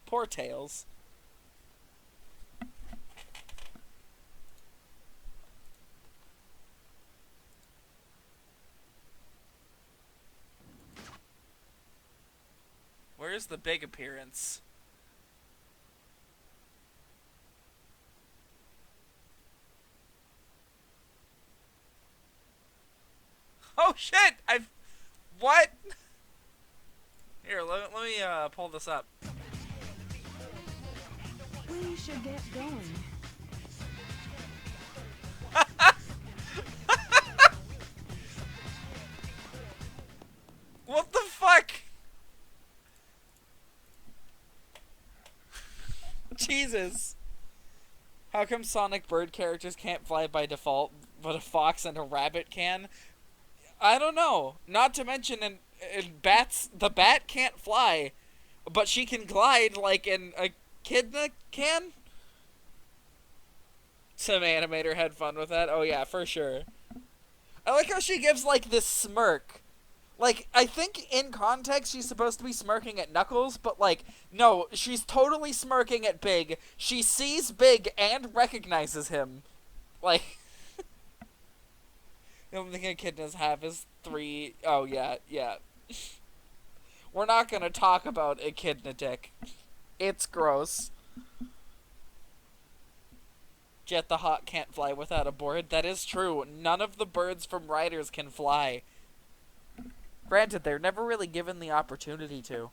Poor Tails. Where's the big appearance? Oh shit! What? Here, let me pull this up. We should get going. What the fuck? Jesus. How come Sonic bird characters can't fly by default, but a fox and a rabbit can? I don't know. Not to mention, in bats, the bat can't fly, but she can glide like an echidna can? Some animator had fun with that. Oh yeah, for sure. I like how she gives, like, this smirk. Like, I think in context she's supposed to be smirking at Knuckles, but, like, no, she's totally smirking at Big. She sees Big and recognizes him. Like, the only thing echidnas have is 3... Oh, yeah. We're not gonna talk about echidna dick. It's gross. Jet the Hawk can't fly without a board. That is true. None of the birds from Riders can fly. Granted, they're never really given the opportunity to.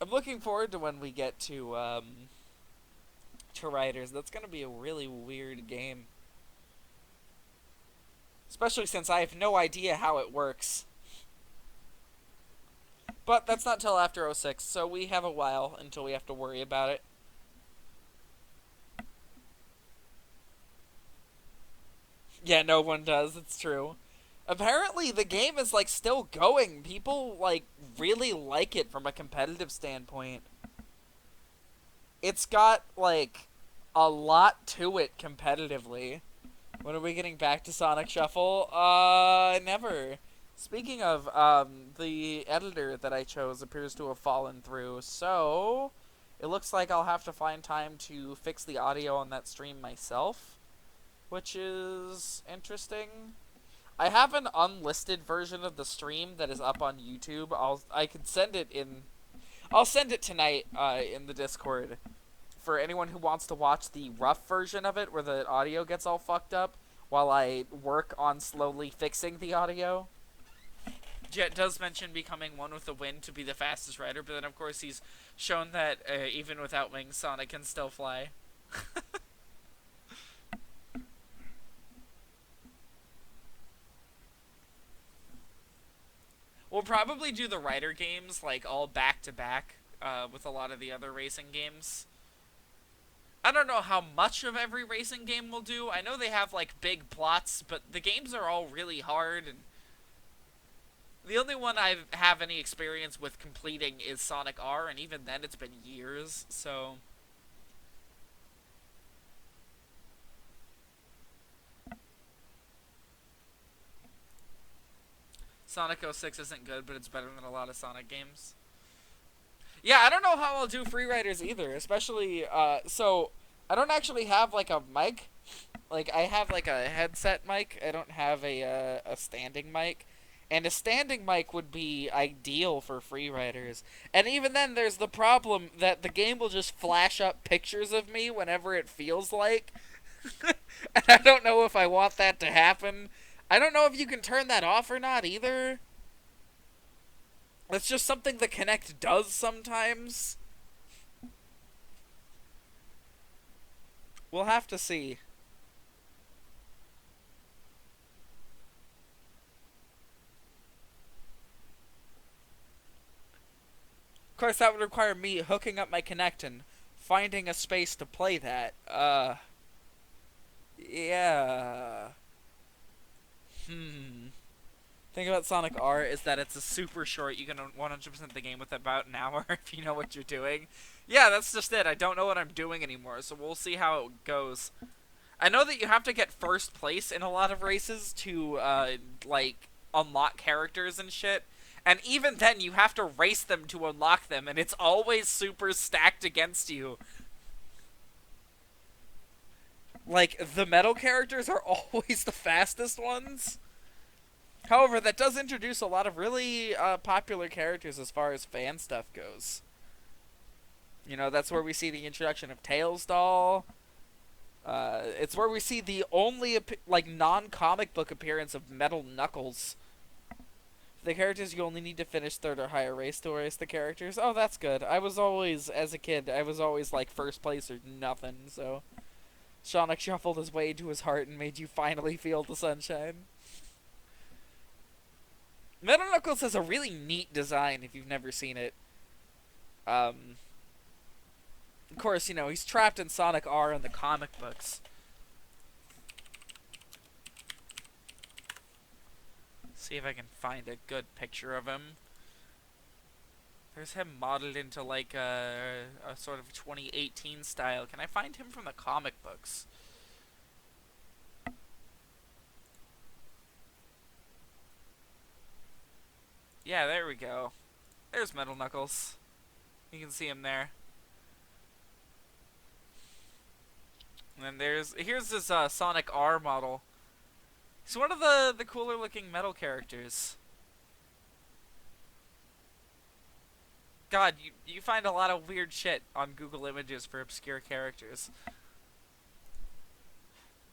I'm looking forward to when we get to Riders. That's gonna be a really weird game. Especially since I have no idea how it works. But that's not till after 06, so we have a while until we have to worry about it. Yeah, no one does, it's true. Apparently, the game is, like, still going. People, like, really like it from a competitive standpoint. It's got, like, a lot to it competitively. When are we getting back to Sonic Shuffle? Never. Speaking of, the editor that I chose appears to have fallen through, so it looks like I'll have to find time to fix the audio on that stream myself, which is interesting. I have an unlisted version of the stream that is up on YouTube. I could send it in... I'll send it tonight, in the Discord, for anyone who wants to watch the rough version of it, where the audio gets all fucked up, while I work on slowly fixing the audio. Jet does mention becoming one with the wind to be the fastest rider, but then of course he's shown that even without wings, Sonic can still fly. We'll probably do the rider games, like, all back-to-back, with a lot of the other racing games. I don't know how much of every racing game we'll do. I know they have, like, big plots, but the games are all really hard, and the only one I have any experience with completing is Sonic R, and even then it's been years, so... Sonic 06 isn't good, but it's better than a lot of Sonic games. Yeah, I don't know how I'll do Free Riders either, especially, so, I don't actually have, like, a mic. Like, I have, like, a headset mic. I don't have a standing mic. And a standing mic would be ideal for Free Riders. And even then, there's the problem that the game will just flash up pictures of me whenever it feels like. And I don't know if I want that to happen. I don't know if you can turn that off or not either. That's just something the Kinect does sometimes. We'll have to see. Of course, that would require me hooking up my Kinect and finding a space to play that. Yeah. Thing about Sonic R is that it's a super short. You can 100% the game with about an hour if you know what you're doing. Yeah, that's just it. I don't know what I'm doing anymore, so we'll see how it goes. I know that you have to get first place in a lot of races to, like, unlock characters and shit. And even then, you have to race them to unlock them, and it's always super stacked against you. Like, the metal characters are always the fastest ones. However, that does introduce a lot of really popular characters as far as fan stuff goes. You know, that's where we see the introduction of Tails Doll. It's where we see the only, like, non-comic book appearance of Metal Knuckles. The characters, you only need to finish third or higher race to race the characters. Oh, that's good. I was always, as a kid, I was always, like, first place or nothing, so... Sonic shuffled his way into his heart and made you finally feel the sunshine. Metal Knuckles has a really neat design if you've never seen it. Of course, you know, he's trapped in Sonic R in the comic books. See if I can find a good picture of him. There's him modeled into like a sort of 2018 style. Can I find him from the comic books? Yeah, there we go. There's Metal Knuckles. You can see him there. And then here's this Sonic R model. He's one of the cooler looking metal characters. God, you find a lot of weird shit on Google Images for obscure characters.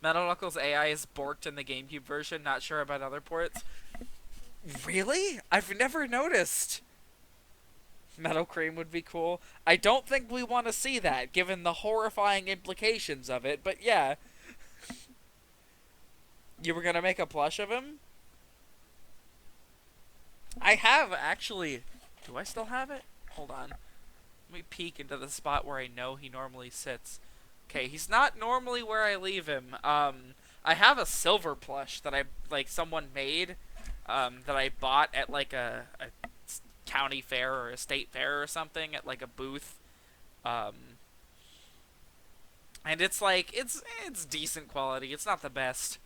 Metal Knuckles AI is borked in the GameCube version, not sure about other ports. Really? I've never noticed. Metal Cream would be cool. I don't think we want to see that, given the horrifying implications of it, but yeah. You were gonna make a plush of him? I have, actually. Do I still have it? Hold on. Let me peek into the spot where I know he normally sits. Okay, he's not normally where I leave him. I have a silver plush that someone made, that I bought at, like, a county fair or a state fair or something at, like, a booth. And it's, like, it's decent quality. It's not the best.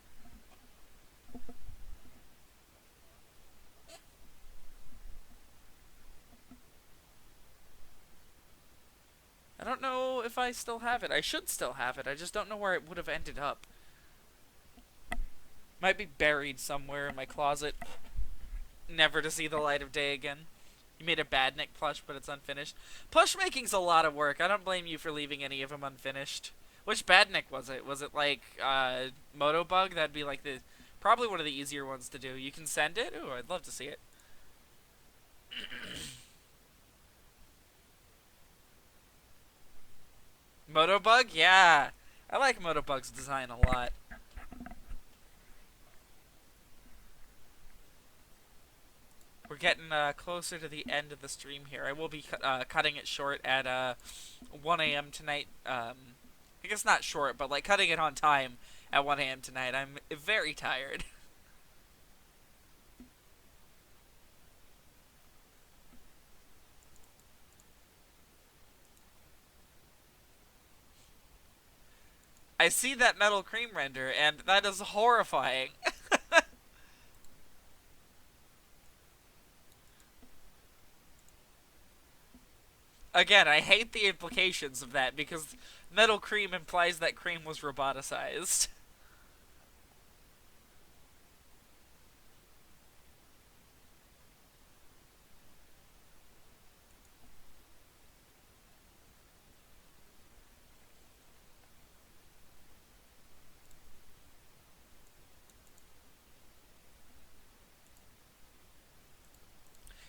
I don't know if I still have it. I should still have it. I just don't know where it would have ended up. Might be buried somewhere in my closet. Never to see the light of day again. You made a Badnik plush, but it's unfinished. Plush making's a lot of work. I don't blame you for leaving any of them unfinished. Which Badnik was it? Was it like Motobug? That'd be like probably one of the easier ones to do. You can send it? Ooh, I'd love to see it. Motobug? Yeah. I like Motobug's design a lot. We're getting closer to the end of the stream here. I will be cutting it short at 1 a.m. tonight. I guess not short, but like cutting it on time at 1 a.m. tonight. I'm very tired. I see that Metal Cream render, and that is horrifying. Again, I hate the implications of that, because Metal Cream implies that Cream was roboticized.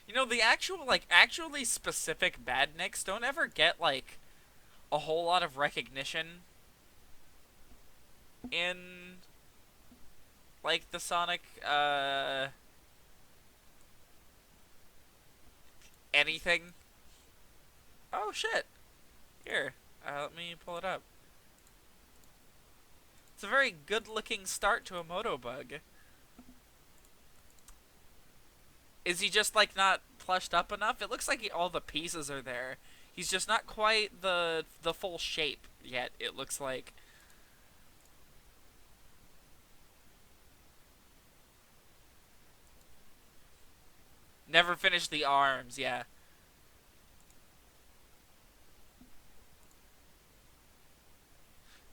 You know, the actually specific badniks don't ever get, like, a whole lot of recognition. in like the Sonic anything. Oh shit. Here, let me pull it up. It's a very good-looking start to a Motobug. Is he just, like, not plushed up enough? It looks like all the pieces are there. He's just not quite the full shape yet, it looks like. Never finished the arms, yeah.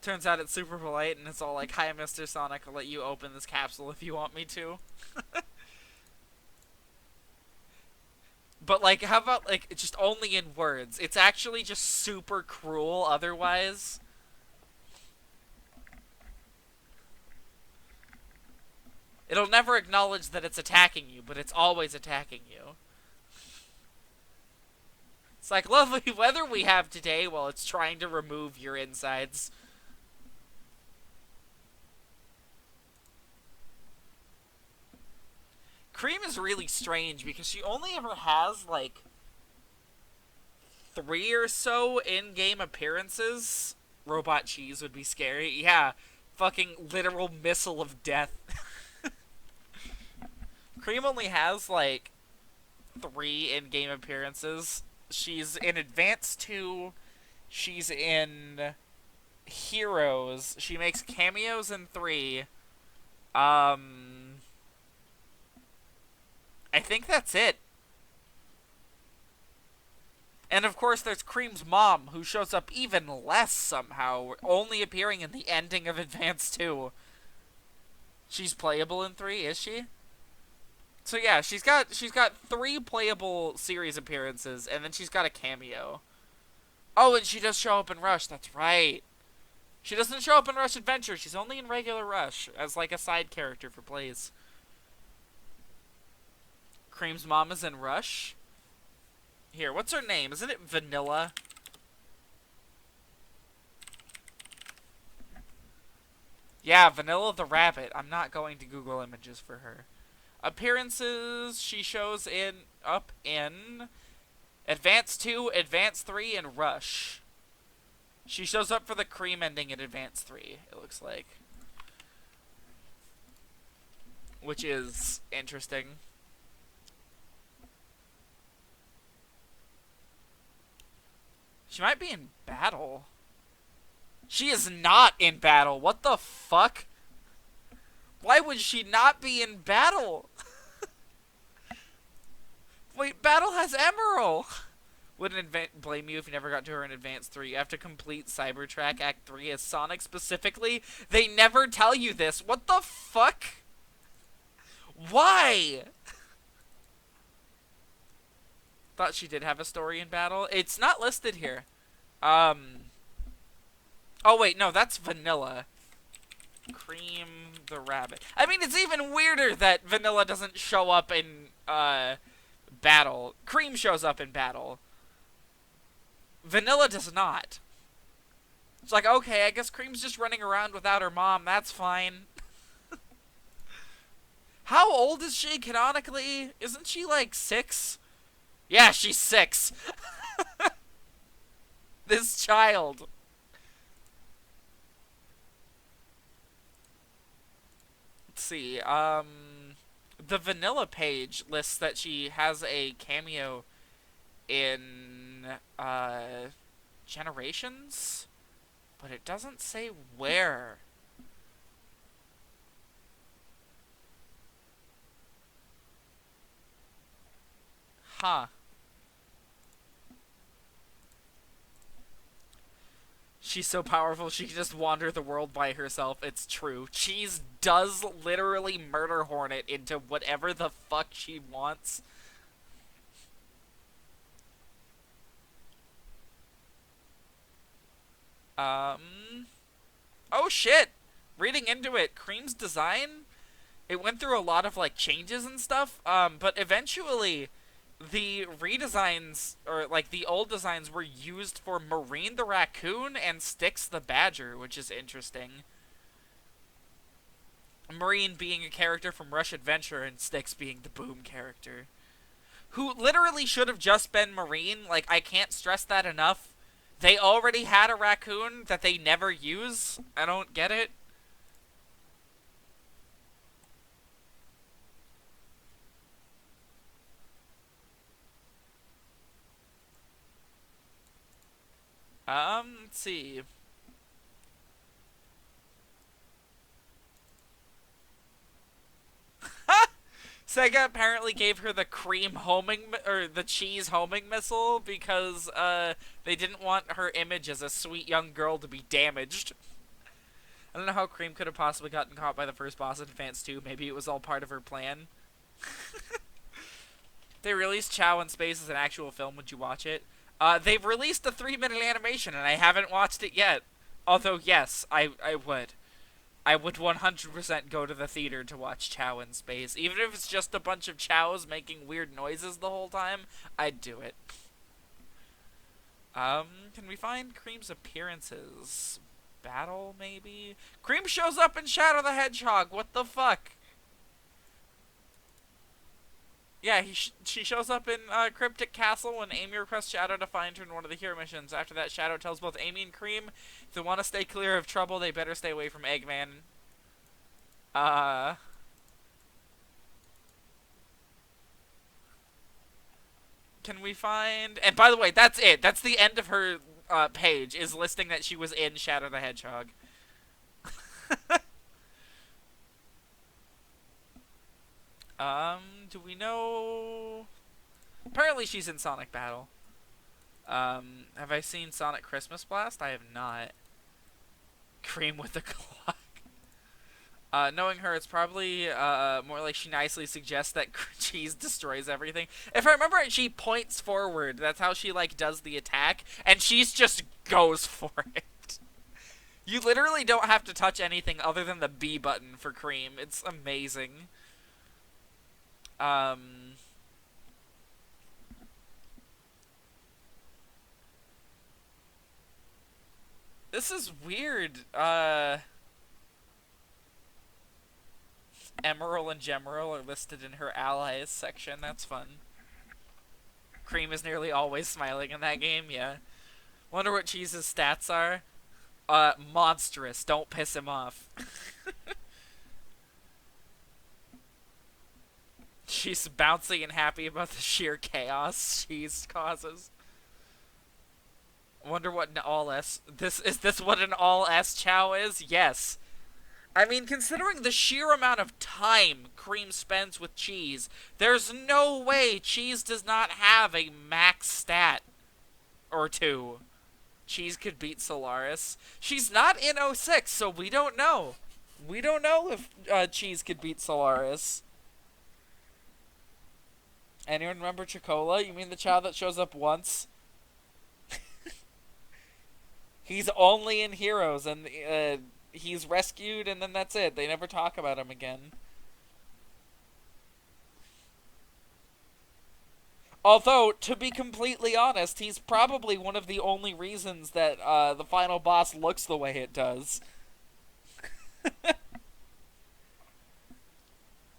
Turns out it's super polite, and it's all like, "Hi, Mr. Sonic, I'll let you open this capsule if you want me to." But, like, how about, like, just only in words? It's actually just super cruel otherwise. It'll never acknowledge that it's attacking you, but it's always attacking you. It's like, lovely weather we have today while it's trying to remove your insides. Cream is really strange because she only ever has, like, 3 or so in-game appearances. Robot Cheese would be scary. Yeah, fucking literal missile of death. Cream only has, like, 3 in-game appearances. She's in Advance 2. She's in Heroes. She makes cameos in 3. I think that's it. And of course there's Cream's mom, who shows up even less somehow, only appearing in the ending of Advance 2. She's playable in 3, is she? So yeah, she's got 3 playable series appearances, and then she's got a cameo. Oh, and she does show up in Rush, that's right. She doesn't show up in Rush Adventure, she's only in regular Rush, as like a side character for plays. Cream's mom is in Rush. Here, what's her name? Isn't it Vanilla? Yeah, Vanilla the Rabbit. I'm not going to Google images for her. Appearances, she shows up in Advance 2, Advance 3, and Rush. She shows up for the Cream ending in Advance 3, it looks like. Which is interesting. She might be in battle. She is not in battle. What the fuck? Why would she not be in battle? Wait, battle has Emerald. Wouldn't blame you if you never got to her in Advance 3. You have to complete Cybertrack Act 3 as Sonic specifically. They never tell you this. What the fuck? Why? Thought she did have a story in battle. It's not listed here. Oh wait, no, that's Vanilla. Cream the Rabbit. I mean, it's even weirder that Vanilla doesn't show up in battle. Cream shows up in battle. Vanilla does not. It's like, okay, I guess Cream's just running around without her mom. That's fine. How old is she canonically? Isn't she like 6? Yeah, she's 6. This child. Let's see. The Vanilla page lists that she has a cameo in Generations, but it doesn't say where. Huh. She's so powerful, she can just wander the world by herself. It's true. Cheese does literally murder Hornet into whatever the fuck she wants. Oh shit! Reading into it, Cream's design, it went through a lot of, like, changes and stuff, but eventually the redesigns, or like the old designs, were used for Marine the Raccoon and Styx the Badger, which is interesting. Marine being a character from Rush Adventure and Styx being the Boom character. Who literally should have just been Marine. Like, I can't stress that enough. They already had a raccoon that they never use. I don't get it. Let's see. Sega apparently gave her the cream homing, or the cheese homing missile because, they didn't want her image as a sweet young girl to be damaged. I don't know how Cream could have possibly gotten caught by the first boss in Advance 2. Maybe it was all part of her plan. They released Chow in Space as an actual film. Would you watch it? They've released a 3-minute animation, and I haven't watched it yet. Although, yes, I would. I would 100% go to the theater to watch Chow in Space. Even if it's just a bunch of Chows making weird noises the whole time, I'd do it. Can we find Cream's appearances? Battle, maybe? Cream shows up in Shadow the Hedgehog! What the fuck? Yeah, she shows up in Cryptic Castle when Amy requests Shadow to find her in one of the hero missions. After that, Shadow tells both Amy and Cream if they want to stay clear of trouble, they better stay away from Eggman. Can we find... And by the way, that's it. That's the end of her page, is listing that she was in Shadow the Hedgehog. Do we know... Apparently she's in Sonic Battle. Have I seen Sonic Christmas Blast? I have not. Cream with the clock. Knowing her, it's probably more like she nicely suggests that cheese destroys everything. If I remember right, she points forward. That's how she, like, does the attack. And she's just goes for it. You literally don't have to touch anything other than the B button for Cream. It's amazing. This is weird. Emerald and Gemerald are listed in her allies section. That's fun. Cream is nearly always smiling in that game, yeah. Wonder what Cheese's stats are. Monstrous. Don't piss him off. She's bouncy and happy about the sheer chaos Cheese causes. Wonder what an all S... Is this what an all S Chow is? Yes. I mean, considering the sheer amount of time Cream spends with Cheese, there's no way Cheese does not have a max stat or two. Cheese could beat Solaris. She's not in 06, so we don't know. We don't know if Cheese could beat Solaris. Anyone remember Chocola? You mean the child that shows up once? He's only in Heroes, and he's rescued, and then that's it. They never talk about him again. Although, to be completely honest, he's probably one of the only reasons that the final boss looks the way it does. Of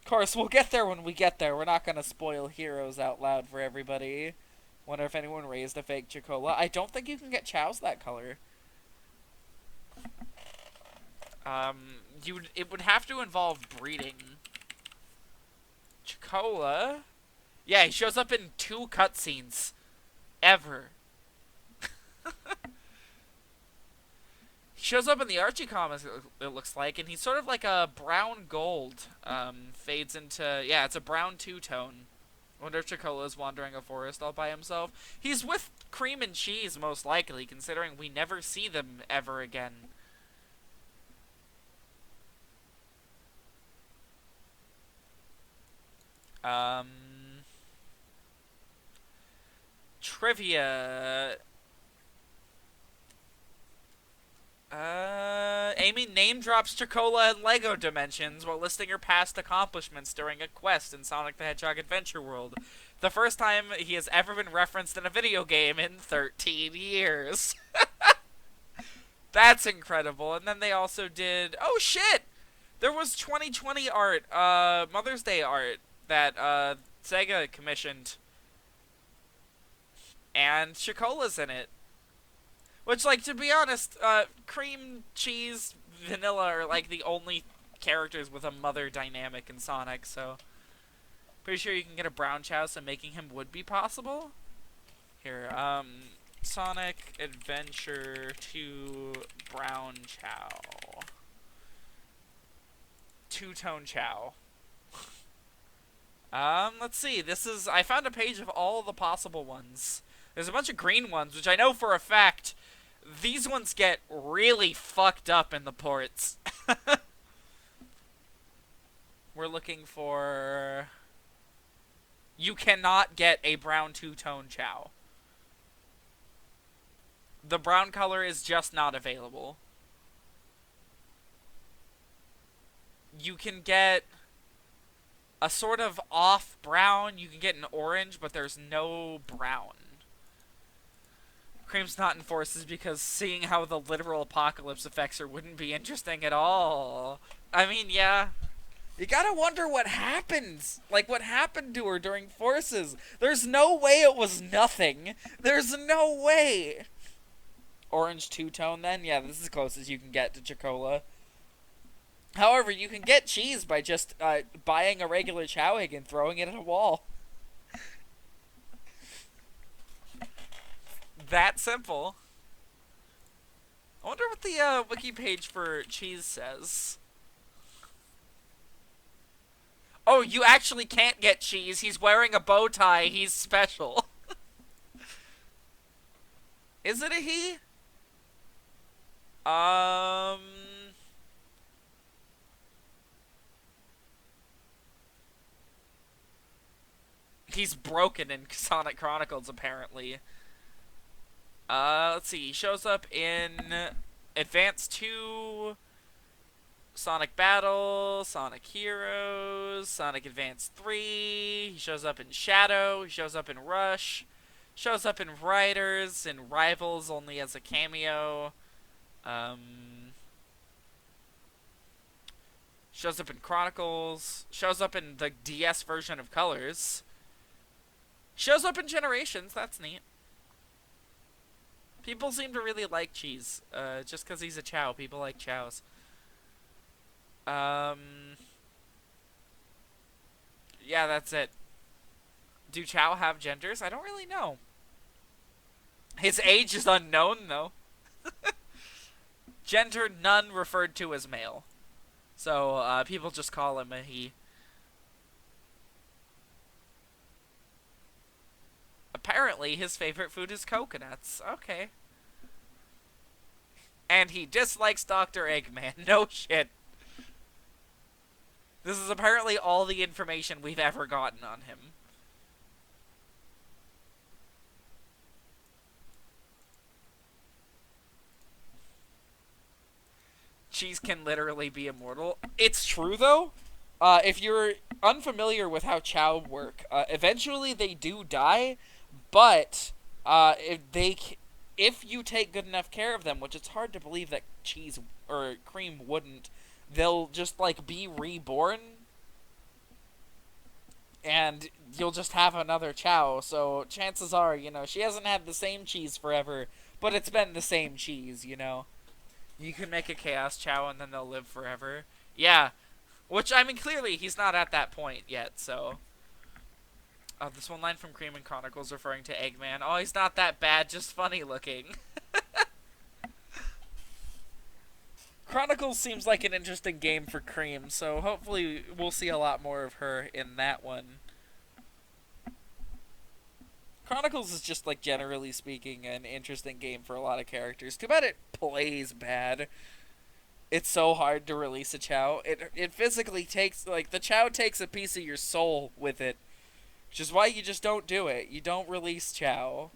course, we'll get there when we get there. We're not going to spoil Heroes out loud for everybody. Wonder if anyone raised a fake Chocola. I don't think you can get Chows that color. It would have to involve breeding. Chocola? Yeah, he shows up in 2 cutscenes. Ever. He shows up in the Archie comics, it looks like, and he's sort of like a brown gold. Fades into... Yeah, it's a brown 2-tone. Wonder if Chocola's wandering a forest all by himself. He's with Cream and Cheese, most likely, considering we never see them ever again. Trivia. Amy name drops Chocola in Lego Dimensions while listing her past accomplishments during a quest in Sonic the Hedgehog Adventure World. The first time he has ever been referenced in a video game in 13 years. That's incredible. And then they also did... Oh, shit! There was 2020 art, Mother's Day art that Sega commissioned, and Chocola's in it. Which, like, to be honest, cream, cheese, vanilla are like the only characters with a mother dynamic in Sonic. So pretty sure you can get a brown Chow, so making him would be possible. Here, Sonic Adventure 2 Brown Chow. Two-tone Chow. Let's see. I found a page of all the possible ones. There's a bunch of green ones, which I know for a fact, these ones get really fucked up in the ports. We're looking for... You cannot get a brown two-tone Chow. The brown color is just not available. You can get a sort of off brown. You can get an orange, but there's no brown. Cream's not in Forces because seeing how the literal apocalypse affects her wouldn't be interesting at all. I mean, yeah. You gotta wonder what happens. Like, what happened to her during Forces. There's no way it was nothing. There's no way. Orange two-tone, then? Yeah, this is as close as you can get to Chocola. However, you can get cheese by just buying a regular Chow egg and throwing it at a wall. That simple. I wonder what the wiki page for cheese says. Oh, you actually can't get cheese. He's wearing a bow tie. He's special. Is it a he? He's broken in Sonic Chronicles, apparently. Let's see. He shows up in Advance 2, Sonic Battle, Sonic Heroes, Sonic Advance 3. He shows up in Shadow. He shows up in Rush. Shows up in Riders, in Rivals only as a cameo. Shows up in Chronicles. Shows up in the DS version of Colors. Shows up in Generations. That's neat. People seem to really like cheese. Just because he's a Chow. People like Chows. Yeah, that's it. Do Chow have genders? I don't really know. His age is unknown, though. Gender, none referred to as male. So, people just call him a he. Apparently, his favorite food is coconuts. Okay. And he dislikes Dr. Eggman. No shit. This is apparently all the information we've ever gotten on him. Cheese can literally be immortal. It's true, though. If you're unfamiliar with how Chow work, eventually they do die, but if you take good enough care of them, which it's hard to believe that cheese or cream wouldn't, they'll just like be reborn, and you'll just have another Chow. So chances are, she hasn't had the same cheese forever, but it's been the same cheese. You can make a Chaos Chow and then they'll live forever. Yeah. Which, I mean, clearly he's not at that point yet, so. This one line from Cream and Chronicles referring to Eggman. Oh, he's not that bad, just funny looking. Chronicles seems like an interesting game for Cream, so hopefully we'll see a lot more of her in that one. Chronicles is just, like, generally speaking, an interesting game for a lot of characters. Too bad it plays bad. It's so hard to release a Chow. It physically takes, like, the Chow takes a piece of your soul with it. Which is why you just don't do it. You don't release Chow.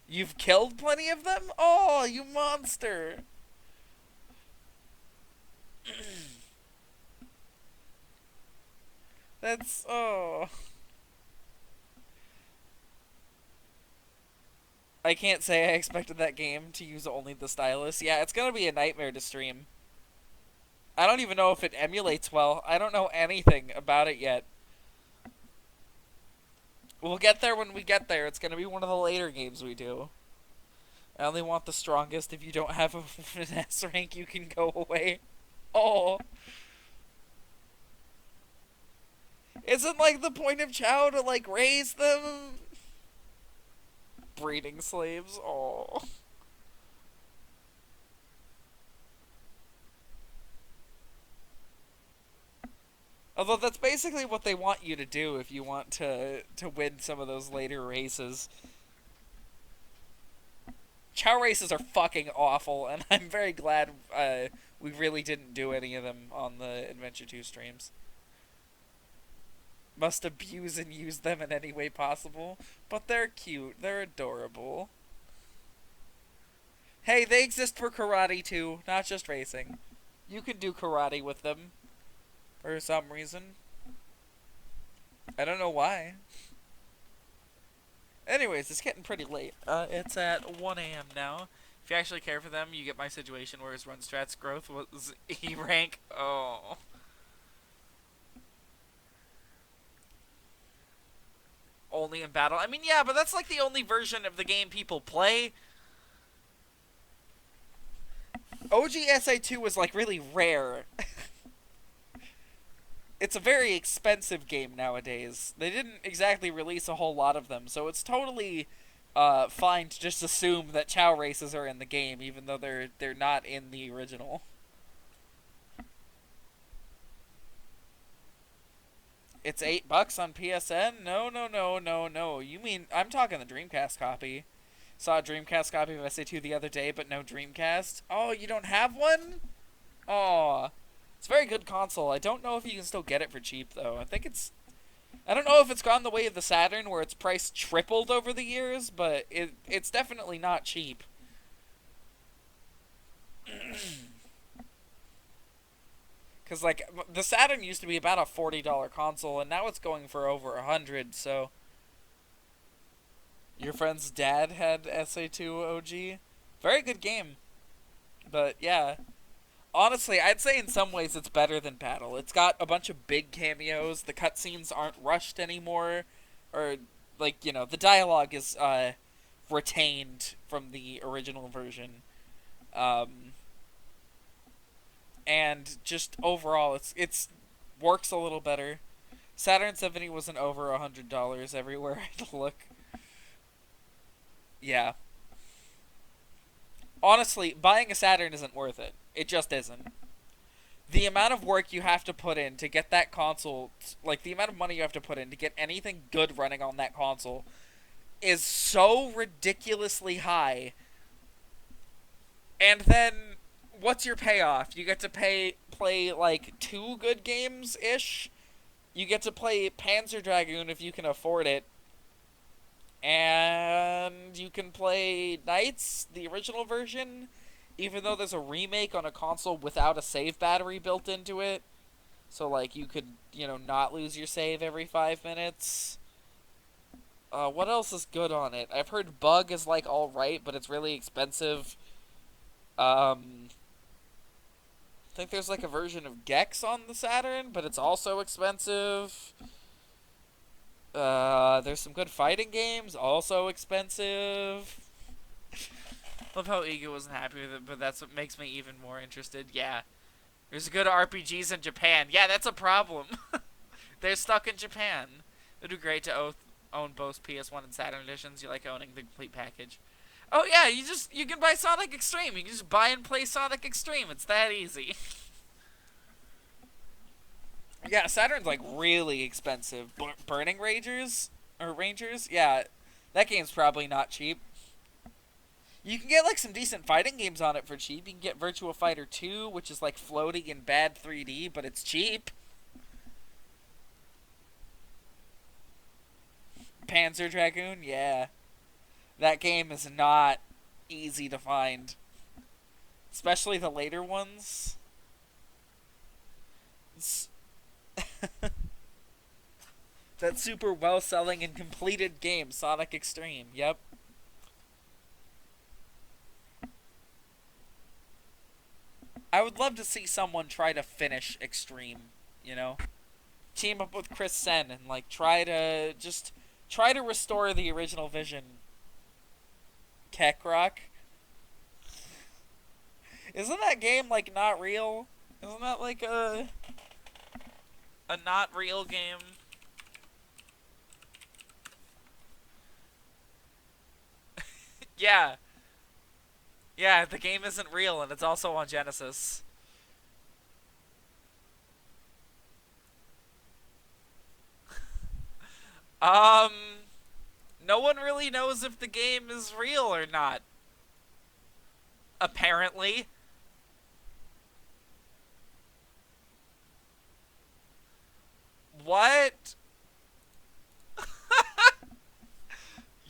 You've killed plenty of them? Oh, you monster! That's... oh... I can't say I expected that game to use only the stylus. Yeah, it's gonna be a nightmare to stream. I don't even know if it emulates well. I don't know anything about it yet. We'll get there when we get there. It's gonna be one of the later games we do. I only want the strongest. If you don't have an S rank, you can go away. Oh. Isn't, like, the point of Chow to, like, raise them? Breeding slaves. Oh. Although that's basically what they want you to do if you want to win some of those later races. Chow races are fucking awful, and I'm very glad we really didn't do any of them on the Adventure 2 streams. Must abuse and use them in any way possible. But they're cute. They're adorable. Hey, they exist for karate too, not just racing. You can do karate with them. For some reason. I don't know why. Anyways, it's getting pretty late. It's at 1 a.m. now. If you actually care for them, you get my situation where his run strat's growth was E rank. Oh. Only in battle. I mean, yeah, but that's like the only version of the game people play. OG SA2 was like really rare. It's a very expensive game nowadays. They didn't exactly release a whole lot of them, so it's totally fine to just assume that Chow races are in the game, even though they're not in the original. It's $8 on PSN? No. You mean I'm talking the Dreamcast copy? Saw a Dreamcast copy of SA2 the other day, but no Dreamcast. Oh, you don't have one? Aw. It's a very good console. I don't know if you can still get it for cheap, though. I don't know if it's gone the way of the Saturn, where its price tripled over the years, but it's definitely not cheap. Because, like, the Saturn used to be about a $40 console, and now it's going for over $100, so... Your friend's dad had SA2 OG? Very good game. But, yeah... Honestly, I'd say in some ways it's better than Battle. It's got a bunch of big cameos. The cutscenes aren't rushed anymore. Or, like, you know, the dialogue is retained from the original version. And just overall, it's works a little better. Saturn Symphony wasn't over $100 everywhere I had to look. Yeah. Honestly, buying a Saturn isn't worth it. It just isn't. The amount of work you have to put in to get that console, like the amount of money you have to put in to get anything good running on that console is so ridiculously high. And then, what's your payoff? You get to play like 2 good games-ish? You get to play Panzer Dragoon if you can afford it. And you can play Knights, the original version, even though there's a remake on a console without a save battery built into it. So, like, you could, you know, not lose your save every 5 minutes. What else is good on it? I've heard Bug is, like, alright, but it's really expensive. I think there's, like, a version of Gex on the Saturn, but it's also expensive. There's some good fighting games, also expensive. Love how Ego wasn't happy with it, but that's what makes me even more interested. Yeah. There's good RPGs in Japan. Yeah, that's a problem. They're stuck in Japan. It'd be great to own both PS1 and Saturn editions. You like owning the complete package. Oh yeah, you can buy Sonic Extreme. You can just buy and play Sonic Extreme. It's that easy. Yeah, Saturn's like really expensive. Burning Rangers? Or Rangers? Yeah, that game's probably not cheap. You can get like some decent fighting games on it for cheap. You can get Virtua Fighter 2, which is like floating in bad 3D, but it's cheap. Panzer Dragoon? Yeah. That game is not easy to find. Especially the later ones. That super well-selling and completed game, Sonic Extreme. Yep. I would love to see someone try to finish Extreme, you know? Team up with Chris Sen and, like, try to restore the original vision. Kekrok. Isn't that game, like, not real? Isn't that, like, a not real game? Yeah. Yeah, the game isn't real, and it's also on Genesis. No one really knows if the game is real or not. Apparently. What?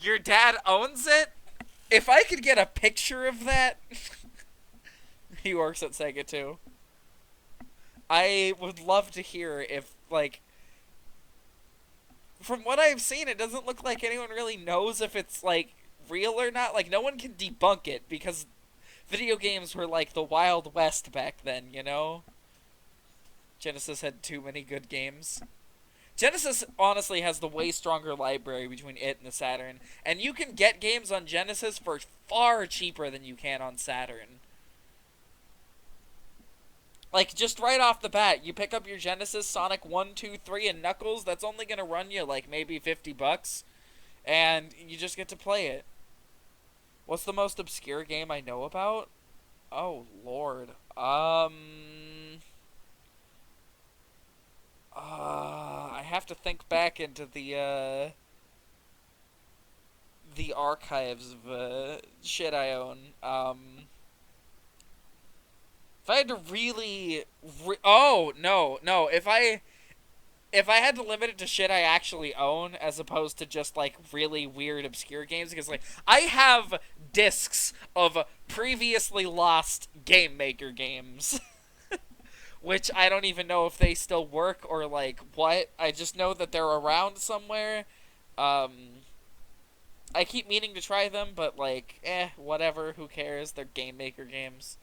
Your dad owns it? If I could get a picture of that... He works at Sega too. I would love to hear if, like... From what I've seen, it doesn't look like anyone really knows if it's, like, real or not. Like, no one can debunk it, because video games were, like, the Wild West back then, you know? Genesis had too many good games. Genesis honestly has the way stronger library between it and the Saturn, and you can get games on Genesis for far cheaper than you can on Saturn. Like, just right off the bat, you pick up your Genesis, Sonic 1, 2, 3, and Knuckles, that's only gonna run you, like, maybe $50, and you just get to play it. What's the most obscure game I know about? Oh, Lord. I have to think back into the archives of, shit I own. If I had to really... oh, no. If I had to limit it to shit I actually own, as opposed to just, like, really weird, obscure games, because, like, I have discs of previously lost Game Maker games. Which I don't even know if they still work or, like, what. I just know that they're around somewhere. I keep meaning to try them, but, like, whatever, who cares? They're Game Maker games.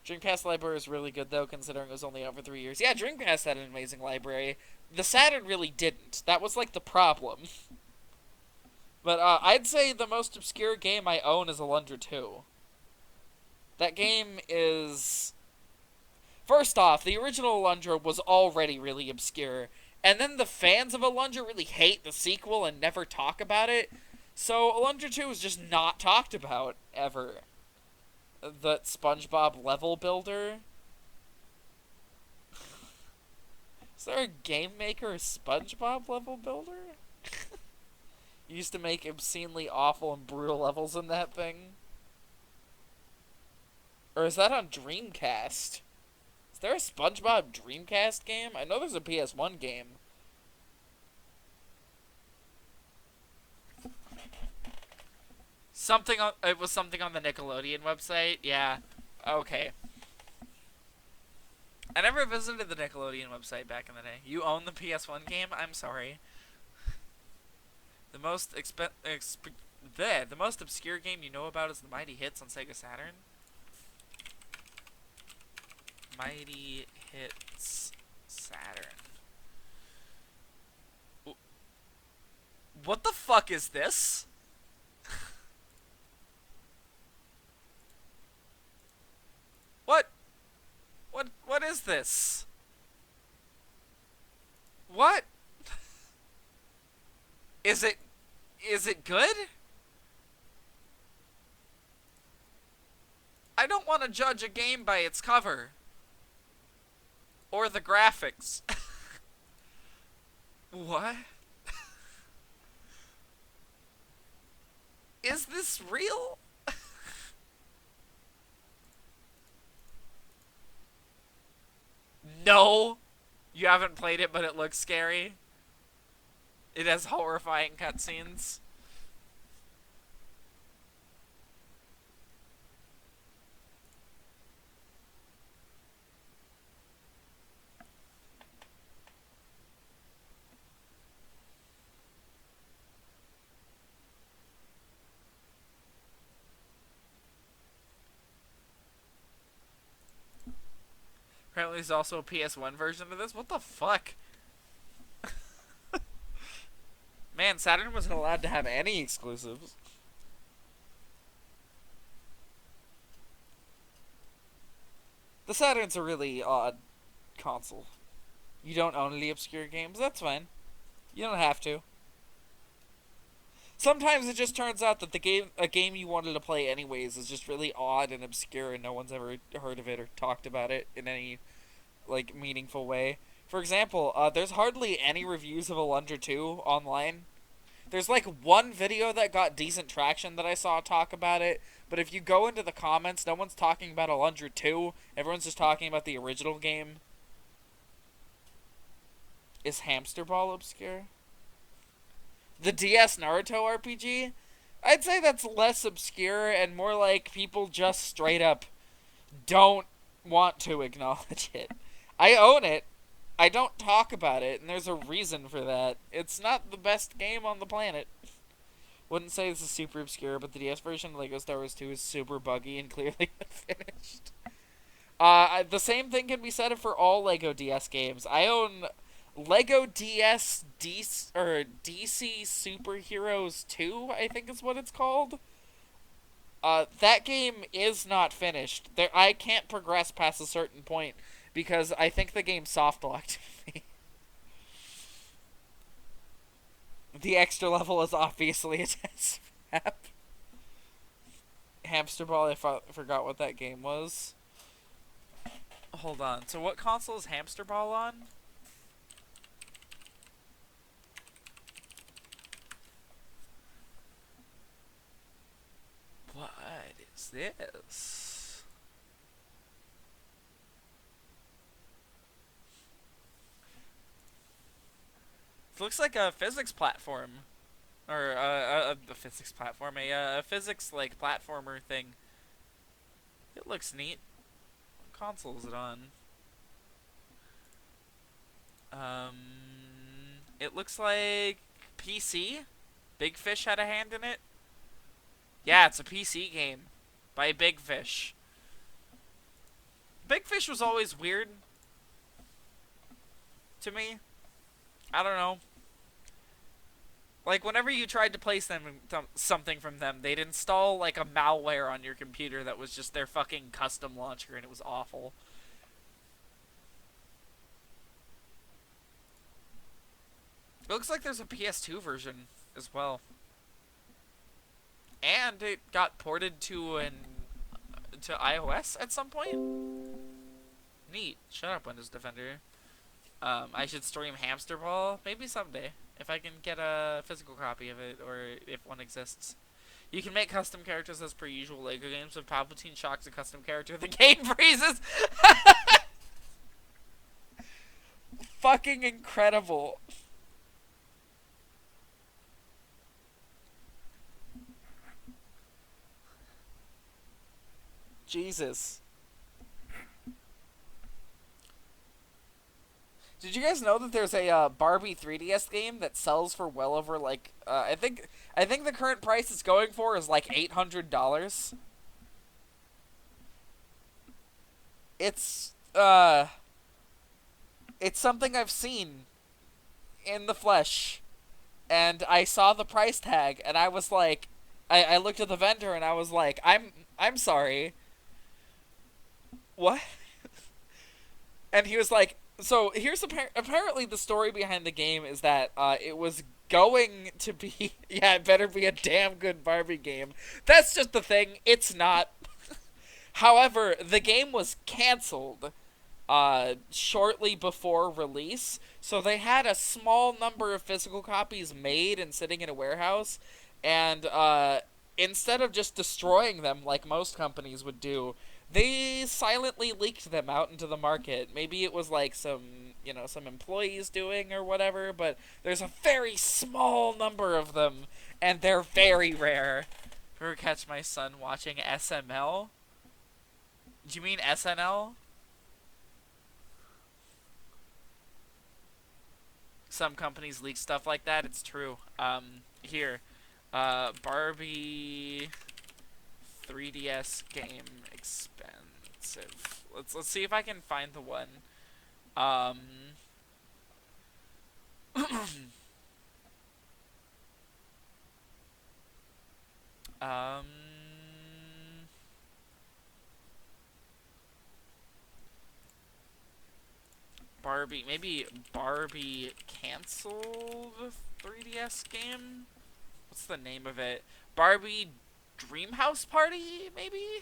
Dreamcast library is really good, though, considering it was only out for 3 years. Yeah, Dreamcast had an amazing library. The Saturn really didn't. That was, like, the problem. But, I'd say the most obscure game I own is Alundra 2. That game is... First off, the original Alundra was already really obscure, and then the fans of Alundra really hate the sequel and never talk about it, so Alundra 2 is just not talked about, ever. The SpongeBob level builder? Is there a Game Maker SpongeBob level builder? You used to make obscenely awful and brutal levels in that thing? Or is that on Dreamcast? Is there a SpongeBob Dreamcast game? I know there's a PS1 game. It was something on the Nickelodeon website? Yeah. Okay. I never visited the Nickelodeon website back in the day. You own the PS1 game? I'm sorry. The most the most obscure game you know about is the Mighty Hits on Sega Saturn. Mighty Hits Saturn. What the fuck is this? What is this? What? Is it good? I don't want to judge a game by its cover. Or the graphics. What? Is this real? No! You haven't played it, but it looks scary. It has horrifying cutscenes. Apparently there's also a PS1 version of this. What the fuck? Man, Saturn wasn't allowed to have any exclusives. The Saturn's a really odd console. You don't own any obscure games, that's fine. You don't have to. Sometimes it just turns out that a game you wanted to play anyways is just really odd and obscure and no one's ever heard of it or talked about it in any, like, meaningful way. For example, there's hardly any reviews of Alundra 2 online. There's like one video that got decent traction that I saw talk about it, but if you go into the comments, no one's talking about Alundra 2. Everyone's just talking about the original game. Is Hamster Ball obscure? The DS Naruto RPG? I'd say that's less obscure and more like people just straight up don't want to acknowledge it. I own it. I don't talk about it, and there's a reason for that. It's not the best game on the planet. Wouldn't say this is super obscure, but the DS version of LEGO Star Wars 2 is super buggy and clearly unfinished. The same thing can be said for all LEGO DS games. I own LEGO DS DC Superheroes 2, I think is what it's called. That game is not finished. I can't progress past a certain point because I think the game soft-locked me. The extra level is obviously a test map. Hamster Ball, I forgot what that game was. Hold on. So what console is Hamster Ball on? What is this? It looks like a physics platform. Or a physics platform. A physics, like, platformer thing. It looks neat. What console is it on? It looks like PC? Big Fish had a hand in it? Yeah, it's a PC game by Big Fish. Big Fish was always weird to me. I don't know. Like, whenever you tried to play something from them, they'd install, like, a malware on your computer that was just their fucking custom launcher, and it was awful. It looks like there's a PS2 version as well. And it got ported to iOS at some point? Neat. Shut up, Windows Defender. I should stream Hamster Ball? Maybe someday. If I can get a physical copy of it, or if one exists. You can make custom characters as per usual LEGO games. If Palpatine shocks a custom character, the game freezes! Fucking incredible. Jesus. Did you guys know that there's a Barbie 3DS game that sells for well over, like, I think the current price it's going for is like $800. It's something I've seen in the flesh, and I saw the price tag, and I was like, I looked at the vendor, and I was like, I'm sorry. What? And he was like, so here's apparently the story behind the game is that it was going to be, yeah, it better be a damn good Barbie game. That's just the thing, it's not. However, the game was canceled shortly before release, so they had a small number of physical copies made and sitting in a warehouse, and instead of just destroying them like most companies would do, they silently leaked them out into the market. Maybe it was like some employees doing or whatever, but there's a very small number of them, and they're very rare. Ever catch my son watching SML? Do you mean SNL? Some companies leak stuff like that, it's true. Here. Barbie 3DS game expense. expensive. Let's see if I can find the one. Um, um, Barbie, maybe Barbie canceled 3DS game? What's the name of it? Barbie Dreamhouse Party, maybe?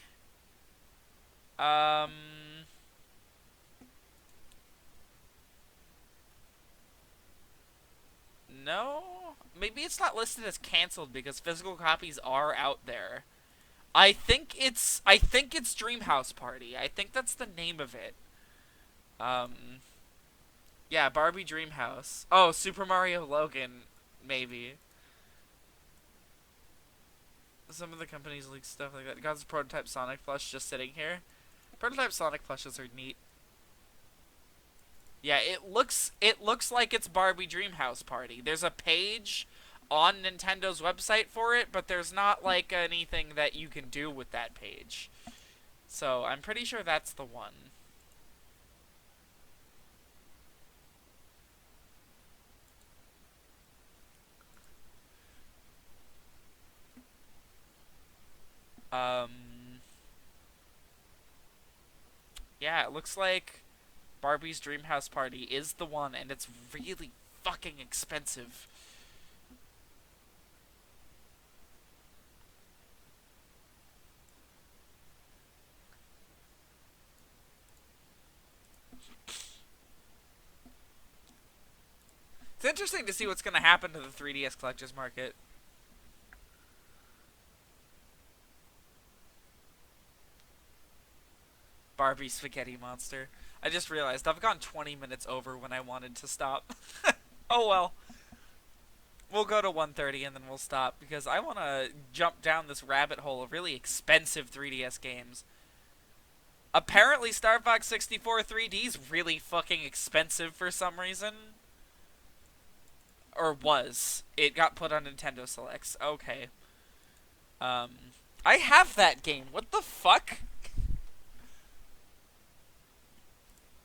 No? Maybe it's not listed as canceled because physical copies are out there. I think it's Dreamhouse Party. I think that's the name of it. Yeah, Barbie Dreamhouse. Oh, Super Mario Logan, maybe. Some of the companies leak stuff like that. God's prototype Sonic plush just sitting here. Prototype Sonic plushes are neat. Yeah, it looks like it's Barbie Dreamhouse Party. There's a page on Nintendo's website for it, but there's not like anything that you can do with that page. So, I'm pretty sure that's the one. Yeah, it looks like Barbie's Dreamhouse Party is the one, and it's really fucking expensive. It's interesting to see what's going to happen to the 3DS collector's market. Barbie Spaghetti Monster. I just realized I've gone 20 minutes over when I wanted to stop. Oh well. We'll go to 1:30 and then we'll stop because I want to jump down this rabbit hole of really expensive 3DS games. Apparently Star Fox 64 3D is really fucking expensive for some reason. Or was. It got put on Nintendo Selects. Okay. I have that game. What the fuck?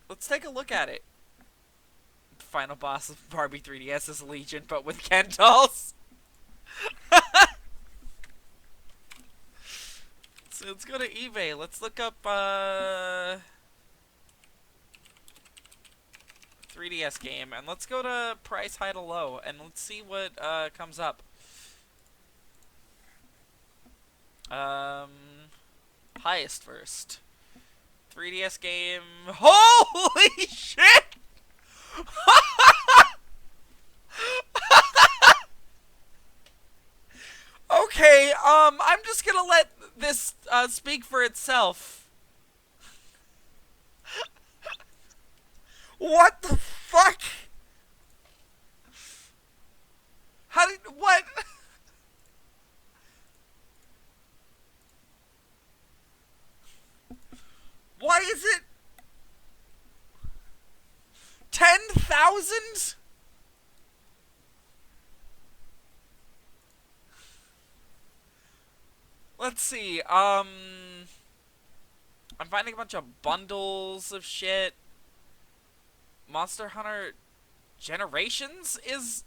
Let's take a look at it. Final boss of Barbie 3DS is Legion, but with Ken dolls. So let's go to eBay. Let's look up 3DS game, and let's go to price high to low, and let's see what comes up. Highest first. 3DS game. Holy shit! Okay, I'm just gonna let this speak for itself. What the fuck? How did what? Why is it 10,000? Let's see. I'm finding a bunch of bundles of shit. Monster Hunter Generations is...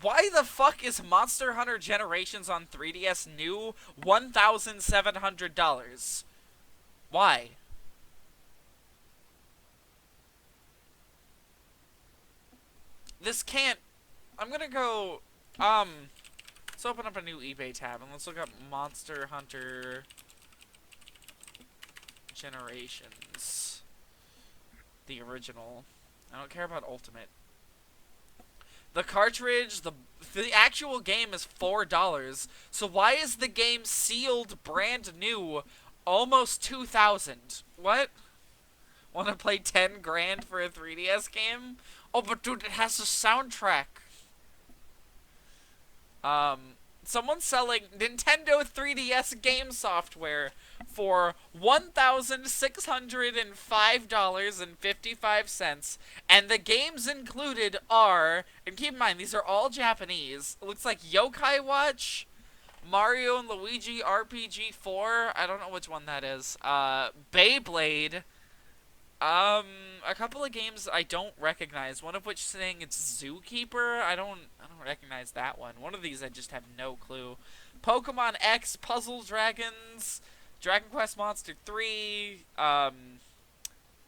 Why the fuck is Monster Hunter Generations on 3DS new $1,700? Why? This can't... I'm gonna go... Let's open up a new eBay tab and let's look up Monster Hunter Generations. The original. I don't care about Ultimate. The cartridge, the actual game is $4. So why is the game sealed brand new almost 2,000? What? Want to play 10 grand for a 3DS game? Oh, but dude, it has a soundtrack. Someone's selling Nintendo 3DS game software for $1,605.55, and the games included are, and keep in mind, these are all Japanese. It looks like Yokai Watch, Mario and Luigi RPG 4. I don't know which one that is. Beyblade. A couple of games I don't recognize. One of which saying it's Zookeeper. I don't recognize that one. One of these I just have no clue. Pokemon X, Puzzle Dragons, Dragon Quest Monster 3. I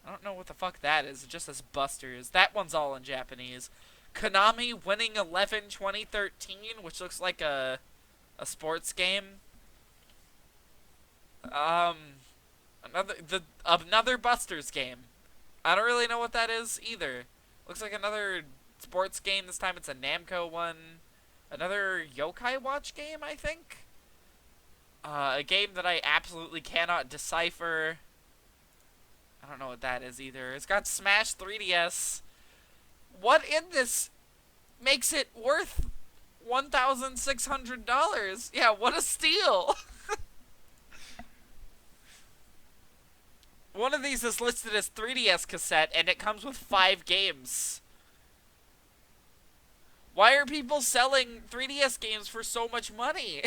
don't know what the fuck that is. It just says Busters. That one's all in Japanese. Konami Winning 11 2013, which looks like a sports game. Another Busters game. I don't really know what that is either. Looks like another sports game. This time it's a Namco one. Another Yokai Watch game, I think. A game that I absolutely cannot decipher. I don't know what that is either. It's got Smash 3DS. What in this makes it worth $1,600? Yeah, what a steal! One of these is listed as 3DS cassette, and it comes with 5 games. Why are people selling 3DS games for so much money?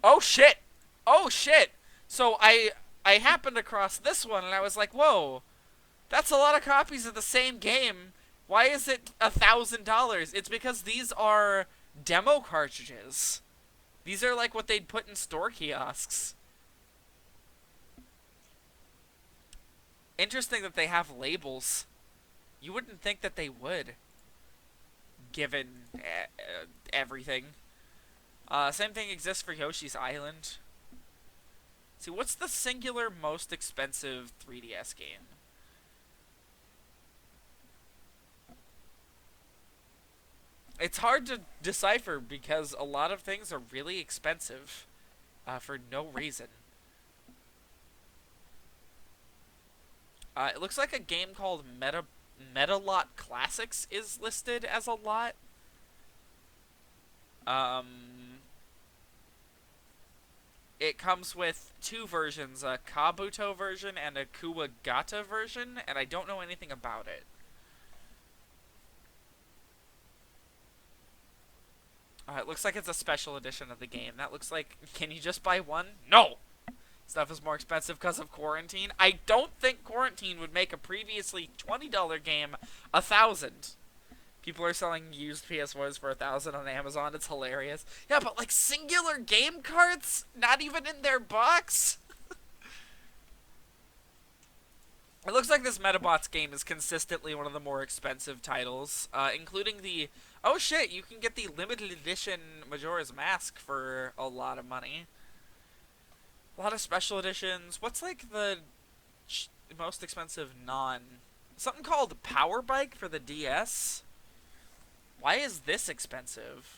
Oh shit! Oh shit! So I happened across this one, and I was like, whoa, that's a lot of copies of the same game. Why is it $1,000? It's because these are demo cartridges. These are like what they'd put in store kiosks. Interesting that they have labels. You wouldn't think that they would, given everything. Same thing exists for Yoshi's Island. See, what's the singular most expensive 3DS game? It's hard to decipher because a lot of things are really expensive for no reason. It looks like a game called Metalot Classics is listed as a lot. It comes with 2 versions, a Kabuto version and a Kuwagata version, and I don't know anything about it. It looks like it's a special edition of the game. That looks like... Can you just buy one? No! Stuff is more expensive because of quarantine. I don't think quarantine would make a previously $20 game $1,000. People are selling used PS4s for $1,000 on Amazon. It's hilarious. Yeah, but like singular game carts? Not even in their box? It looks like this Metabots game is consistently one of the more expensive titles, including the... Oh shit, you can get the limited edition Majora's Mask for a lot of money. A lot of special editions. What's like the most expensive non... Something called Power Bike for the DS? Why is this expensive?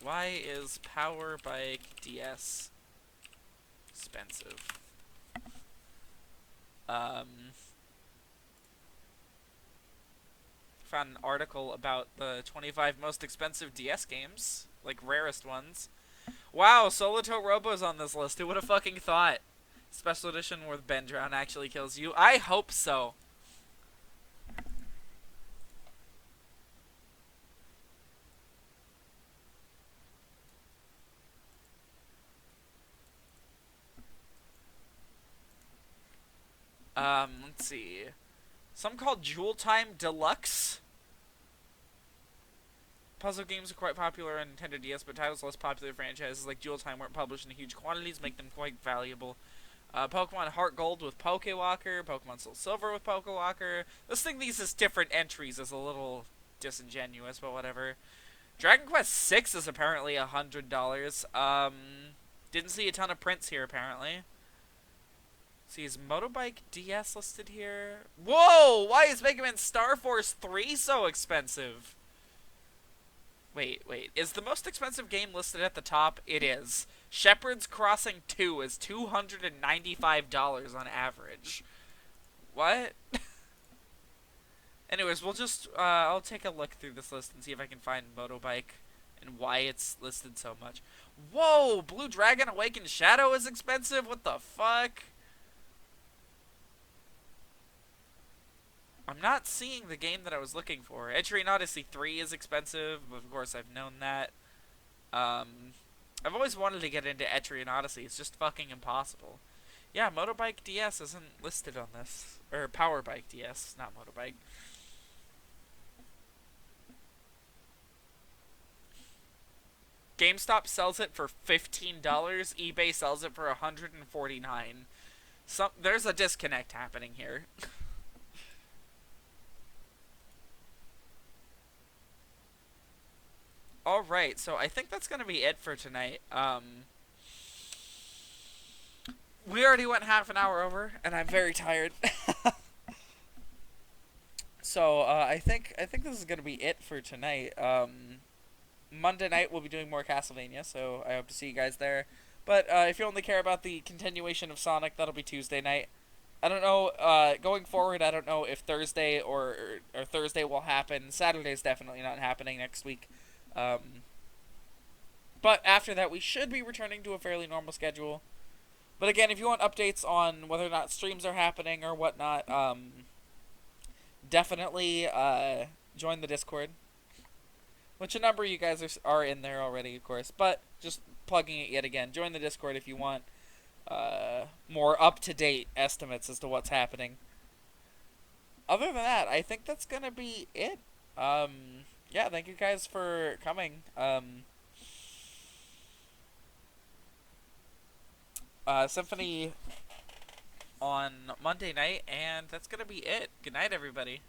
Why is Power Bike DS expensive? Found an article about the 25 most expensive DS games, like rarest ones. Wow, Solito Robo's on this list. Who would have fucking thought? Special edition where Ben Drown actually kills you. I hope so. Let's see. Some called Jewel Time Deluxe. Puzzle games are quite popular on Nintendo DS, but titles less popular franchises like Jewel Time weren't published in huge quantities, make them quite valuable. Pokemon Heart Gold with Pokewalker, Pokemon Soul Silver with Pokewalker. Listing these as different entries is a little disingenuous, but whatever. Dragon Quest 6 is apparently $100. Didn't see a ton of prints here, apparently. See, is Motobike DS listed here? Whoa! Why is Mega Man Star Force 3 so expensive? Wait. Is the most expensive game listed at the top? It is. Shepherd's Crossing 2 is $295 on average. What? Anyways, we'll just, I'll take a look through this list and see if I can find Motobike and why it's listed so much. Whoa! Blue Dragon Awakened Shadow is expensive? What the fuck? I'm not seeing the game that I was looking for. Etrian Odyssey 3 is expensive, but of course I've known that. I've always wanted to get into Etrian Odyssey. It's just fucking impossible. Yeah, Motorbike DS isn't listed on this. Or Power Bike DS, not Motorbike. GameStop sells it for $15. eBay sells it for $149. There's a disconnect happening here. Alright, so I think that's going to be it for tonight. We already went half an hour over, and I'm very tired. So, I think this is going to be it for tonight. Monday night we'll be doing more Castlevania, so I hope to see you guys there. But if you only care about the continuation of Sonic, that'll be Tuesday night. I don't know, going forward, I don't know if Thursday or Thursday will happen. Saturday's definitely not happening next week. But after that, we should be returning to a fairly normal schedule. But again, if you want updates on whether or not streams are happening or whatnot, definitely join the Discord. Which a number of you guys are in there already, of course. But just plugging it yet again. Join the Discord if you want more up-to-date estimates as to what's happening. Other than that, I think that's going to be it. Yeah, thank you guys for coming. Symphony on Monday night, and that's going to be it. Good night, everybody.